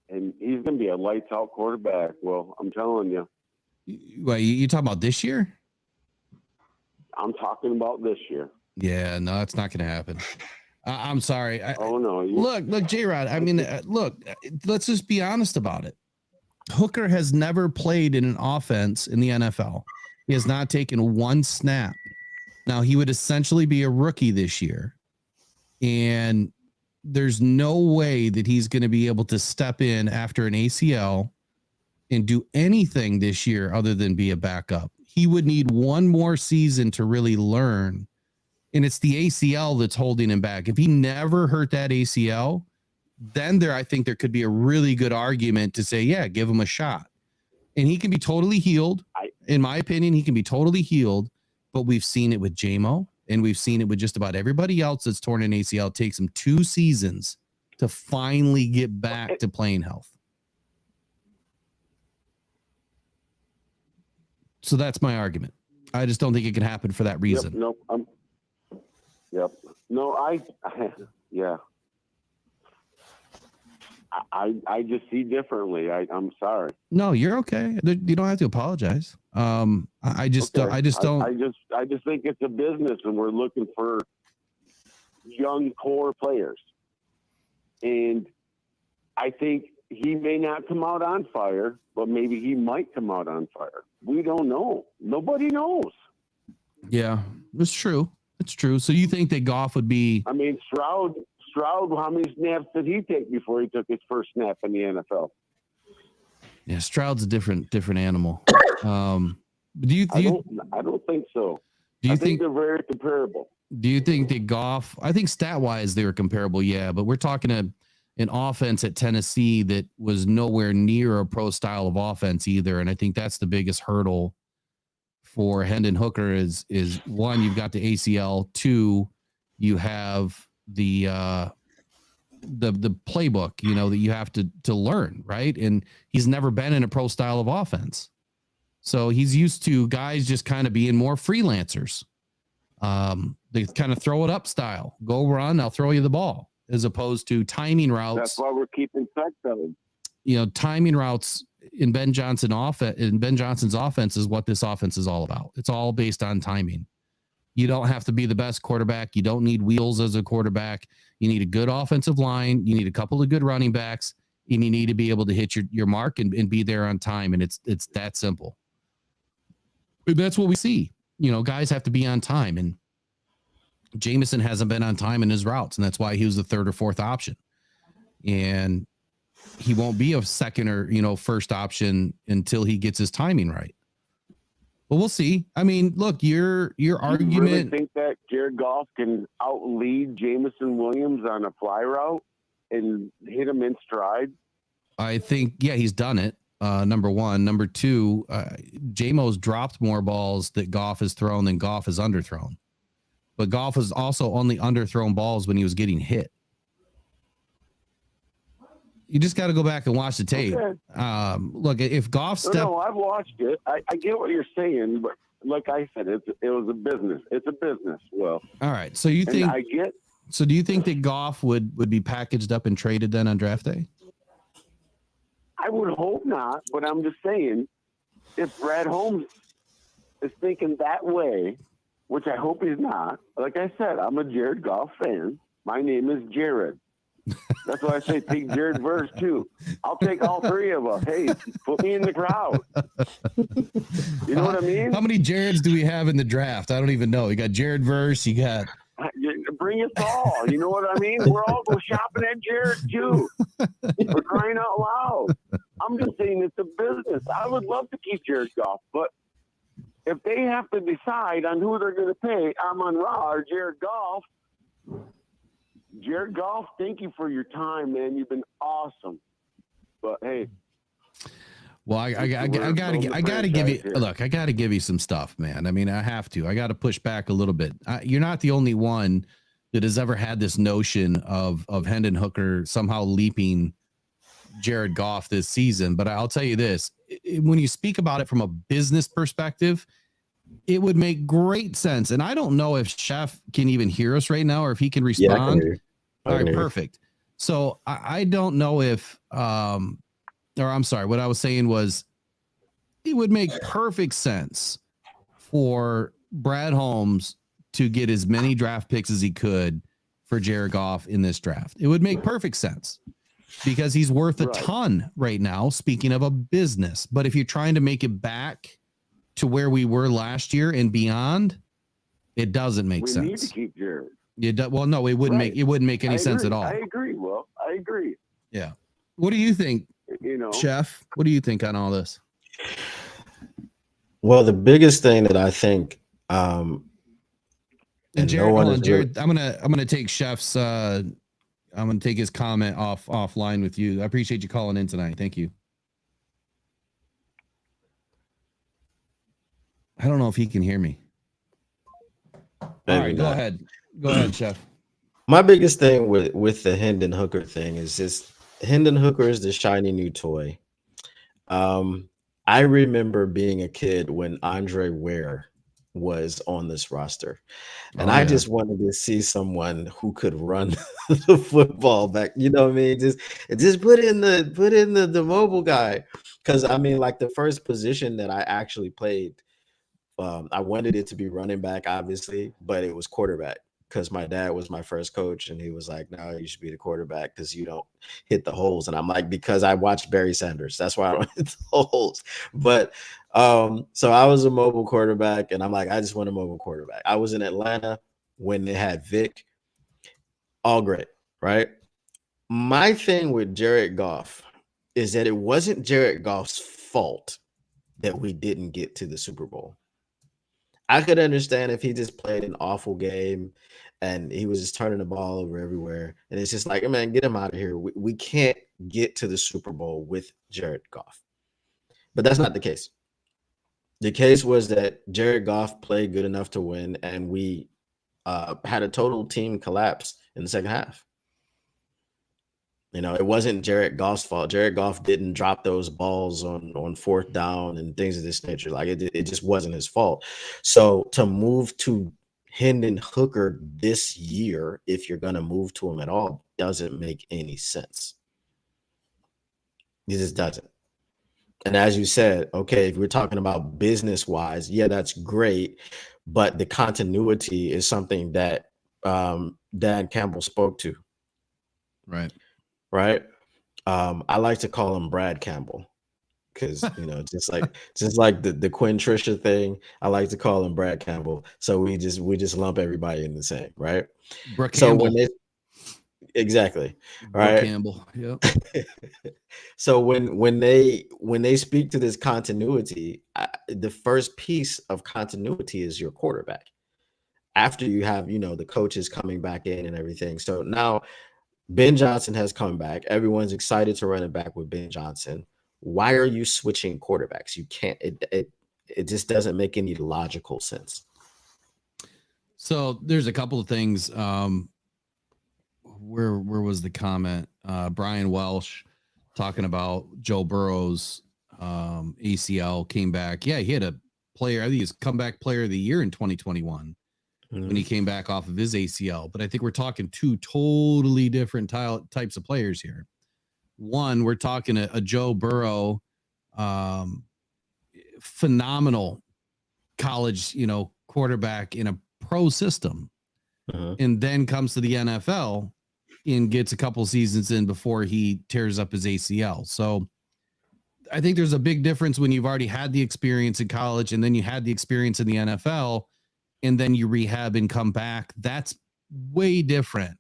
and he's going to be a lights-out quarterback. Well, I'm telling you. Well, you talking about this year? I'm talking about this year. Yeah, no, that's not going to happen. I'm sorry. No. Look, J-Rod, I mean, look, let's just be honest about it. Hooker has never played in an offense in the NFL. He has not taken one snap. Now, he would essentially be a rookie this year. And there's no way that he's going to be able to step in after an ACL and do anything this year other than be a backup. He would need one more season to really learn. And it's the ACL that's holding him back. If he never hurt that ACL, then I think there could be a really good argument to say, yeah, give him a shot. And he can be totally healed. In my opinion, he can be totally healed, but we've seen it with J-Mo, and we've seen it with just about everybody else that's torn an ACL. It takes them 2 seasons to finally get back to playing health. So that's my argument. I just don't think it can happen for that reason. Yep. No, yeah. I just see differently. I'm sorry. No, you're okay. You don't have to apologize. I just don't. I just think it's a business, and we're looking for young core players. And I think he may not come out on fire, but maybe he might come out on fire. We don't know. Nobody knows. Yeah, it's true. It's true. So you think that Goff would be? I mean, Stroud, how many snaps did he take before he took his first snap in the NFL? Yeah, Stroud's a different animal. I don't think so. I think they're very comparable. Do you think that Goff? I think stat wise they were comparable, yeah. But we're talking an offense at Tennessee that was nowhere near a pro style of offense either, and I think that's the biggest hurdle for Hendon Hooker is one, you've got the ACL, 2, you have the playbook, that you have to learn, right? And he's never been in a pro style of offense. So he's used to guys just kind of being more freelancers. They kind of throw it up style. Go run, I'll throw you the ball, as opposed to timing routes. That's why we're keeping track of him. Timing routes in Ben Johnson's offense is what this offense is all about. It's all based on timing. You don't have to be the best quarterback. You don't need wheels as a quarterback. You need a good offensive line. You need a couple of good running backs, and you need to be able to hit your mark and be there on time. And it's that simple. But that's what we see. Guys have to be on time, and Jameson hasn't been on time in his routes, and that's why he was the 3rd or 4th option. And he won't be a second or first option until he gets his timing right. But we'll see. I mean, look, your argument. You really think that Jared Goff can outlead Jameson Williams on a fly route and hit him in stride? I think, yeah, he's done it. Number one. Number two, J-Mo's dropped more balls that Goff has thrown than Goff has underthrown. But Goff has also only underthrown balls when he was getting hit. You just got to go back and watch the tape. Okay. Look, if Goff stepped... No, I've watched it. I get what you're saying, but like I said, it was a business. It's a business. Well, all right. So you think... I get... So do you think that Goff would be packaged up and traded then on draft day? I would hope not, but I'm just saying, if Brad Holmes is thinking that way, which I hope he's not, like I said, I'm a Jared Goff fan. My name is Jared. That's why I say take Jared Verse too. I'll take all 3 of us. Hey, put me in the crowd. You know what I mean? How many Jareds do we have in the draft? I don't even know. You got Jared Verse. You got... Bring us all. You know what I mean? We're all go shopping at Jared too. We're crying out loud. I'm just saying it's a business. I would love to keep Jared Goff, but if they have to decide on who they're going to pay, Amon-Ra or Jared Goff. Jared Goff, thank you for your time, man. You've been awesome. But hey. Well, I gotta give you look. I gotta give you some stuff, man. I mean, I have to. I got to push back a little bit. You're not the only one that has ever had this notion of Hendon Hooker somehow leaping Jared Goff this season. But I'll tell you this: when you speak about it from a business perspective, it would make great sense. And I don't know if Chef can even hear us right now, or if he can respond. Yeah, all right, perfect. So I don't know if. Or I'm sorry, what I was saying was it would make perfect sense for Brad Holmes to get as many draft picks as he could for Jared Goff in this draft. It would make perfect sense because he's worth a ton right now, speaking of a business. But if you're trying to make it back to where we were last year and beyond, it doesn't make sense. We need to keep Jared. Well, no, it wouldn't make any sense at all. I agree. Well, I agree. Yeah. What do you think? Chef, what do you think on all this? Well, the biggest thing that I think, and Jared, I'm gonna take Chef's. I'm gonna take his comment offline with you. I appreciate you calling in tonight. Thank you. I don't know if he can hear me. All right, go ahead. Go ahead, Chef. My biggest thing with the Hendon Hooker thing is just Hendon Hooker is the shiny new toy. I remember being a kid when Andre Ware was on this roster, and I just wanted to see someone who could run the football back. You know what I mean? Just put in the mobile guy, because I mean, like the first position that I actually played, I wanted it to be running back, obviously, but it was quarterback. Because my dad was my first coach, and he was like, "No, you should be the quarterback because you don't hit the holes." And I'm like, "Because I watched Barry Sanders, that's why I don't hit the holes." But so I was a mobile quarterback, and I'm like, I just want a mobile quarterback. I was in Atlanta when they had Vic, all great, right? My thing with Jared Goff is that it wasn't Jared Goff's fault that we didn't get to the Super Bowl. I could understand if he just played an awful game and he was just turning the ball over everywhere. And it's just like, man, get him out of here. We can't get to the Super Bowl with Jared Goff. But that's not the case. The case was that Jared Goff played good enough to win, and we had a total team collapse in the second half. You know, it wasn't Jared Goff's fault. Jared Goff didn't drop those balls on fourth down and things of this nature. Like it just wasn't his fault. So to move to Hendon Hooker this year, if you're going to move to him at all, doesn't make any sense. It just doesn't. And as you said, okay, if we're talking about business wise, yeah, that's great. But the continuity is something that Dan Campbell spoke to. Right. Right. I like to call him Brad Campbell because, you know, just like the Quinn Trisha thing, I like to call him Brad Campbell. So we just lump everybody in the same, right? Brooke So Campbell. Exactly. Brooke Right. Campbell. Yep. So when they speak to this continuity, the first piece of continuity is your quarterback. After you have, you know, the coaches coming back in and everything. So now Ben Johnson has come back. Everyone's excited to run it back with Ben Johnson. Why are you switching quarterbacks? You can't. It just doesn't make any logical sense. So there's a couple of things. Where was the comment? Brian Welsh talking about Joe Burrow's ACL came back. Yeah, he had a player. I think he's comeback player of the year in 2021. When he came back off of his ACL. But I think we're talking two totally different types of players here. One, we're talking a Joe Burrow, phenomenal college, you know, quarterback in a pro system, and then comes to the NFL and gets a couple seasons in before he tears up his ACL. So I think there's a big difference when you've already had the experience in college and then you had the experience in the NFL, and then you rehab and come back. That's way different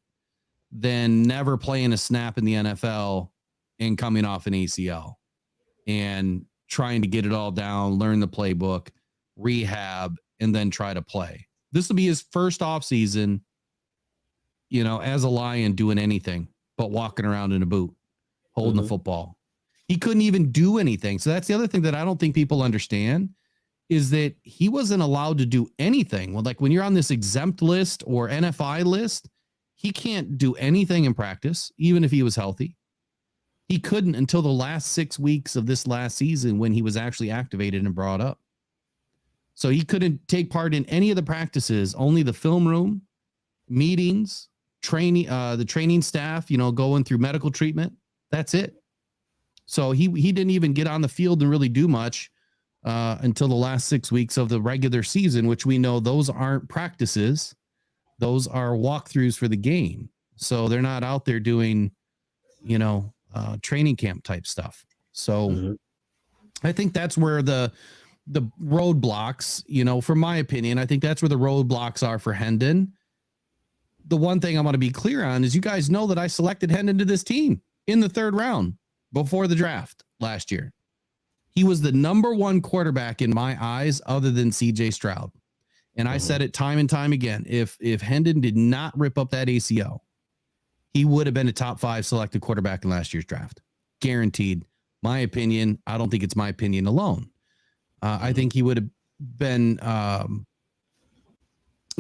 than never playing a snap in the NFL and coming off an ACL and trying to get it all down, learn the playbook, rehab, and then try to play. This will be his first off season, you know, as a Lion doing anything but walking around in a boot, holding the football. He couldn't even do anything. So that's the other thing that I don't think people understand, is that he wasn't allowed to do anything. Well, like when you're on this exempt list or NFI list, he can't do anything in practice, even if he was healthy. He couldn't until the last 6 weeks of this last season when he was actually activated and brought up. So he couldn't take part in any of the practices, only the film room, meetings, training, the training staff, you know, going through medical treatment. That's it. So he didn't even get on the field and really do much until the last 6 weeks of the regular season, which we know those aren't practices. Those are walkthroughs for the game. So they're not out there doing, you know, training camp type stuff. So I think that's where the roadblocks, you know, from my opinion, I think that's where the roadblocks are for Hendon. The one thing I want to be clear on is you guys know that I selected Hendon to this team in the 3rd round before the draft last year. He was the number 1 quarterback in my eyes other than CJ Stroud. And I said it time and time again. If Hendon did not rip up that ACL, he would have been a top 5 selected quarterback in last year's draft. Guaranteed. My opinion. I don't think it's my opinion alone. I think he would have been. I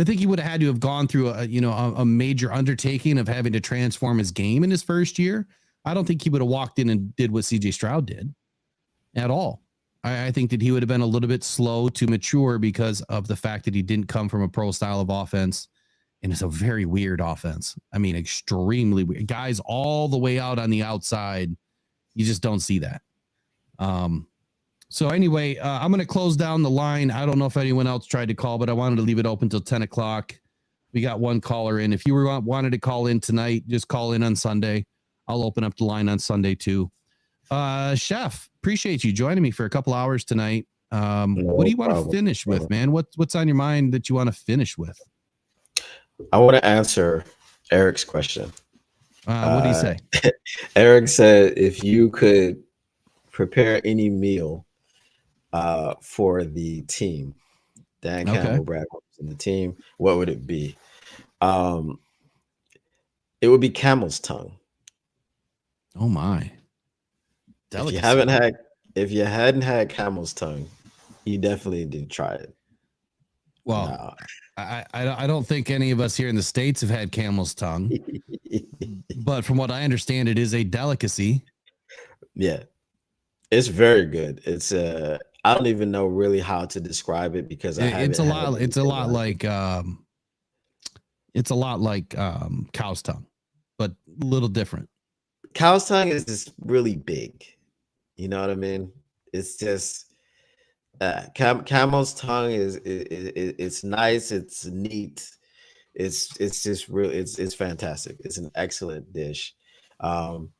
think he would have had to have gone through a major undertaking of having to transform his game in his first year. I don't think he would have walked in and did what CJ Stroud did at all. I think that he would have been a little bit slow to mature because of the fact that he didn't come from a pro style of offense. And it's a very weird offense. I mean, extremely weird. Guys all the way out on the outside. You just don't see that. So anyway, I'm going to close down the line. I don't know if anyone else tried to call, but I wanted to leave it open till 10 o'clock. We got one caller in. If you wanted to call in tonight, just call in on Sunday. I'll open up the line on Sunday too. Chef, appreciate you joining me for a couple hours tonight. What do you want to finish with, man? What's on your mind that you want to finish with? I want to answer Eric's question. What do you say? Eric said, if you could prepare any meal for the team, Dan Campbell, Brad Holmes, and the team, what would it be? It would be camel's tongue. Oh my! If you hadn't had camel's tongue, you definitely did try it. Well, I don't think any of us here in the States have had camel's tongue, but from what I understand, it is a delicacy. Yeah, it's very good. It's I don't even know really how to describe it because it's a lot like cow's tongue, but a little different. Cow's tongue is just really big. You know what I mean? It's just camel's tongue is it's nice, it's neat, it's just real, it's fantastic. It's an excellent dish. And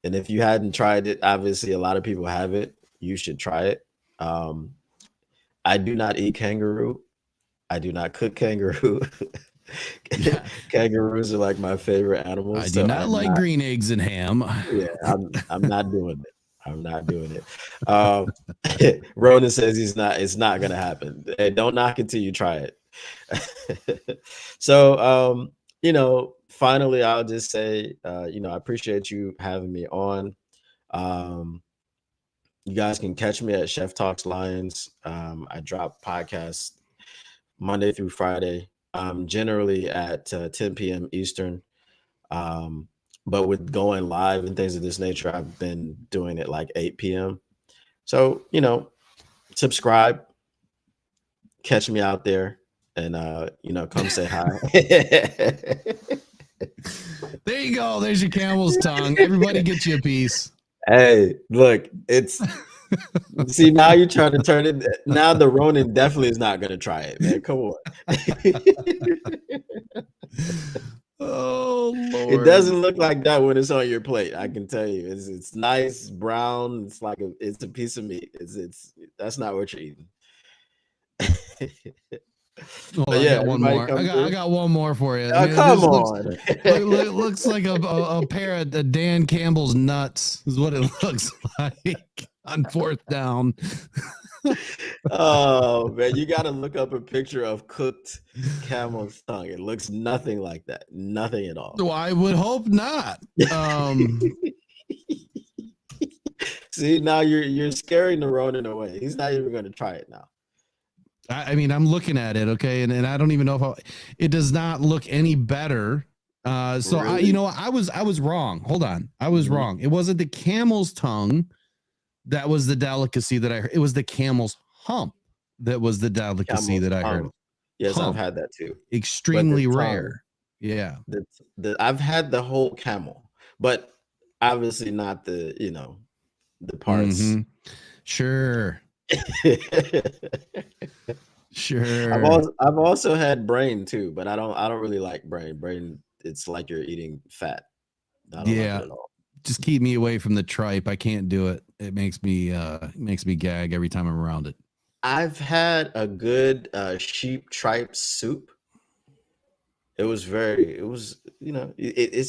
if you hadn't tried it, obviously a lot of people have it. You should try it. I do not eat kangaroo. I do not cook kangaroo. Yeah. Kangaroos are like my favorite animals. I do not like green eggs and ham. Yeah, I'm not doing it. I'm not doing it. Ronan says it's not gonna happen. Hey, don't knock it till you try it. So finally I'll just say I appreciate you having me on. You guys can catch me at Chef Talks Lions. I drop podcasts Monday through Friday, generally at 10 p.m. Eastern. But with going live and things of this nature, I've been doing it like 8 p.m. So, subscribe, catch me out there, and, come say hi. There you go. There's your camel's tongue. Everybody get you a piece. Hey, look, see, now you're trying to turn it. Now the Ronin definitely is not going to try it, man. Come on. Oh, Lord. It doesn't look like that when it's on your plate. I can tell you, it's nice brown. It's like it's a piece of meat. That's not what you're eating. Well, I got one more. I got one more for you. Come on. Looks like a pair of Dan Campbell's nuts is what it looks like on fourth down. Oh man, you got to look up a picture of cooked camel's tongue. It looks nothing like that. Nothing at all. Well, I would hope not. See, now you're scaring the Ronin away. He's not even going to try it now. I mean, I'm looking at it, okay, and I don't even know if it does not look any better. So really? I was wrong. Hold on, I was wrong. It wasn't the camel's tongue that was the delicacy that I heard. It was the camel's hump that was the delicacy that I heard. Yes, hump. I've had that too. Extremely rare. Yeah, I've had the whole camel, but obviously not the the parts. Mm-hmm. Sure. Sure. I've also had brain too, but I don't really like brain. Brain, it's like you're eating fat. I don't like it at all. Just keep me away from the tripe. I can't do it. It makes me gag every time I'm around it. I've had a good sheep tripe soup. It's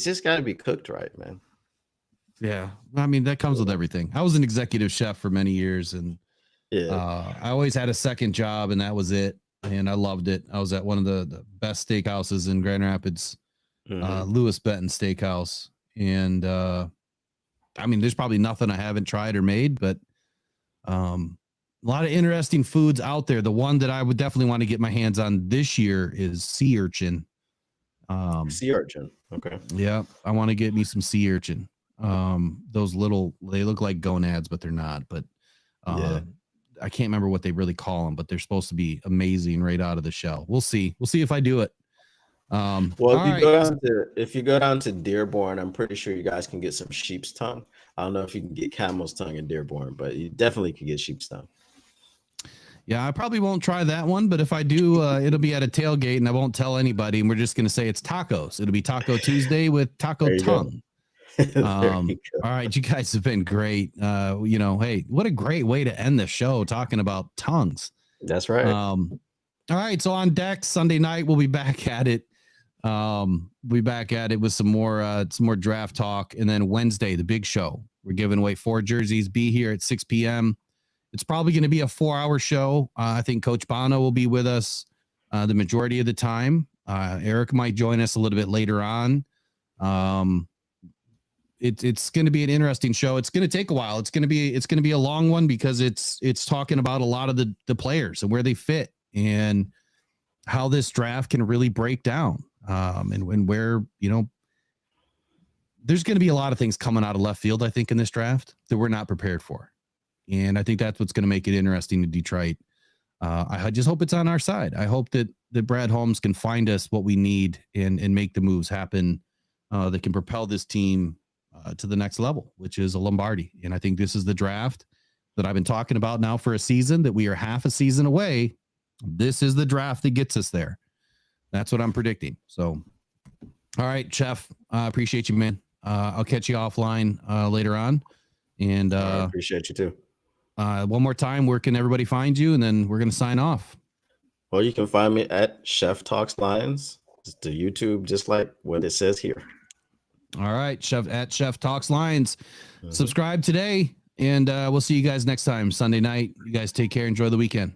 just got to be cooked right, man. Yeah, I mean that comes with everything. I was an executive chef for many years, and I always had a second job, and that was it. And I loved it. I was at one of the best steakhouses in Grand Rapids, Louis Benton Steakhouse. And I mean, there's probably nothing I haven't tried or made, but lot of interesting foods out there. The one that I would definitely want to get my hands on this year is sea urchin. Sea urchin. Okay. Yeah, I want to get me some sea urchin. Those little, they look like gonads, but they're not. But Yeah. I can't remember what they really call them, but they're supposed to be amazing right out of the shell. We'll see. We'll see if I do it. If you go down to Dearborn, I'm pretty sure you guys can get some sheep's tongue. I don't know if you can get camel's tongue in Dearborn, but you definitely can get sheep's tongue. Yeah, I probably won't try that one, but if I do, it'll be at a tailgate and I won't tell anybody. And we're just going to say it's tacos. It'll be Taco Tuesday with taco tongue. All right. You guys have been great. Hey, what a great way to end the show talking about tongues. That's right. All right. So on deck Sunday night, we'll be back at it. We'll be back at it with some more draft talk. And then Wednesday, the big show. We're giving away 4 jerseys. Be here at 6 p.m. It's probably going to be a 4-hour show. I think Coach Bono will be with us the majority of the time. Eric might join us a little bit later on. It's going to be an interesting show. It's going to take a while. It's going to be a long one because it's talking about a lot of the players and where they fit and how this draft can really break down. And where, there's going to be a lot of things coming out of left field, I think, in this draft that we're not prepared for. And I think that's what's going to make it interesting to Detroit. I just hope it's on our side. I hope that Brad Holmes can find us what we need and make the moves happen that can propel this team to the next level, which is a Lombardi. And I think this is the draft that I've been talking about now for a season, that we are half a season away. This is the draft that gets us there. That's what I'm predicting. So, all right, Chef, I appreciate you, man. I'll catch you offline later on. And I appreciate you too. One more time, where can everybody find you? And then we're going to sign off. Well, you can find me at Chef Talks Lions. It's the YouTube, just like what it says here. All right, Chef Talks Lions. Subscribe today, and we'll see you guys next time, Sunday night. You guys take care. Enjoy the weekend.